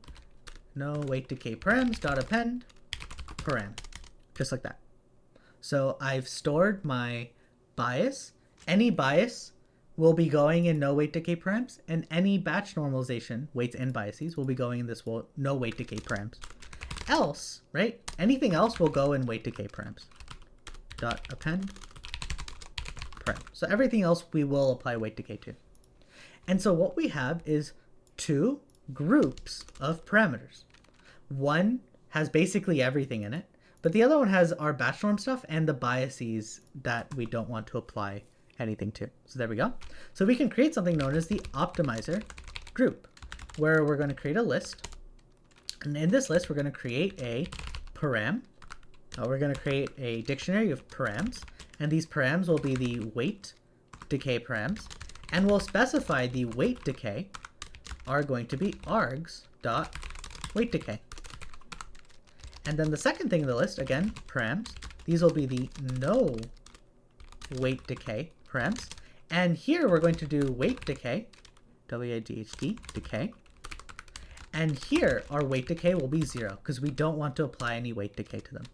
no weight decay params dot append param, just like that. So I've stored my bias. Any bias will be going in no weight decay params, and any batch normalization, weights and biases, will be going in this no weight decay params. Else, right? Anything else will go in weight decay params dot append param. So everything else we will apply weight decay to. And so what we have is two groups of parameters. One has basically everything in it, but the other one has our batch norm stuff and the biases that we don't want to apply anything to. So there we go. So we can create something known as the optimizer group, where we're going to create a list. And in this list, we're going to create a param. We're going to create a dictionary of params. And these params will be the weight decay params. And we'll specify the weight decay are going to be args.weight decay. And then the second thing in the list, again, params, these will be the no weight decay params. And here we're going to do weight decay, WIGHT, decay. And here our weight decay will be 0 because we don't want to apply any weight decay to them.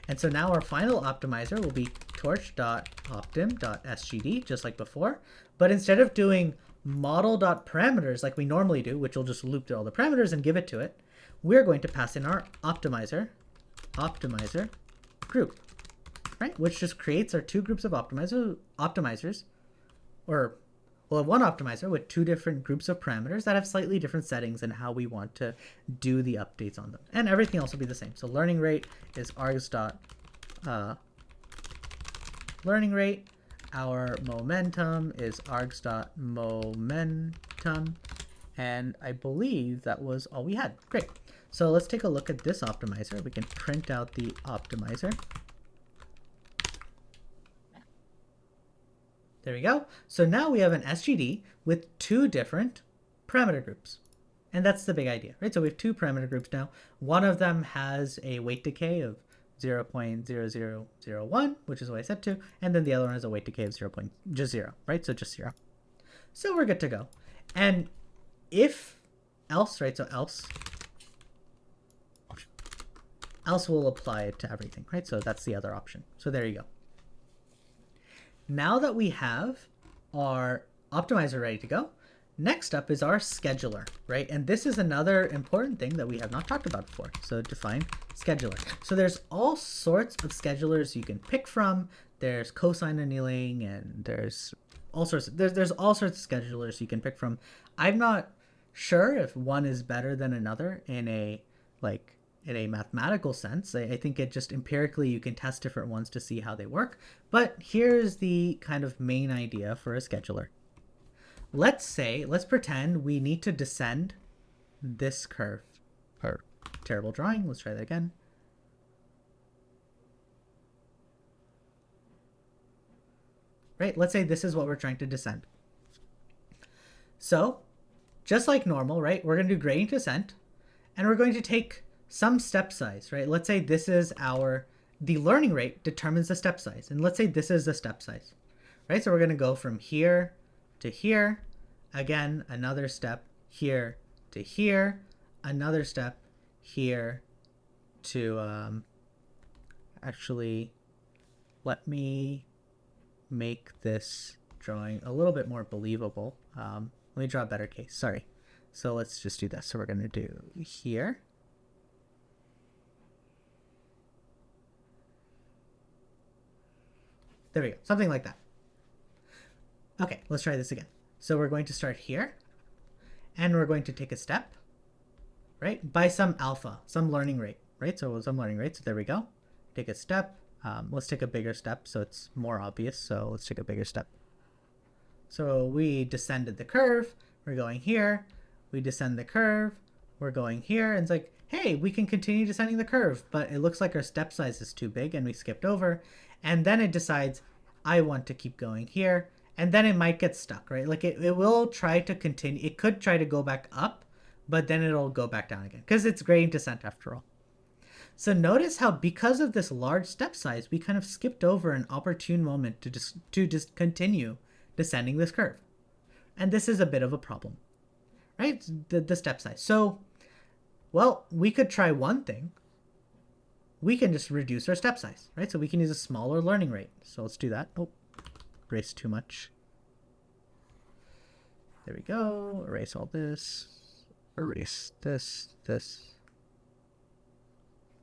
And so now our final optimizer will be torch.optim.sgd, just like before. But instead of doing model.parameters like we normally do, which will just loop through all the parameters and give it to it, we're going to pass in our optimizer group, right? Which just creates our two groups of optimizers, or we'll have one optimizer with two different groups of parameters that have slightly different settings and how we want to do the updates on them. And everything else will be the same. So learning rate is args.learning rate. Our momentum is args.momentum. And I believe that was all we had. Great. So let's take a look at this optimizer. We can print out the optimizer. There we go. So now we have an SGD with two different parameter groups. And that's the big idea, right? So we have two parameter groups now. One of them has a weight decay of 0.0001, which is what I set to. And then the other one has a weight decay of 0, right? So just 0. So we're good to go. And if else, right? So else will apply it to everything, right? So that's the other option. So there you go. Now that we have our optimizer ready to go, next up is our scheduler, right? And this is another important thing that we have not talked about before. So define scheduler. So there's all sorts of schedulers you can pick from. There's cosine annealing, and there's all sorts of schedulers you can pick from. I'm not sure if one is better than another in a mathematical sense. I think it just empirically you can test different ones to see how they work. But here's the kind of main idea for a scheduler. Let's pretend we need to descend this curve. Terrible drawing. Let's try that again. Right? Let's say this is what we're trying to descend. So just like normal, right? We're going to do gradient descent, and we're going to take some step size, right? Let's say this is our the learning rate determines the step size. And let's say this is the step size, right? So we're going to go from here to here. Again, another step here to here, another step here to, actually, let me make this drawing a little bit more believable. Let me draw a better case, sorry. So let's just do this. So we're going to do here. There we go, something like that. Okay, let's try this again. So we're going to start here, and we're going to take a step, right, by some alpha, some learning rate, right? So some learning rate, so there we go. Take a step. Let's take a bigger step so it's more obvious. So let's take a bigger step. So we descended the curve, we're going here. We descend the curve, we're going here, and it's like, hey, we can continue descending the curve, but it looks like our step size is too big and we skipped over. And then it decides, I want to keep going here. And then it might get stuck, right? Like it will try to continue. It could try to go back up, but then it'll go back down again because it's gradient descent after all. So notice how because of this large step size, we kind of skipped over an opportune moment to just continue descending this curve. And this is a bit of a problem, right? The step size. So, well, we could try one thing. We can just reduce our step size, right? So we can use a smaller learning rate. So let's do that. Oh, erase too much. There we go. Erase all this. Erase this.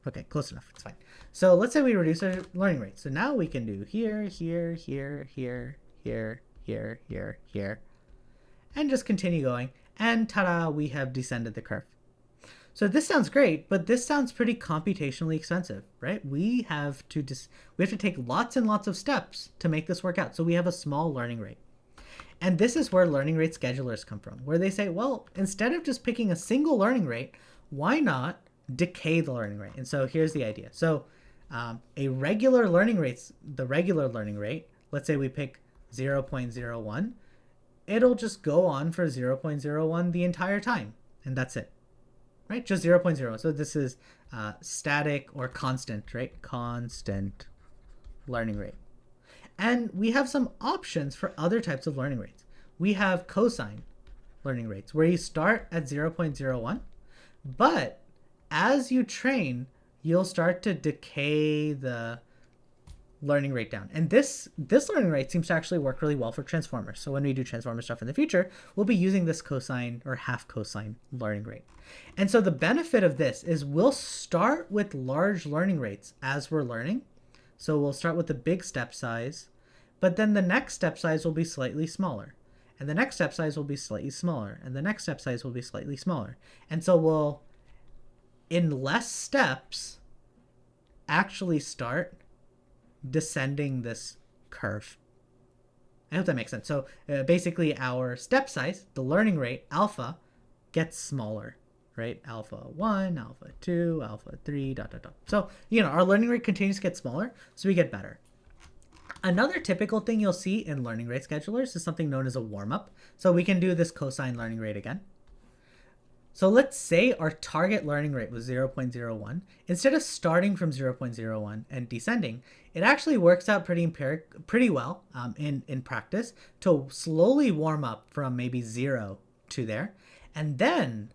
Okay, close enough. It's fine. So let's say we reduce our learning rate. So now we can do here, here, here, here, here, here, here, here, and just continue going. And ta-da, we have descended the curve. So this sounds great, but this sounds pretty computationally expensive, right? We have to take lots and lots of steps to make this work out. So we have a small learning rate. And this is where learning rate schedulers come from, where they say, well, instead of just picking a single learning rate, why not decay the learning rate? And so here's the idea. So the regular learning rate, let's say we pick 0.01, it'll just go on for 0.01 the entire time. And that's it. Right, just 0.0. So this is static or constant, right? Constant learning rate. And we have some options for other types of learning rates. We have cosine learning rates, where you start at 0.01, but as you train, you'll start to decay the learning rate down. And this learning rate seems to actually work really well for transformers. So when we do transformer stuff in the future, we'll be using this cosine or half cosine learning rate. And so the benefit of this is we'll start with large learning rates as we're learning. So we'll start with the big step size, but then the next step size will be slightly smaller. And the next step size will be slightly smaller. And the next step size will be slightly smaller. And so we'll, in less steps, actually start descending this curve. I hope that makes sense. So basically our step size, the learning rate, alpha, gets smaller, right? Alpha 1, alpha 2, alpha 3, ... So, our learning rate continues to get smaller, so we get better. Another typical thing you'll see in learning rate schedulers is something known as a warm-up. So we can do this cosine learning rate again. So let's say our target learning rate was 0.01. Instead of starting from 0.01 and descending, it actually works out pretty well in practice to slowly warm up from maybe 0 to there, and then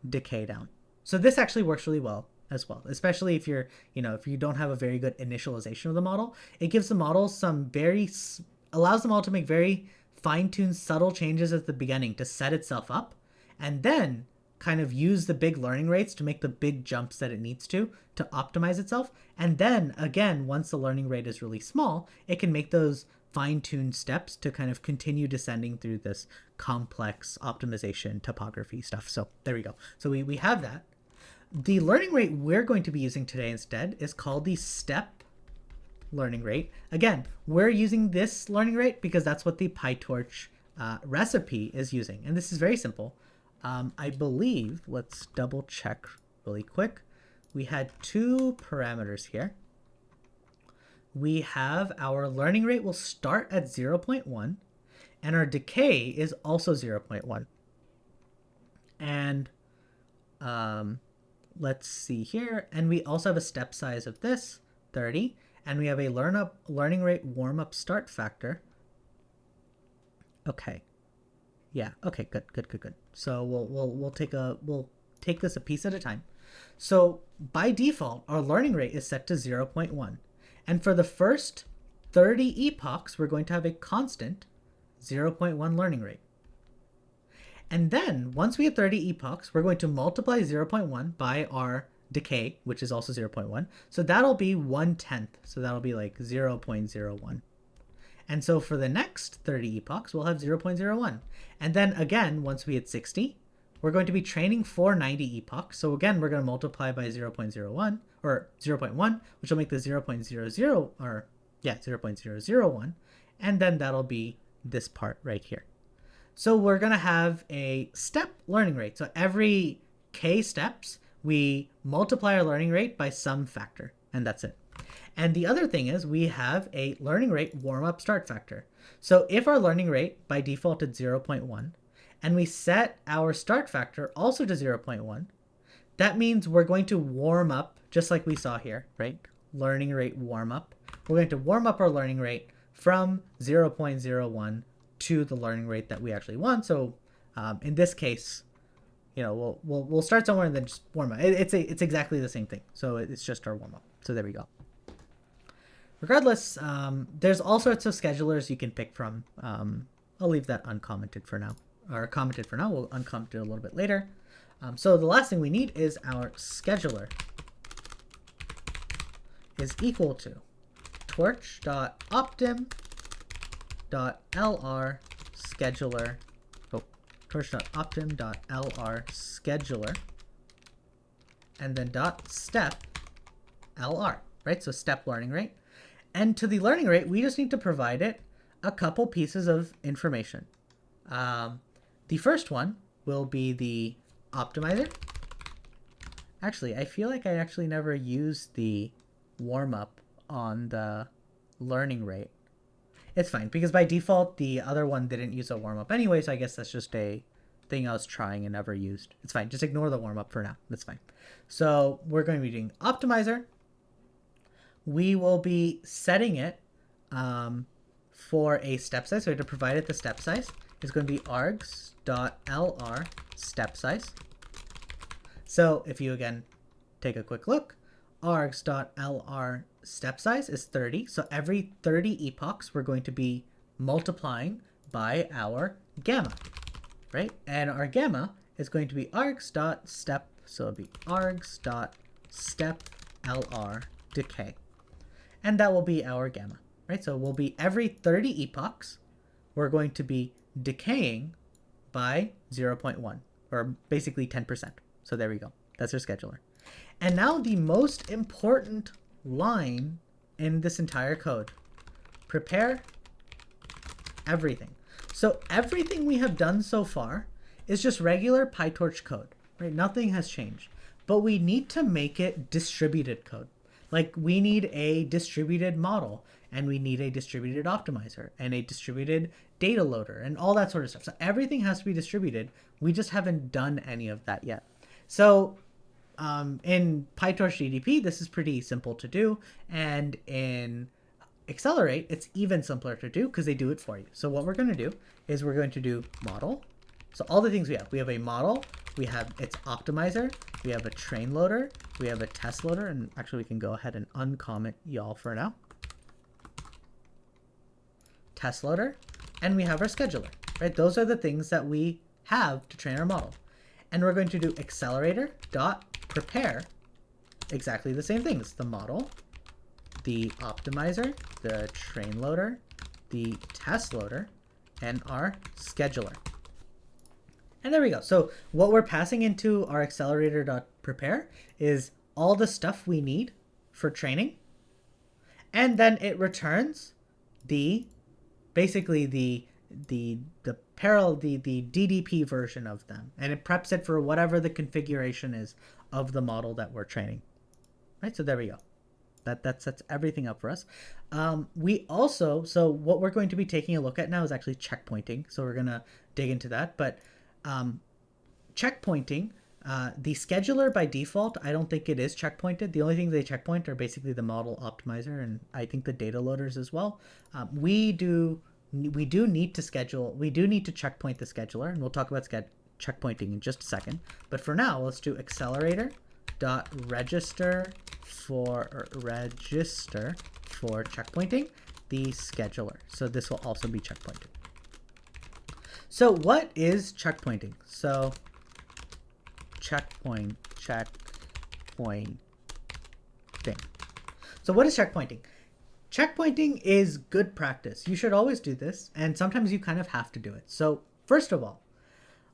decay down. So this actually works really well as well, especially if if you don't have a very good initialization of the model. It gives the model allows the model to make very fine-tuned, subtle changes at the beginning to set itself up, and then kind of use the big learning rates to make the big jumps that it needs to optimize itself. And then again, once the learning rate is really small, it can make those fine-tuned steps to kind of continue descending through this complex optimization topography stuff. So there we go. So we have that. The learning rate we're going to be using today instead is called the step learning rate. Again, we're using this learning rate because that's what the PyTorch recipe is using. And this is very simple. I believe, let's double check really quick. We had 2 parameters here. We have our learning rate will start at 0.1, and our decay is also 0.1. And let's see here. And we also have a step size of this, 30, and we have a learning rate warm-up start factor. Okay. Yeah, okay, good. So we'll take this a piece at a time. So by default, our learning rate is set to 0.1. And for the first 30 epochs, we're going to have a constant 0.1 learning rate. And then once we hit 30 epochs, we're going to multiply 0.1 by our decay, which is also 0.1. So that'll be 1/10. So that'll be like 0.01. And so for the next 30 epochs, we'll have 0.01. And then again, once we hit 60, we're going to be training for 90 epochs. So again, we're going to multiply by 0.01 or 0.1, which will make the 0.00 or yeah, 0.001. And then that'll be this part right here. So we're going to have a step learning rate. So every k steps, we multiply our learning rate by some factor, and that's it. And the other thing is we have a learning rate warm-up start factor. So if our learning rate by default is 0.1, and we set our start factor also to 0.1, that means we're going to warm up, just like we saw here, right? Learning rate warm up. We're going to warm up our learning rate from 0.01 to the learning rate that we actually want. So in this case, you know, we'll start somewhere and then just warm up. It's exactly the same thing. So it's just our warm up. So there we go. Regardless, there's all sorts of schedulers you can pick from. I'll leave that uncommented for now, or commented for now. We'll uncomment it a little bit later. So the last thing we need is our scheduler is equal to torch.optim.lr scheduler. Oh, torch.optim.lr scheduler, and then .step lr, right? So step learning rate. And to the learning rate, we just need to provide it a couple pieces of information. The first one will be the optimizer. Actually, I feel like I actually never used the warm-up on the learning rate. It's fine, because by default, the other one didn't use a warm-up anyway, so I guess that's just a thing I was trying and never used. It's fine. Just ignore the warm-up for now. That's fine. So we're going to be doing optimizer. We will be setting it for a step size. So we have to provide it the step size. It's going to be args.lr step size. So if you again take a quick look, args.lr step size is 30. So every 30 epochs, we're going to be multiplying by our gamma, right? And our gamma is going to be args.step. So it'll be args.step lr decay. And that will be our gamma, right? So we'll be every 30 epochs, we're going to be decaying by 0.1, or basically 10%. So there we go. That's our scheduler. And now the most important line in this entire code. Prepare everything. So everything we have done so far is just regular PyTorch code, right? Nothing has changed. But we need to make it distributed code. Like we need a distributed model, and we need a distributed optimizer, and a distributed data loader, and all that sort of stuff. So everything has to be distributed. We just haven't done any of that yet. So in PyTorch DDP, this is pretty simple to do. And in Accelerate, it's even simpler to do because they do it for you. So what we're going to do is we're going to do model. So all the things we have a model, we have its optimizer, we have a train loader, we have a test loader, and actually we can go ahead and uncomment y'all for now. Test loader, and we have our scheduler, right? Those are the things that we have to train our model. And we're going to do accelerator.prepare exactly the same things. The model, the optimizer, the train loader, the test loader, and our scheduler. And there we go. So what we're passing into our accelerator.prepare is all the stuff we need for training. And then it returns basically the DDP version of them. And it preps it for whatever the configuration is of the model that we're training. Right? So there we go. That sets everything up for us. So what we're going to be taking a look at now is actually checkpointing. So we're going to dig into that. But checkpointing The scheduler by default, I don't think it is checkpointed. The only things they checkpoint are basically the model optimizer and I think the data loaders as well. We do need to checkpoint the scheduler, and we'll talk about checkpointing in just a second. But for now, let's do accelerator.register for checkpointing the scheduler. So this will also be checkpointed. So what is checkpointing? So checkpointing. So what is checkpointing? Checkpointing is good practice. You should always do this, and sometimes you kind of have to do it. So first of all,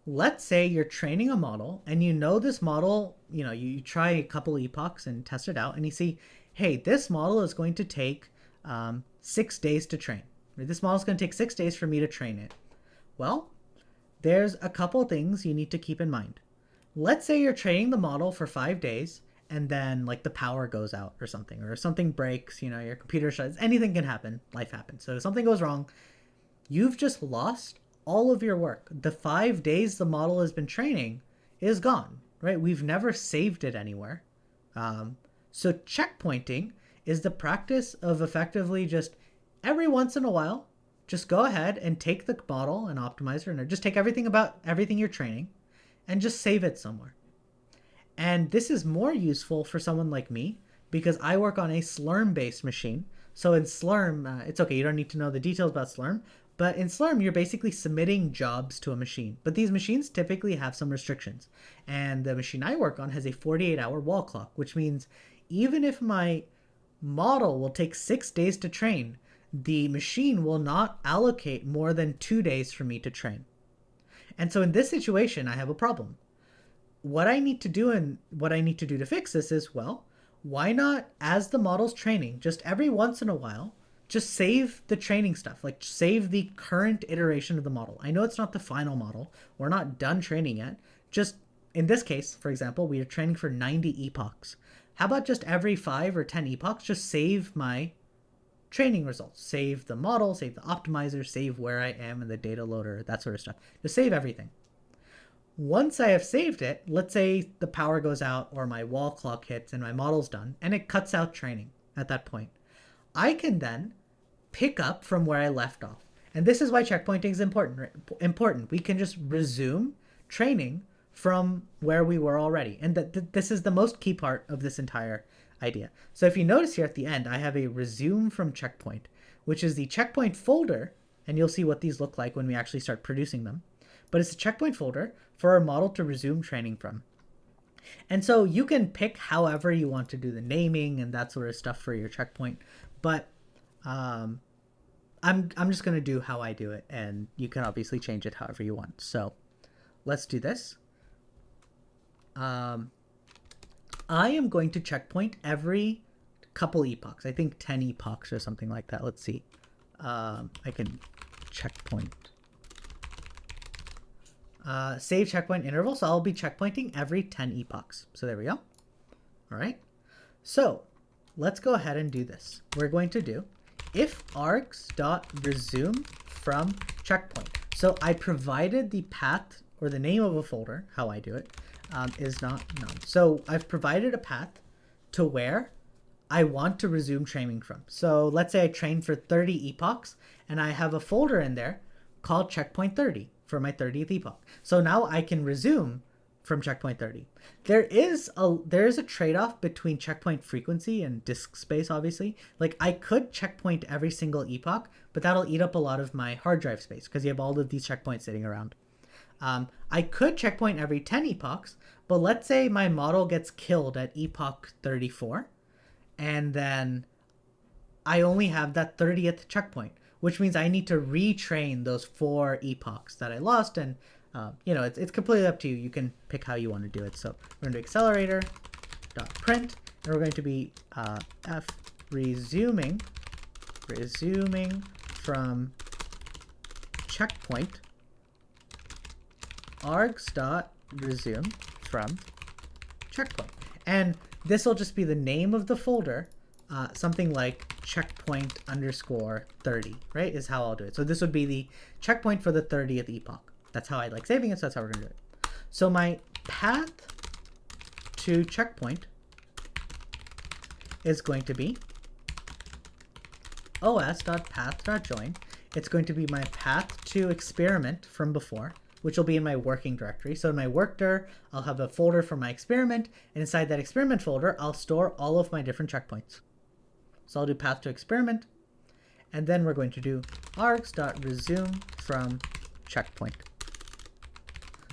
let's say you're training a model and you know this model, you try a couple epochs and test it out and you see, hey, this model is going to take 6 days to train. This model is going to take 6 days for me to train it. Well, there's a couple things you need to keep in mind. Let's say you're training the model for 5 days and then like the power goes out or something breaks, your computer shuts, anything can happen, life happens. So if something goes wrong, you've just lost all of your work. The 5 days the model has been training is gone, right? We've never saved it anywhere. So checkpointing is the practice of effectively just every once in a while, just go ahead and take the model and optimizer and just take everything you're training and just save it somewhere. And this is more useful for someone like me because I work on a Slurm-based machine. So in Slurm, it's okay, you don't need to know the details about Slurm, but in Slurm, you're basically submitting jobs to a machine. But these machines typically have some restrictions. And the machine I work on has a 48-hour wall clock, which means even if my model will take 6 days to train, the machine will not allocate more than 2 days for me to train. And so in this situation, I have a problem. What I need to do to fix this is, well, why not, as the model's training, just every once in a while, just save the training stuff, like save the current iteration of the model. I know it's not the final model. We're not done training yet. Just in this case, for example, we are training for 90 epochs. How about just every 5 or 10 epochs, just save my training results, save the model, save the optimizer, save where I am in the data loader, that sort of stuff. Just save everything. Once I have saved it, let's say the power goes out or my wall clock hits and my model's done and it cuts out training at that point. I can then pick up from where I left off. And this is why checkpointing is important. We can just resume training from where we were already. And this is the most key part of this entire idea. So if you notice here at the end, I have a resume from checkpoint, which is the checkpoint folder. And you'll see what these look like when we actually start producing them. But it's a checkpoint folder for our model to resume training from. And so you can pick however you want to do the naming and that sort of stuff for your checkpoint. But I'm just going to do how I do it, and you can obviously change it however you want. So let's do this. I am going to checkpoint every couple epochs. I think 10 epochs or something like that. Let's see. I can checkpoint. Save checkpoint interval. So I'll be checkpointing every 10 epochs. So there we go. All right. So let's go ahead and do this. We're going to do if args.resume from checkpoint. So I provided the path or the name of a folder, how I do it, is not none. So I've provided a path to where I want to resume training from. So let's say I trained for 30 epochs and I have a folder in there called checkpoint 30 for my 30th epoch. So now I can resume from checkpoint 30. There is a trade-off between checkpoint frequency and disk space, obviously. Like I could checkpoint every single epoch, but that'll eat up a lot of my hard drive space because you have all of these checkpoints sitting around. I could checkpoint every 10 epochs, but let's say my model gets killed at epoch 34, and then I only have that 30th checkpoint, which means I need to retrain those 4 epochs that I lost. And it's completely up to you. You can pick how you want to do it. So we're going to do accelerator.print, and we're going to be f resuming from checkpoint args.resume from checkpoint. And this will just be the name of the folder, something like checkpoint underscore 30, right, is how I'll do it. So this would be the checkpoint for the 30th epoch. That's how I like saving it, so that's how we're going to do it. So my path to checkpoint is going to be os.path.join. It's going to be my path to experiment from before, which will be in my working directory. So in my work dir, I'll have a folder for my experiment, and inside that experiment folder, I'll store all of my different checkpoints. So I'll do path to experiment, and then we're going to do args.resume from checkpoint.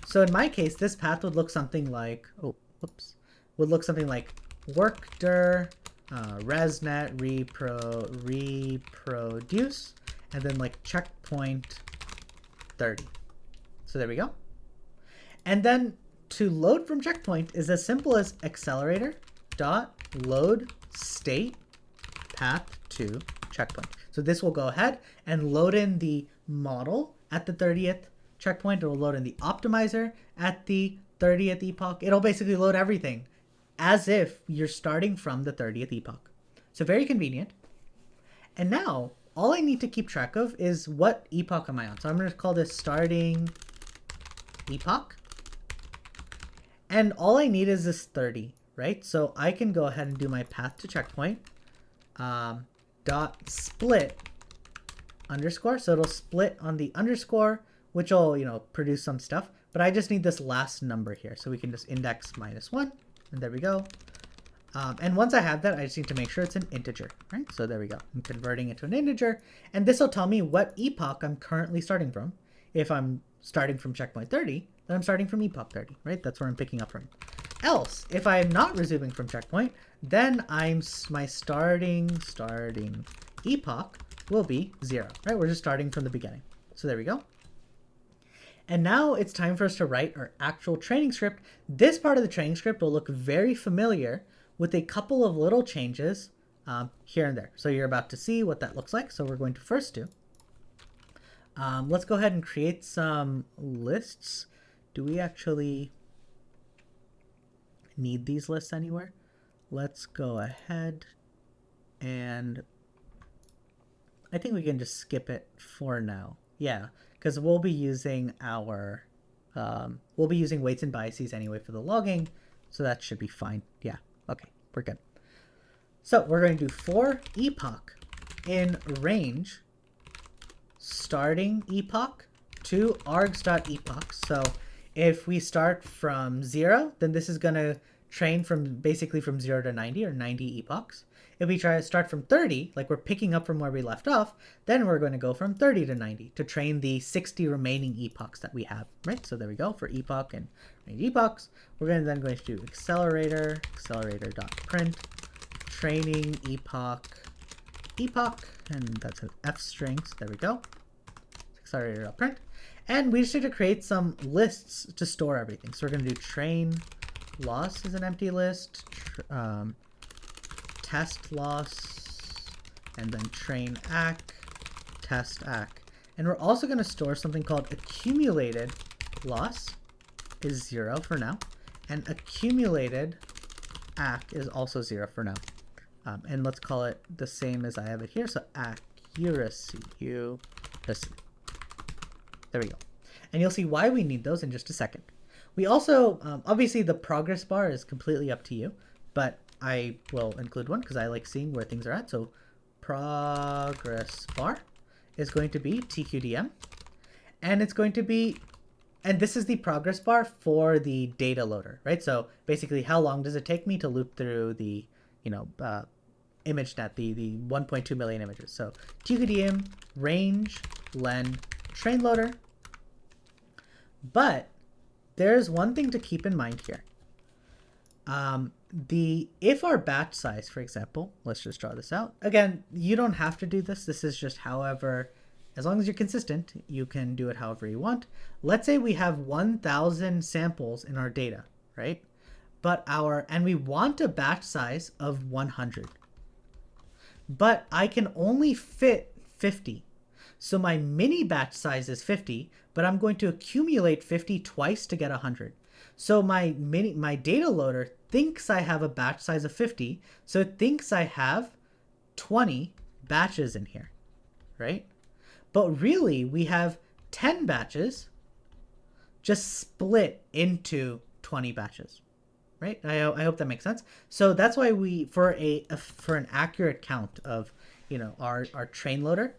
So in my case, this path would look something like, would look something like work dir, ResNet reproduce, and then like checkpoint 30. So there we go. And then to load from checkpoint is as simple as accelerator dot load state path to checkpoint. So this will go ahead and load in the model at the 30th checkpoint. It will load in the optimizer at the 30th epoch. It'll basically load everything as if you're starting from the 30th epoch. So very convenient. And now all I need to keep track of is what epoch am I on. So I'm going to call this starting epoch. And all I need is this 30, right? So I can go ahead and do my path to checkpoint dot split underscore. So it'll split on the underscore, which will, produce some stuff. But I just need this last number here. So we can just index -1, and there we go. And once I have that, I just need to make sure it's an integer, right? So there we go. I'm converting it to an integer, and this will tell me what epoch I'm currently starting from. If I'm starting from checkpoint 30, then I'm starting from epoch 30, right? That's where I'm picking up from. Else, if I'm not resuming from checkpoint, then my starting epoch will be 0, right? We're just starting from the beginning. So there we go. And now it's time for us to write our actual training script. This part of the training script will look very familiar with a couple of little changes here and there. So you're about to see what that looks like. So we're going to first do, let's go ahead and create some lists. Do we actually need these lists anywhere? Let's go ahead and I think we can just skip it for now. Yeah, because we'll be using our, weights and biases anyway for the logging. So that should be fine. Yeah. Okay, we're good. So we're going to do for epoch in range starting epoch to args.epoch. So if we start from 0, then this is going to train from basically from 0 to 90 or 90 epochs. If we try to start from 30, like we're picking up from where we left off, then we're going to go from 30 to 90 to train the 60 remaining epochs that we have, right? So there we go for epoch and range epochs. We're going to do accelerator.print training epoch, and that's an F string. So there we go. Accelerator.print. And we just need to create some lists to store everything. So we're going to do train loss is an empty list, test loss, and then train acc, test acc. And we're also going to store something called accumulated loss is 0 for now, and accumulated acc is also 0 for now. And let's call it the same as I have it here. So accuracy. There we go. And you'll see why we need those in just a second. We also, obviously the progress bar is completely up to you, but I will include one because I like seeing where things are at. So progress bar is going to be TQDM, and it's going to be, and this is the progress bar for the DataLoader, right? So basically how long does it take me to loop through the, ImageNet, the 1.2 million images. So TQDM, range, len, train loader. But there's one thing to keep in mind here. If our batch size, for example, let's just draw this out. Again, you don't have to do this. This is just however, as long as you're consistent, you can do it however you want. Let's say we have 1,000 samples in our data, right? And we want a batch size of 100. But I can only fit 50. So my mini batch size is 50, but I'm going to accumulate 50 twice to get 100. So my data loader thinks I have a batch size of 50, so it thinks I have 20 batches in here, right? But really we have 10 batches just split into 20 batches, right? I hope that makes sense. So that's why we, for an accurate count of, our train loader,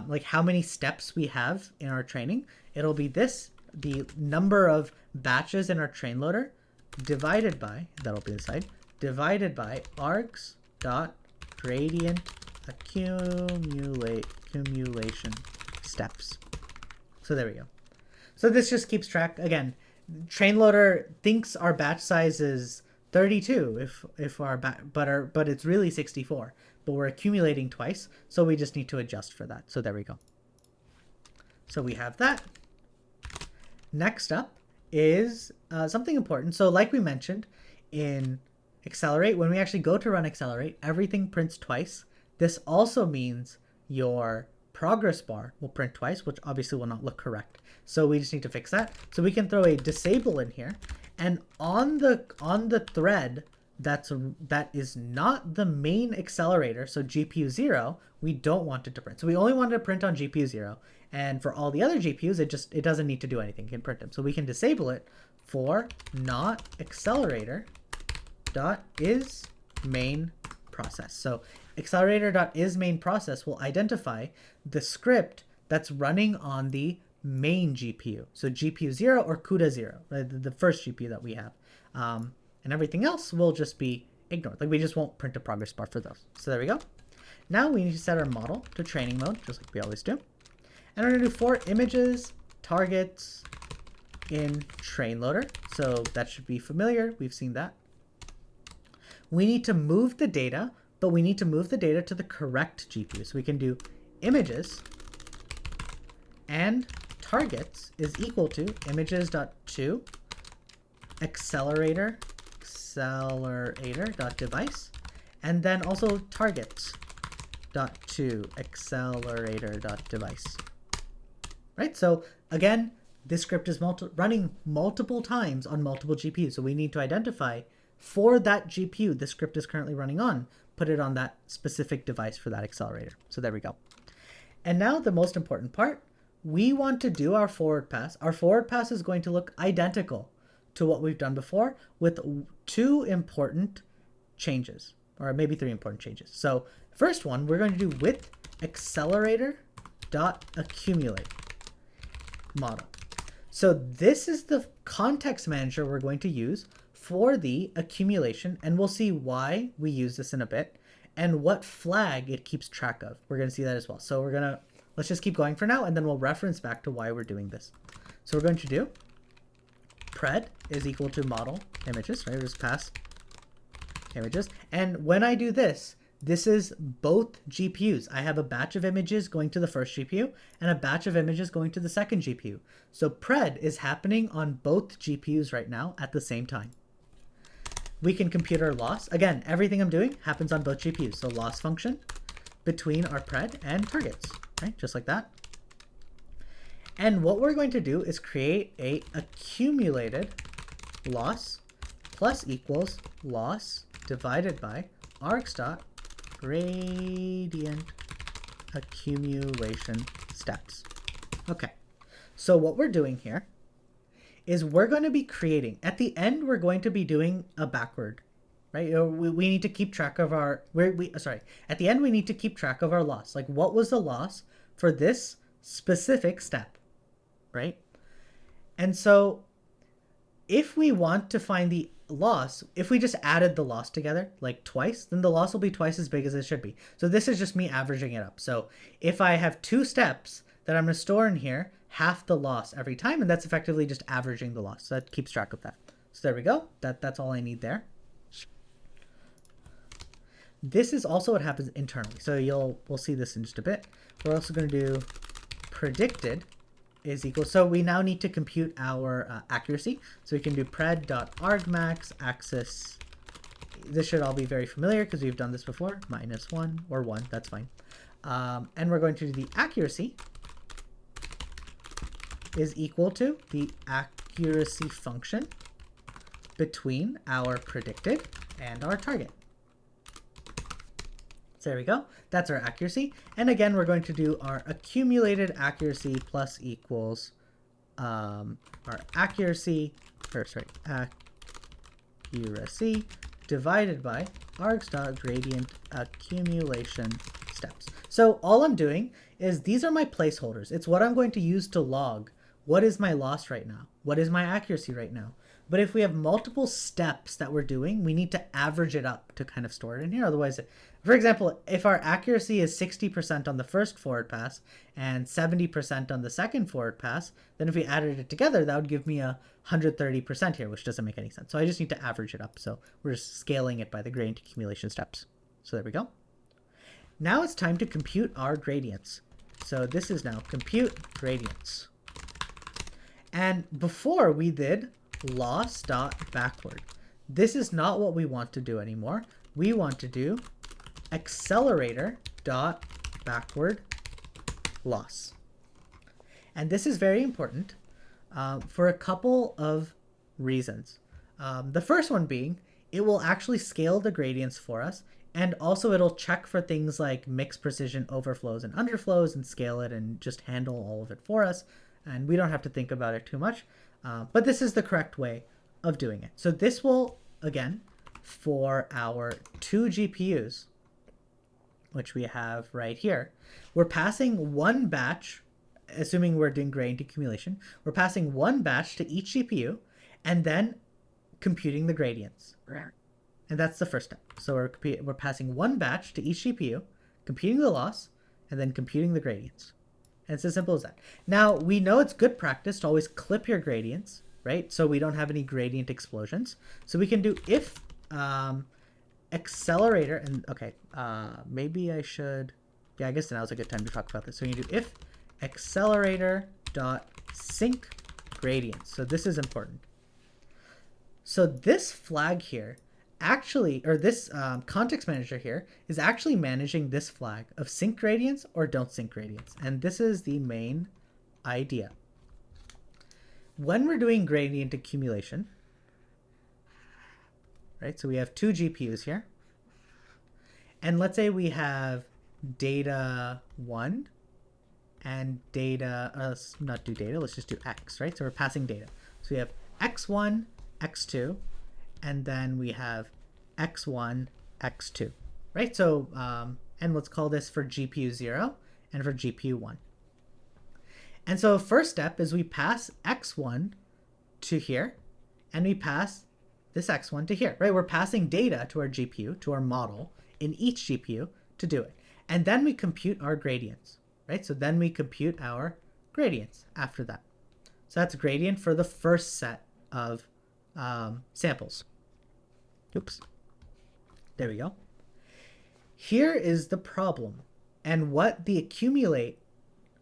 like how many steps we have in our training, it'll be the number of batches in our train loader divided by, that'll be the side, divided by args dot gradient accumulation steps. So there we go. So this just keeps track. Again, train loader thinks our batch size is 32 if our but it's really 64, but we're accumulating twice, so we just need to adjust for that. So there we go. So we have that. Next up is something important. So like we mentioned in Accelerate, when we actually go to run Accelerate, everything prints twice. This also means your progress bar will print twice, which obviously will not look correct. So we just need to fix that. So we can throw a disable in here, and on the thread that is not the main accelerator, so GPU 0, we don't want it to print. So we only want it to print on GPU 0, and for all the other GPUs, it doesn't need to do anything. It can print them. So we can disable it for not accelerator dot is main process. So accelerator dot is main process will identify the script that's running on the main GPU. So GPU 0 or CUDA 0, the first GPU that we have. And everything else will just be ignored. Like we just won't print a progress bar for those. So there we go. Now we need to set our model to training mode, just like we always do. And we're gonna do 4 images, targets in train loader. So that should be familiar. We've seen that. We need to move the data, but we need to move the data to the correct GPU. So we can do images and targets is equal to images.to accelerator.device, and then also targets.to accelerator.device. Right? So again, this script is running multiple times on multiple GPUs. So we need to identify for that GPU the script is currently running on, put it on that specific device for that accelerator. So there we go. And now the most important part, we want to do our forward pass. Our forward pass is going to look identical to what we've done before with 2 important changes, or maybe 3 important changes. So first one, we're going to do with accelerator.accumulate model. So this is the context manager we're going to use for the accumulation, and we'll see why we use this in a bit and what flag it keeps track of. We're going to see that as well. So let's just keep going for now, and then we'll reference back to why we're doing this. So we're going to do pred is equal to model images, right? Just pass images. And when I do this, this is both GPUs. I have a batch of images going to the first GPU and a batch of images going to the second GPU. So pred is happening on both GPUs right now at the same time. We can compute our loss. Again, everything I'm doing happens on both GPUs. So loss function between our pred and targets, right? Just like that. And what we're going to do is create a accumulated loss plus equals loss divided by args.gradient accumulation steps. Okay, so what we're doing here is we're going to be creating, at the end, we're going to be doing a backward, right? We need to keep track of our, at the end, we need to keep track of our loss. Like what was the loss for this specific step, right? And so if we want to find the loss, if we just added the loss together like twice, then the loss will be twice as big as it should be. So this is just me averaging it up. So if I have 2 steps that I'm going to store in here, half the loss every time, and that's effectively just averaging the loss. So that keeps track of that. So there we go. That's all I need there. This is also what happens internally. So we'll see this in just a bit. We're also going to do predicted is equal. So we now need to compute our accuracy. So we can do pred.argmax axis. This should all be very familiar because we've done this before. -1 or 1, that's fine. And we're going to do the accuracy is equal to the accuracy function between our predicted and our target. So there we go. That's our accuracy. And again, we're going to do our accumulated accuracy plus equals our accuracy, accuracy divided by args.gradient accumulation steps. So all I'm doing is these are my placeholders. It's what I'm going to use to log. What is my loss right now? What is my accuracy right now? But if we have multiple steps that we're doing, we need to average it up to kind of store it in here. Otherwise, for example, if our accuracy is 60% on the first forward pass and 70% on the second forward pass, then if we added it together, that would give me 130% here, which doesn't make any sense. So I just need to average it up. So we're just scaling it by the gradient accumulation steps. So there we go. Now it's time to compute our gradients. So this is now compute gradients. And before we did loss.backward. This is not what we want to do anymore. We want to do accelerator.backward loss. And this is very important for a couple of reasons. The first one being it will actually scale the gradients for us, and also it'll check for things like mix precision overflows and underflows and scale it and just handle all of it for us. And we don't have to think about it too much. But this is the correct way of doing it. So this will, again, for our 2 GPUs, which we have right here, we're passing one batch, assuming we're doing gradient accumulation, we're passing one batch to each GPU and then computing the gradients. And that's the first step. So we're passing one batch to each GPU, computing the loss, and then computing the gradients. And it's as simple as that. Now, we know it's good practice to always clip your gradients, right? So we don't have any gradient explosions. So we can do if accelerator, and okay, maybe I should, yeah, I guess now's a good time to talk about this. So you can do if accelerator.sync gradients. So this is important. So this flag here actually, or this context manager here is actually managing this flag of sync gradients or don't sync gradients. And this is the main idea. When we're doing gradient accumulation, right? So we have 2 GPUs here. And let's say we have data 1 and data, not do data, let's just do X, right? So we're passing data. So we have X1, X2, and then we have X1, X2, right? So, and let's call this for GPU 0 and for GPU 1. And so first step is we pass X1 to here, and we pass this X1 to here, right? We're passing data to our GPU, to our model in each GPU to do it. And then we compute our gradients, right? So then we compute our gradients after that. So that's gradient for the first set of samples. Oops. There we go. Here is the problem and what the accumulate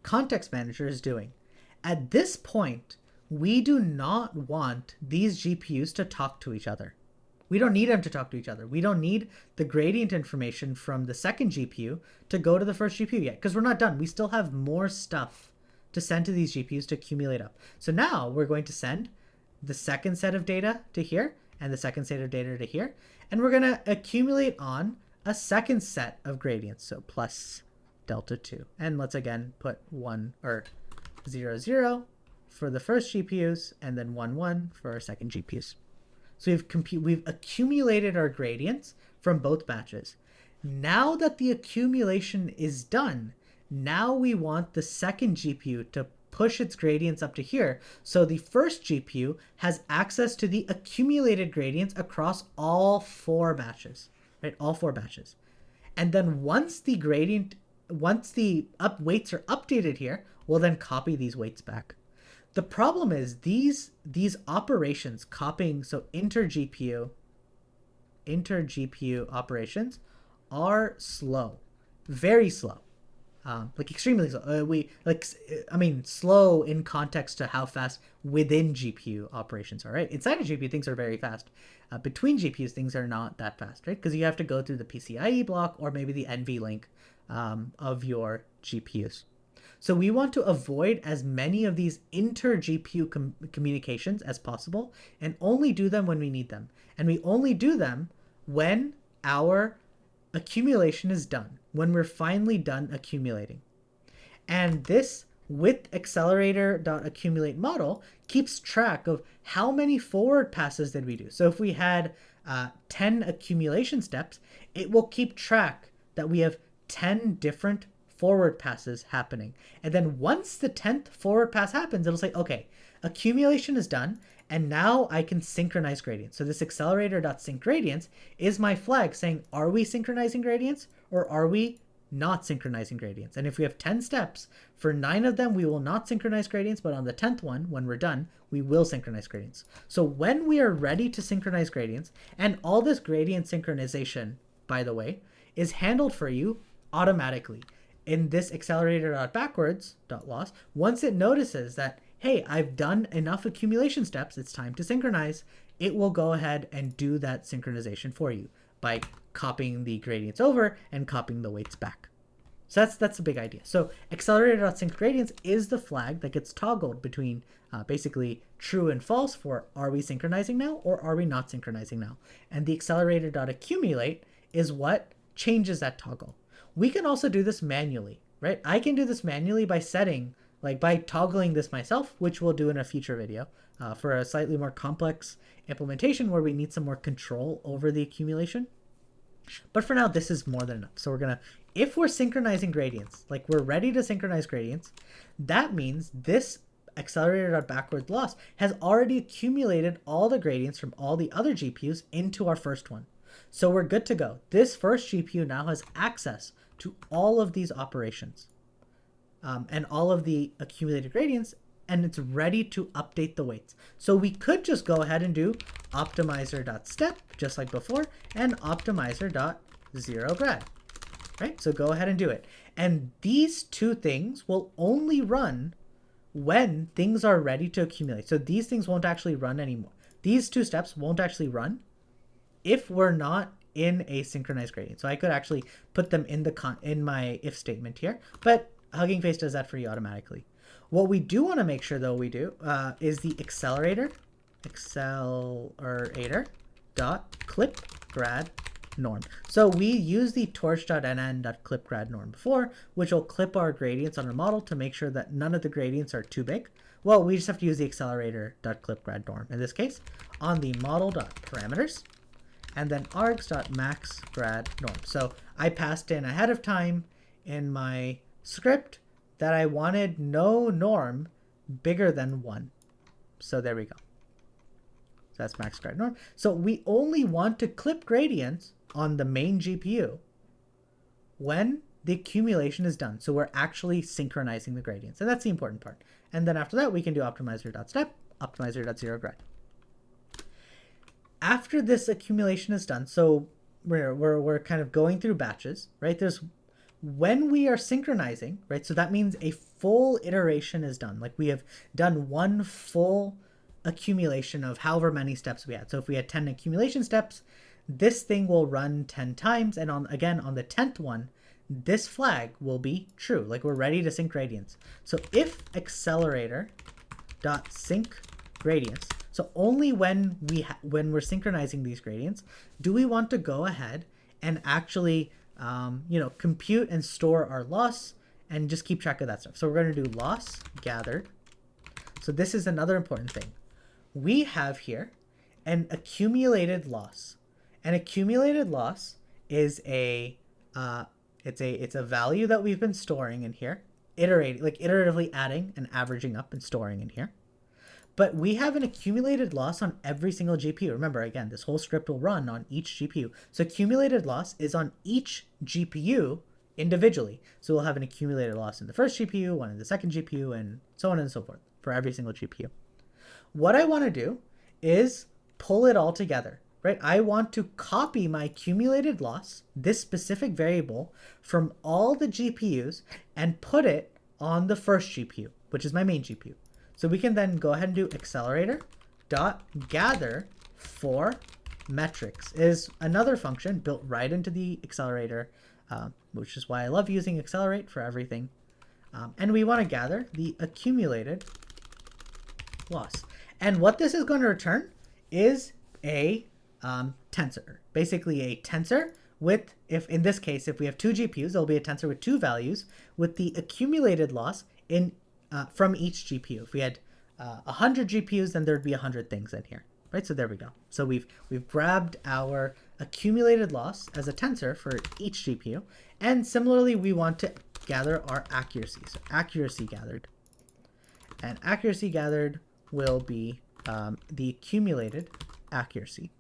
context manager is doing. At this point, we do not want these GPUs to talk to each other. We don't need them to talk to each other. We don't need the gradient information from the second GPU to go to the first GPU yet, because we're not done. We still have more stuff to send to these GPUs to accumulate up. So now we're going to send the second set of data to here and the second set of data to here. And we're going to accumulate on a second set of gradients. So plus delta 2. And let's again put 1 or 0, 0 for the first GPUs and then 1, 1 for our second GPUs. So we've accumulated our gradients from both batches. Now that the accumulation is done, now we want the second GPU to push its gradients up to here. So the first GPU has access to the accumulated gradients across all 4 batches, right? All 4 batches. And then once the weights are updated here, we'll then copy these weights back. The problem is these operations copying, so inter-GPU operations are slow, very slow. Like extremely slow. Slow in context to how fast within GPU operations are, right? Inside a GPU, things are very fast. Between GPUs, things are not that fast, right? Because you have to go through the PCIe block or maybe the NVLink of your GPUs. So we want to avoid as many of these inter-GPU communications as possible and only do them when we need them. And we only do them when our accumulation is done, when we're finally done accumulating. And this with accelerator.accumulate model keeps track of how many forward passes did we do. So if we had 10 accumulation steps, it will keep track that we have 10 different forward passes happening. And then once the 10th forward pass happens, it'll say, okay, accumulation is done, and now I can synchronize gradients. So this accelerator.sync gradients is my flag saying, are we synchronizing gradients or are we not synchronizing gradients? And if we have 10 steps, for 9 of them, we will not synchronize gradients, but on the 10th one, when we're done, we will synchronize gradients. So when we are ready to synchronize gradients, and all this gradient synchronization, by the way, is handled for you automatically. In this accelerator.backwards.loss, once it notices that, hey, I've done enough accumulation steps, it's time to synchronize, it will go ahead and do that synchronization for you by copying the gradients over and copying the weights back. So that's a big idea. So accelerator.sync gradients is the flag that gets toggled between basically true and false for are we synchronizing now or are we not synchronizing now? And the accelerator.accumulate is what changes that toggle. We can also do this manually, right? I can do this manually by setting, like by toggling this myself, which we'll do in a future video for a slightly more complex implementation where we need some more control over the accumulation. But for now, this is more than enough. So we're gonna, if we're synchronizing gradients, like we're ready to synchronize gradients, that means this accelerator.backward loss has already accumulated all the gradients from all the other GPUs into our first one. So we're good to go. This first GPU now has access to all of these operations and all of the accumulated gradients, and it's ready to update the weights. So we could just go ahead and do optimizer.step, just like before, and optimizer.zeroGrad, right? So go ahead and do it. And these two things will only run when things are ready to accumulate. So these things won't actually run anymore. These two steps won't actually run if we're not in a synchronized gradient. So I could actually put them in in my if statement here, but Huggingface does that for you automatically. What we do want to make sure though we do is the accelerator.clipGrad norm. So we use the torch.nn.clipGrad norm before, which will clip our gradients on our model to make sure that none of the gradients are too big. Well, we just have to use the accelerator.clipGrad norm in this case on the model.parameters. And then args.maxGrad norm. So I passed in ahead of time in my script that I wanted no norm bigger than 1. So there we go. So that's max grad norm. So we only want to clip gradients on the main GPU when the accumulation is done. So we're actually synchronizing the gradients. And that's the important part. And then after that, we can do optimizer.step, optimizer.zeroGrad. After this accumulation is done, so we're kind of going through batches, right? There's when we are synchronizing, right? So that means a full iteration is done. Like we have done one full accumulation of however many steps we had. So if we had 10 accumulation steps, this thing will run 10 times. And again, on the 10th one, this flag will be true. Like we're ready to sync gradients. So if accelerator.sync gradients, so only when we're synchronizing these gradients, do we want to go ahead and actually compute and store our loss and just keep track of that stuff. So we're going to do loss gathered. So this is another important thing. We have here an accumulated loss. An accumulated loss is it's a value that we've been storing in here, iteratively adding and averaging up and storing in here. But we have an accumulated loss on every single GPU. Remember, again, this whole script will run on each GPU. So accumulated loss is on each GPU individually. So we'll have an accumulated loss in the first GPU, one in the second GPU, and so on and so forth for every single GPU. What I want to do is pull it all together, right? I want to copy my accumulated loss, this specific variable, from all the GPUs and put it on the first GPU, which is my main GPU. So we can then go ahead and do accelerator.gather for metrics is another function built right into the accelerator, which is why I love using accelerate for everything. And we want to gather the accumulated loss. And what this is going to return is a tensor, basically a tensor with, if in this case, if we have two GPUs, there'll be a tensor with two values with the accumulated loss in from each GPU. If we had 100 GPUs, then there'd be 100 things in here, right? So there we go. So we've grabbed our accumulated loss as a tensor for each GPU. And similarly, we want to gather our accuracy. So accuracy gathered. And accuracy gathered will be the accumulated accuracy.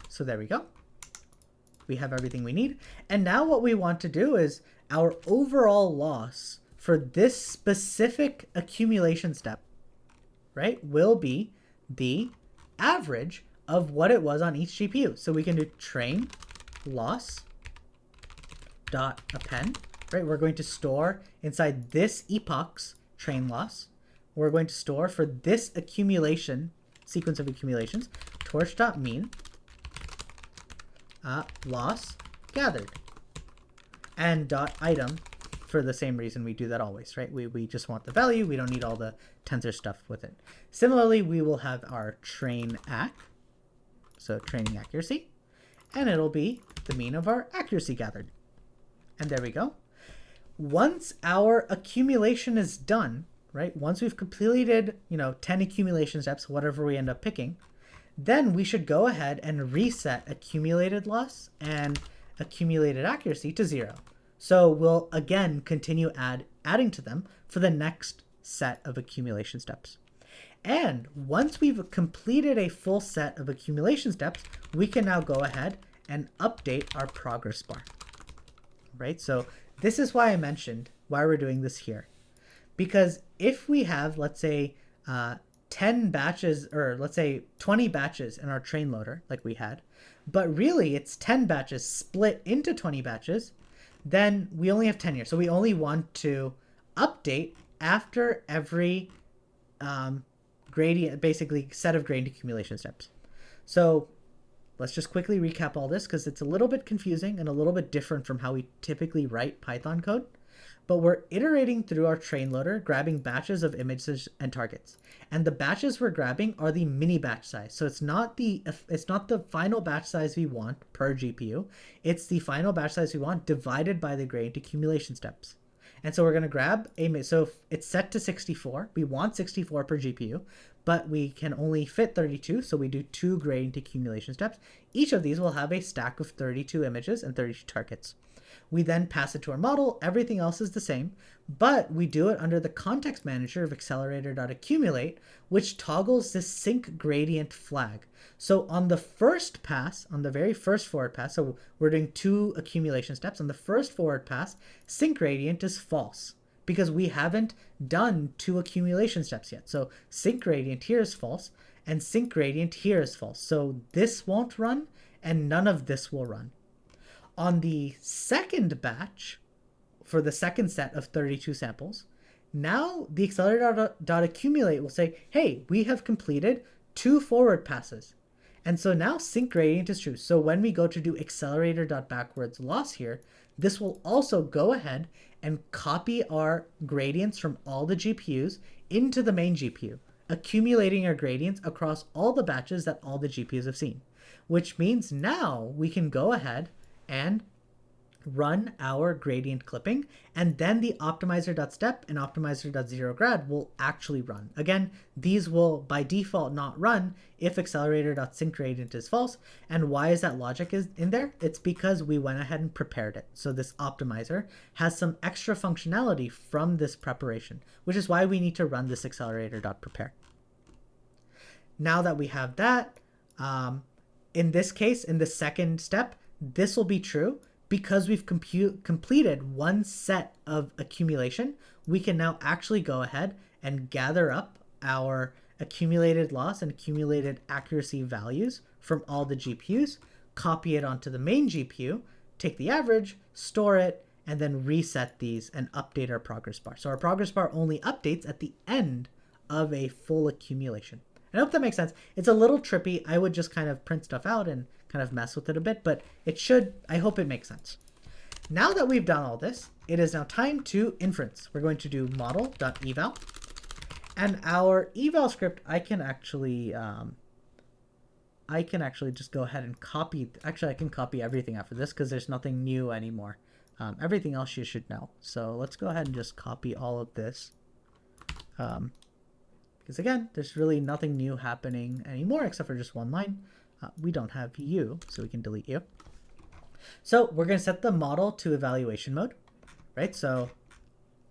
So there we go. We have everything we need. And now what we want to do is our overall loss for this specific accumulation step, right, will be the average of what it was on each GPU. So we can do train loss dot append, right? We're going to store inside this epoch's train loss. We're going to store for this accumulation, sequence of accumulations, torch.mean loss gathered, and dot item for the same reason we do that always, right? We just want the value. We don't need all the tensor stuff with it. Similarly, we will have our train acc, so training accuracy, and it'll be the mean of our accuracy gathered. And there we go. Once our accumulation is done, right? Once we've completed, 10 accumulation steps, whatever we end up picking, then we should go ahead and reset accumulated loss and accumulated accuracy to 0. So we'll again continue adding to them for the next set of accumulation steps. And once we've completed a full set of accumulation steps, we can now go ahead and update our progress bar, right? So this is why I mentioned why we're doing this here. Because if we have, let's say, 10 batches, or let's say 20 batches in our train loader, like we had, but really it's 10 batches split into 20 batches, then we only have 10 here. So we only want to update after every gradient, basically set of gradient accumulation steps. So let's just quickly recap all this because it's a little bit confusing and a little bit different from how we typically write Python code. But we're iterating through our train loader, grabbing batches of images and targets. And the batches we're grabbing are the mini batch size. So it's not the final batch size we want per GPU. It's the final batch size we want divided by the gradient accumulation steps. And so we're going to grab so it's set to 64. We want 64 per GPU, but we can only fit 32. So we do 2 gradient accumulation steps. Each of these will have a stack of 32 images and 32 targets. We then pass it to our model. Everything else is the same, but we do it under the context manager of accelerator.accumulate, which toggles this sync gradient flag. So on the first pass, on the very first forward pass, so we're doing 2 accumulation steps. On the first forward pass, sync gradient is false because we haven't done 2 accumulation steps yet. So sync gradient here is false and sync gradient here is false. So this won't run and none of this will run. On the second batch, for the second set of 32 samples, now the accelerator.accumulate will say, hey, we have completed 2 forward passes. And so now sync gradient is true. So when we go to do accelerator.backwards loss here, this will also go ahead and copy our gradients from all the GPUs into the main GPU, accumulating our gradients across all the batches that all the GPUs have seen, which means now we can go ahead and run our gradient clipping, and then the optimizer.step and optimizer.zeroGrad will actually run. Again, these will by default not run if accelerator.syncGradient is false. And why is that logic in there? It's because we went ahead and prepared it. So this optimizer has some extra functionality from this preparation, which is why we need to run this accelerator.prepare. Now that we have that, in this case, in the second step, this will be true. Because we've completed one set of accumulation, we can now actually go ahead and gather up our accumulated loss and accumulated accuracy values from all the GPUs, copy it onto the main GPU, take the average, store it, and then reset these and update our progress bar. So our progress bar only updates at the end of a full accumulation. I hope that makes sense. It's a little trippy. I would just kind of print stuff out and kind of mess with it a bit, but it should, I hope it makes sense. Now that we've done all this, it is now time to inference. We're going to do model.eval, and our eval script, I can actually just go ahead and copy. Actually, I can copy everything after this because there's nothing new anymore. Everything else you should know. So let's go ahead and just copy all of this Because again, there's really nothing new happening anymore except for just one line. We don't have you, so we can delete you. So we're going to set the model to evaluation mode, right? So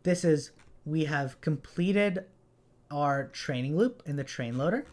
this is, we have completed our training loop in the train loader.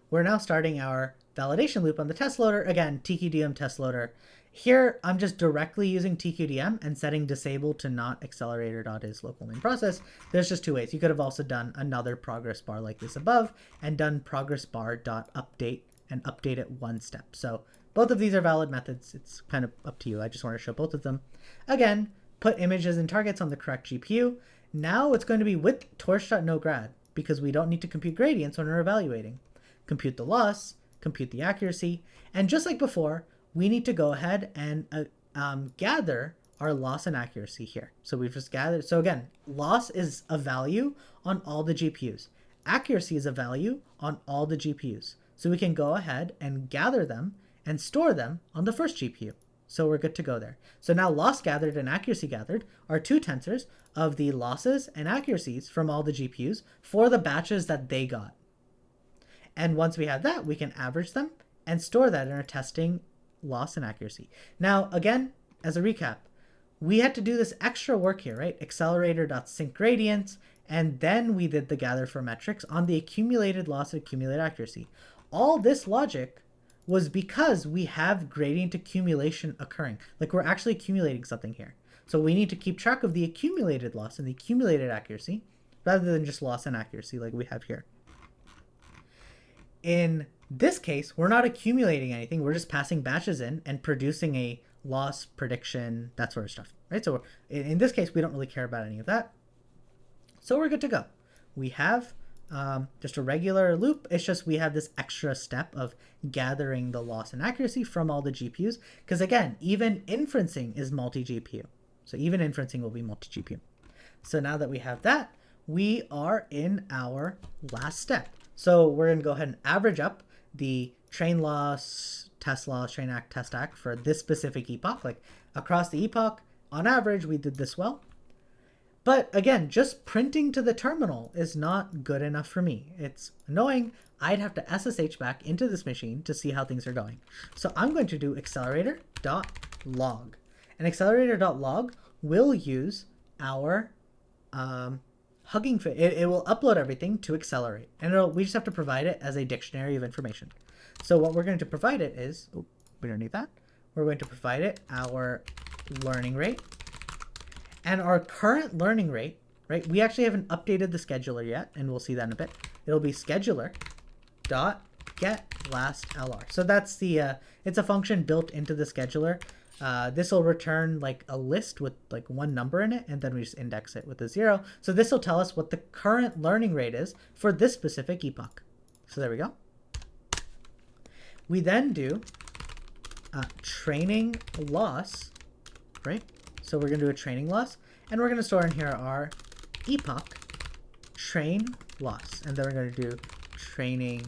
We're now starting our validation loop on the test loader. Again, TQDM test loader. Here, I'm just directly using TQDM and setting disable to not accelerator.is local main process. There's just two ways. You could have also done another progress bar like this above and done progress bar.update and update it one step. So both of these are valid methods. It's kind of up to you. I just want to show both of them. Again, put images and targets on the correct GPU. Now it's going to be with torch.nograd because we don't need to compute gradients when we're evaluating. Compute the loss, compute the accuracy, and just like before, we need to go ahead and gather our loss and accuracy here. So we've just gathered. So again, loss is a value on all the GPUs. Accuracy is a value on all the GPUs. So we can go ahead and gather them and store them on the first GPU. So we're good to go there. So now loss gathered and accuracy gathered are two tensors of the losses and accuracies from all the GPUs for the batches that they got. And once we have that, we can average them and store that in our testing loss and accuracy. Now, again, as a recap, we had to do this extra work here, right? Accelerator.sync gradients, and then we did the gather for metrics on the accumulated loss and accumulated accuracy. All this logic was because we have gradient accumulation occurring. Like we're actually accumulating something here. So we need to keep track of the accumulated loss and the accumulated accuracy rather than just loss and accuracy like we have here. In this case, we're not accumulating anything. We're just passing batches in and producing a loss prediction, that sort of stuff, right? So in this case, we don't really care about any of that. So we're good to go. We have just a regular loop. It's just we have this extra step of gathering the loss and accuracy from all the GPUs. Because again, even inferencing is multi-GPU. So even inferencing will be multi-GPU. So now that we have that, we are in our last step. So we're going to go ahead and average up the train loss, train act, test act for this specific epoch. Like across the epoch, on average, we did this well. But again, just printing to the terminal is not good enough for me. It's annoying. I'd have to SSH back into this machine to see how things are going. So I'm going to do accelerator.log. And accelerator.log will use our Huggingface. It will upload everything to Accelerate. And we just have to provide it as a dictionary of information. So what we're going to provide it is, we don't need that. We're going to provide it our learning rate. And our current learning rate, right? We actually haven't updated the scheduler yet, and we'll see that in a bit. It'll be scheduler.getLastLR. So that's the, it's a function built into the scheduler. This will return like a list with like one number in it, and then we just index it with a 0. So this will tell us what the current learning rate is for this specific epoch. So there we go. We then do training loss, right? So we're going to do a training loss, and we're going to store in here our epoch train loss. And then we're going to do training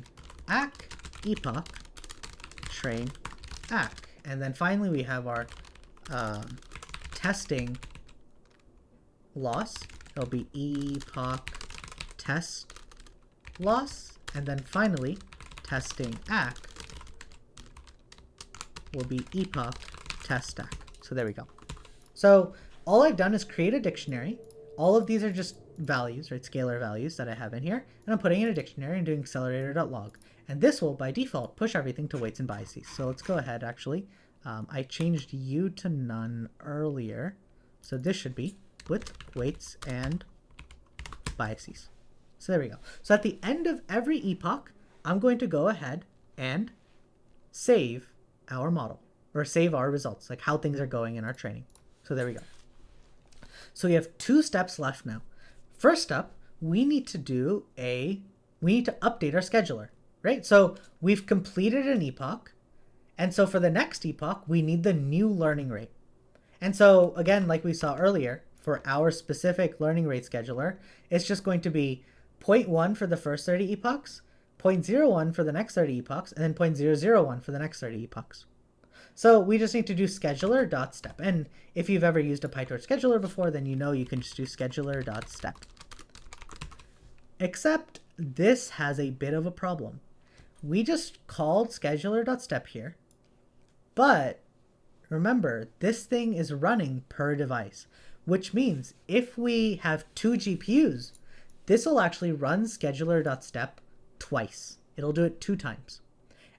acc epoch train acc. And then finally we have our testing loss. It'll be epoch test loss. And then finally testing acc will be epoch test acc. So there we go. So all I've done is create a dictionary. All of these are just values, right? Scalar values that I have in here. And I'm putting in a dictionary and doing accelerator.log. And this will, by default, push everything to weights and biases. So let's go ahead, actually. I changed you to none earlier. So this should be with weights and biases. So there we go. So at the end of every epoch, I'm going to go ahead and save our model, or save our results, like how things are going in our training. So there we go. So we have 2 steps left now. First up, we need to update our scheduler, right? So we've completed an epoch. And so for the next epoch, we need the new learning rate. And so again, like we saw earlier, for our specific learning rate scheduler, it's just going to be 0.1 for the first 30 epochs, 0.01 for the next 30 epochs, and then 0.001 for the next 30 epochs. So we just need to do scheduler.step. And if you've ever used a PyTorch scheduler before, then you know you can just do scheduler.step. Except this has a bit of a problem. We just called scheduler.step here, but remember, this thing is running per device, which means if we have 2 GPUs, this will actually run scheduler.step twice. It'll do it 2 times.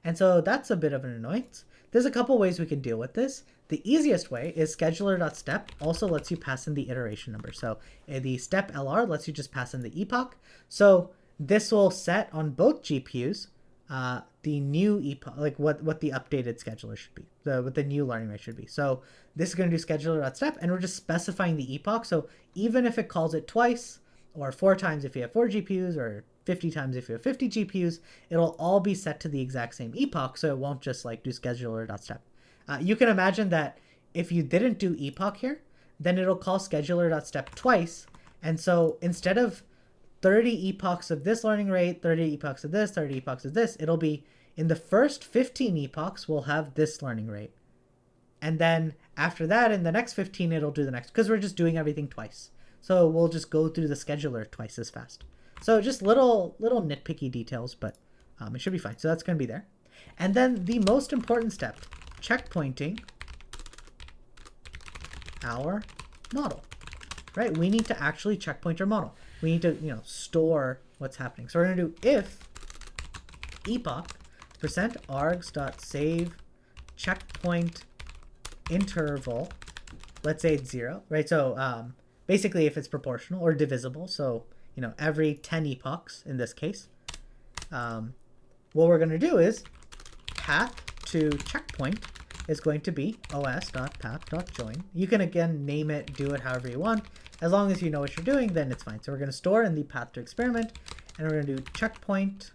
And so that's a bit of an annoyance. There's a couple ways we can deal with this. The easiest way is scheduler.step also lets you pass in the iteration number. So the step LR lets you just pass in the epoch. So this will set on both GPUs the new epoch, like what the updated scheduler should be, what the new learning rate should be. So this is going to do scheduler.step, and we're just specifying the epoch. So even if it calls it twice, or 4 times if you have 4 GPUs, or 50 times if you have 50 GPUs, it'll all be set to the exact same epoch, so it won't just like do scheduler.step. You can imagine that if you didn't do epoch here, then it'll call scheduler.step twice, and so instead of 30 epochs of this learning rate, 30 epochs of this, 30 epochs of this, it'll be in the first 15 epochs, we'll have this learning rate. And then after that, in the next 15, it'll do the next, because we're just doing everything twice. So we'll just go through the scheduler twice as fast. So just little nitpicky details, but it should be fine. So that's going to be there. And then the most important step, checkpointing our model, right? We need to actually checkpoint our model. We need to, store what's happening. So we're going to do if epoch %args.save checkpoint interval, let's say it's 0, right? So basically if it's proportional or divisible, so every 10 epochs in this case, what we're going to do is path to checkpoint is going to be os.path.join. You can again name it, do it however you want. As long as you know what you're doing, then it's fine. So we're going to store in the path to experiment, and we're going to do checkpoint,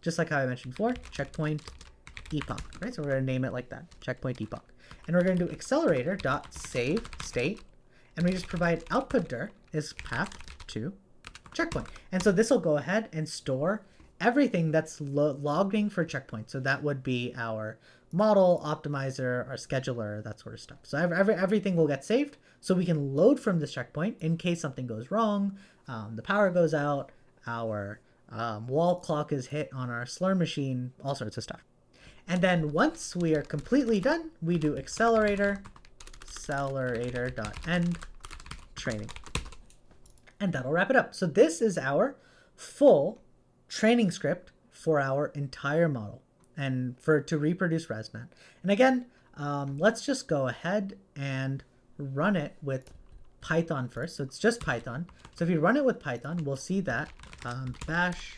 just like how I mentioned before, checkpoint epoch, right? So we're going to name it like that, checkpoint epoch. And we're going to do accelerator.save state, and we just provide output dir is path to checkpoint. And so this will go ahead and store everything that's logging for checkpoint. So that would be our model, optimizer, our scheduler, that sort of stuff. So everything will get saved, so we can load from this checkpoint in case something goes wrong, the power goes out, our wall clock is hit on our Slurm machine, all sorts of stuff. And then once we are completely done, we do accelerator.end training. And that'll wrap it up. So this is our full training script for our entire model and to reproduce ResNet. And again, let's just go ahead and run it with Python first. So it's just Python. So if you run it with Python, we'll see that bash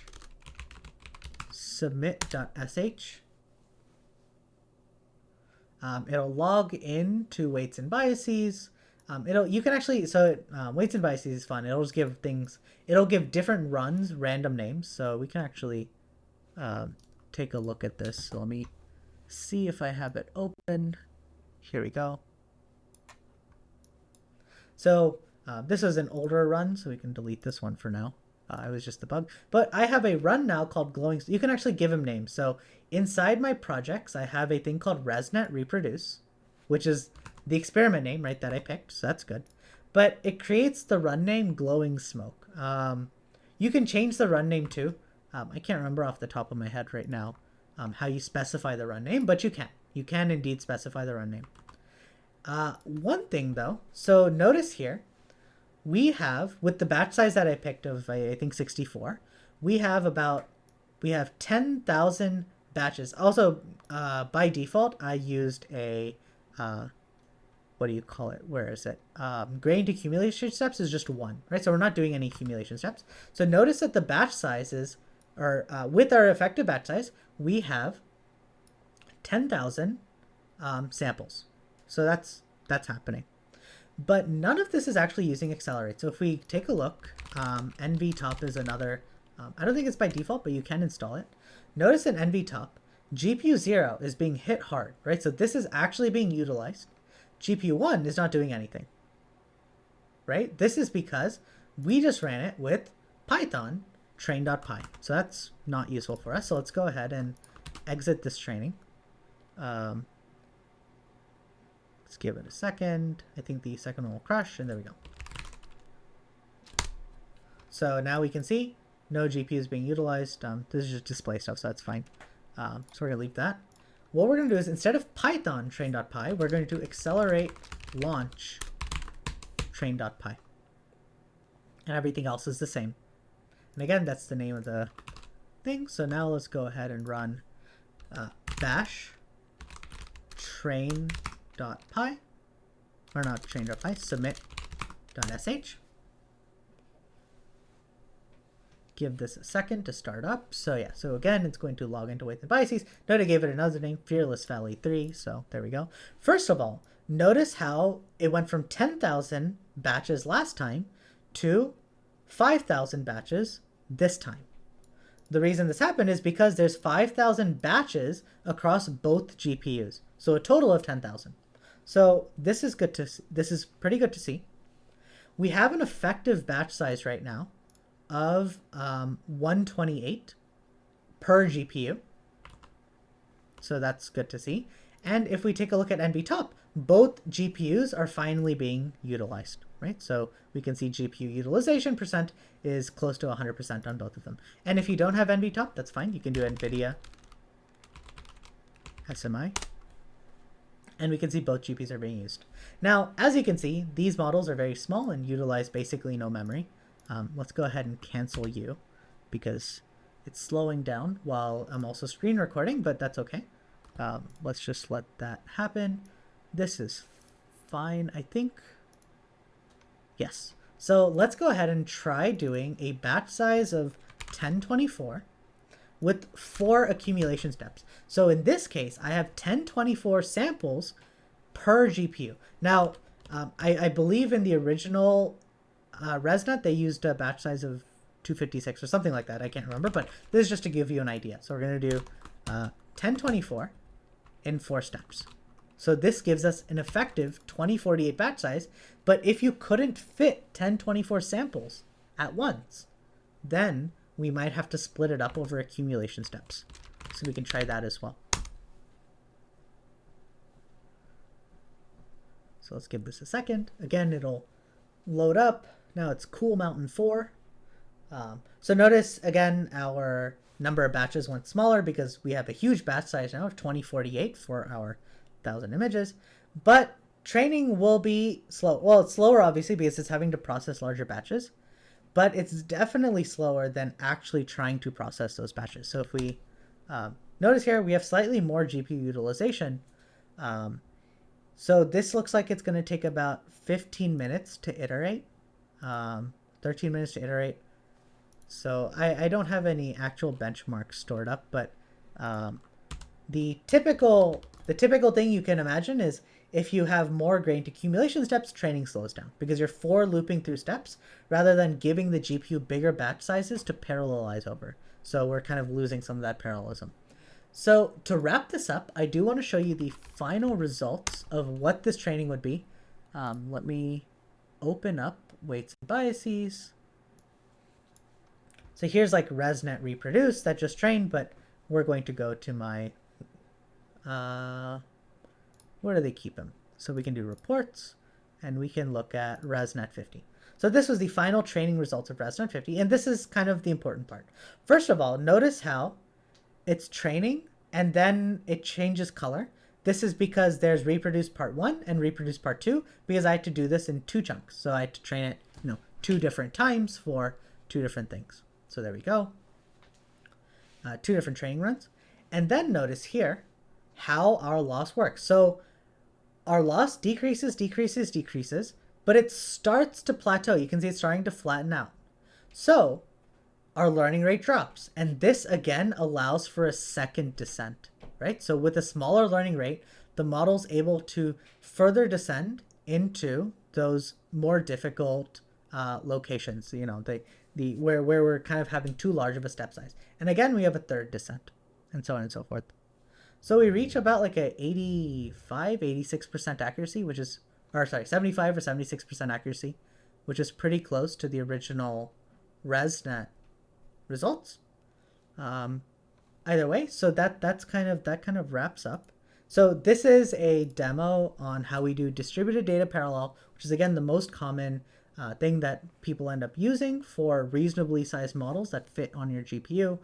submit.sh. It'll log in to weights and biases. Weights and biases is fun. It'll just give things, it'll give different runs random names. So we can actually take a look at this. So let me see if I have it open. Here we go. So this is an older run, so we can delete this one for now. It was just the bug. But I have a run now called glowing. You can actually give them names. So inside my projects, I have a thing called ResNet reproduce, which is the experiment name, right, that I picked. So that's good. But it creates the run name glowing smoke. You can change the run name too. I can't remember off the top of my head right now how you specify the run name, but you can. You can indeed specify the run name. One thing though, so notice here, we have, with the batch size that I picked of, I think 64, we have 10,000 batches. Also, by default, I used a, what do you call it? Where is it? Gradient accumulation steps is just 1, right? So we're not doing any accumulation steps. So notice that the batch sizes are, with our effective batch size, we have 10,000 samples. So that's happening. But none of this is actually using Accelerate. So if we take a look, NVTop is another, I don't think it's by default, but you can install it. Notice in NVTop, GPU 0 is being hit hard, right? So this is actually being utilized. GPU 1 is not doing anything, right? This is because we just ran it with Python train.py. So that's not useful for us. So let's go ahead and exit this training. Let's give it a second. I think the second one will crash, and there we go. So now we can see no GPU is being utilized. This is just display stuff, so that's fine. So we're going to leave that. What we're going to do is, instead of Python train.py, we're going to accelerate launch train.py. And everything else is the same. And again, that's the name of the thing. So now let's go ahead and run bash train.py, or not train.py, submit.sh. Give this a second to start up. So yeah, so again, it's going to log into weights and biases. Note I gave it another name, Fearless Valley 3. So there we go. First of all, notice how it went from 10,000 batches last time to 5,000 batches this time. The reason this happened is because there's 5,000 batches across both GPUs. So a total of 10,000. So this is good to, this is pretty good to see. We have an effective batch size right now of 128 per GPU. So that's good to see. And if we take a look at NVTop, both GPUs are finally being utilized, right? So we can see GPU utilization percent is close to 100% on both of them. And if you don't have NVTop, that's fine. You can do NVIDIA SMI. And we can see both GPUs are being used. Now, as you can see, these models are very small and utilize basically no memory. Let's go ahead and cancel you because it's slowing down while I'm also screen recording, but that's okay. Let's just let that happen. This is fine, I think. Yes. So let's go ahead and try doing a batch size of 1024 with 4 accumulation steps. So in this case, I have 1024 samples per GPU. Now, I believe in the original ResNet, they used a batch size of 256 or something like that. I can't remember, but this is just to give you an idea. So we're going to do 1024 in 4 steps. So this gives us an effective 2048 batch size. But if you couldn't fit 1024 samples at once, then we might have to split it up over accumulation steps. So we can try that as well. So let's give this a second. Again, it'll load up. Now it's Cool Mountain 4. So notice, again, our number of batches went smaller because we have a huge batch size now of 2048 for our 1,000 images. But training will be slow. Well, it's slower, obviously, because it's having to process larger batches. But it's definitely slower than actually trying to process those batches. So if we notice here, we have slightly more GPU utilization. So this looks like it's going to take about 15 minutes to iterate. 13 minutes to iterate. So I don't have any actual benchmarks stored up, but the typical thing you can imagine is if you have more grained accumulation steps, training slows down because you're for looping through steps rather than giving the GPU bigger batch sizes to parallelize over. So we're kind of losing some of that parallelism. So to wrap this up, I do want to show you the final results of what this training would be. Let me open up weights and biases. So here's like ResNet reproduce that just trained, but we're going to go to my, where do they keep them? So we can do reports and we can look at ResNet50. So this was the final training results of ResNet50. And this is kind of the important part. First of all, notice how it's training and then it changes color. This is because there's reproduce part 1 and reproduce part 2 because I had to do this in 2 chunks. So I had to train it, 2 different times for 2 different things. So there we go. 2 different training runs. And then notice here how our loss works. So our loss decreases, but it starts to plateau. You can see it's starting to flatten out. So our learning rate drops. And this again allows for a second descent, right? So with a smaller learning rate, the model's able to further descend into those more difficult locations, where we're kind of having too large of a step size. And again, we have a third descent and so on and so forth. So we reach about like a 86% accuracy, which is, 75 or 76% accuracy, which is pretty close to the original ResNet results. Either way, so that kind of wraps up. So this is a demo on how we do distributed data parallel, which is again the most common thing that people end up using for reasonably sized models that fit on your GPU.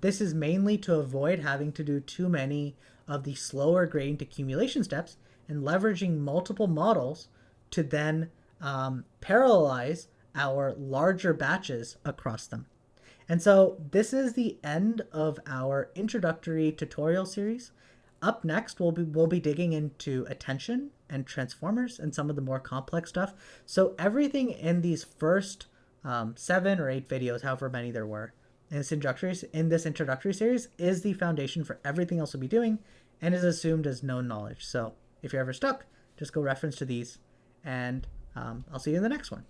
This is mainly to avoid having to do too many of the slower gradient accumulation steps and leveraging multiple models to then parallelize our larger batches across them. And so this is the end of our introductory tutorial series. Up next, we'll be digging into attention and transformers and some of the more complex stuff. So everything in these first 7 or 8 videos, however many there were, in this introductory series is the foundation for everything else we'll be doing and is assumed as known knowledge. So if you're ever stuck, just go reference to these, and I'll see you in the next one.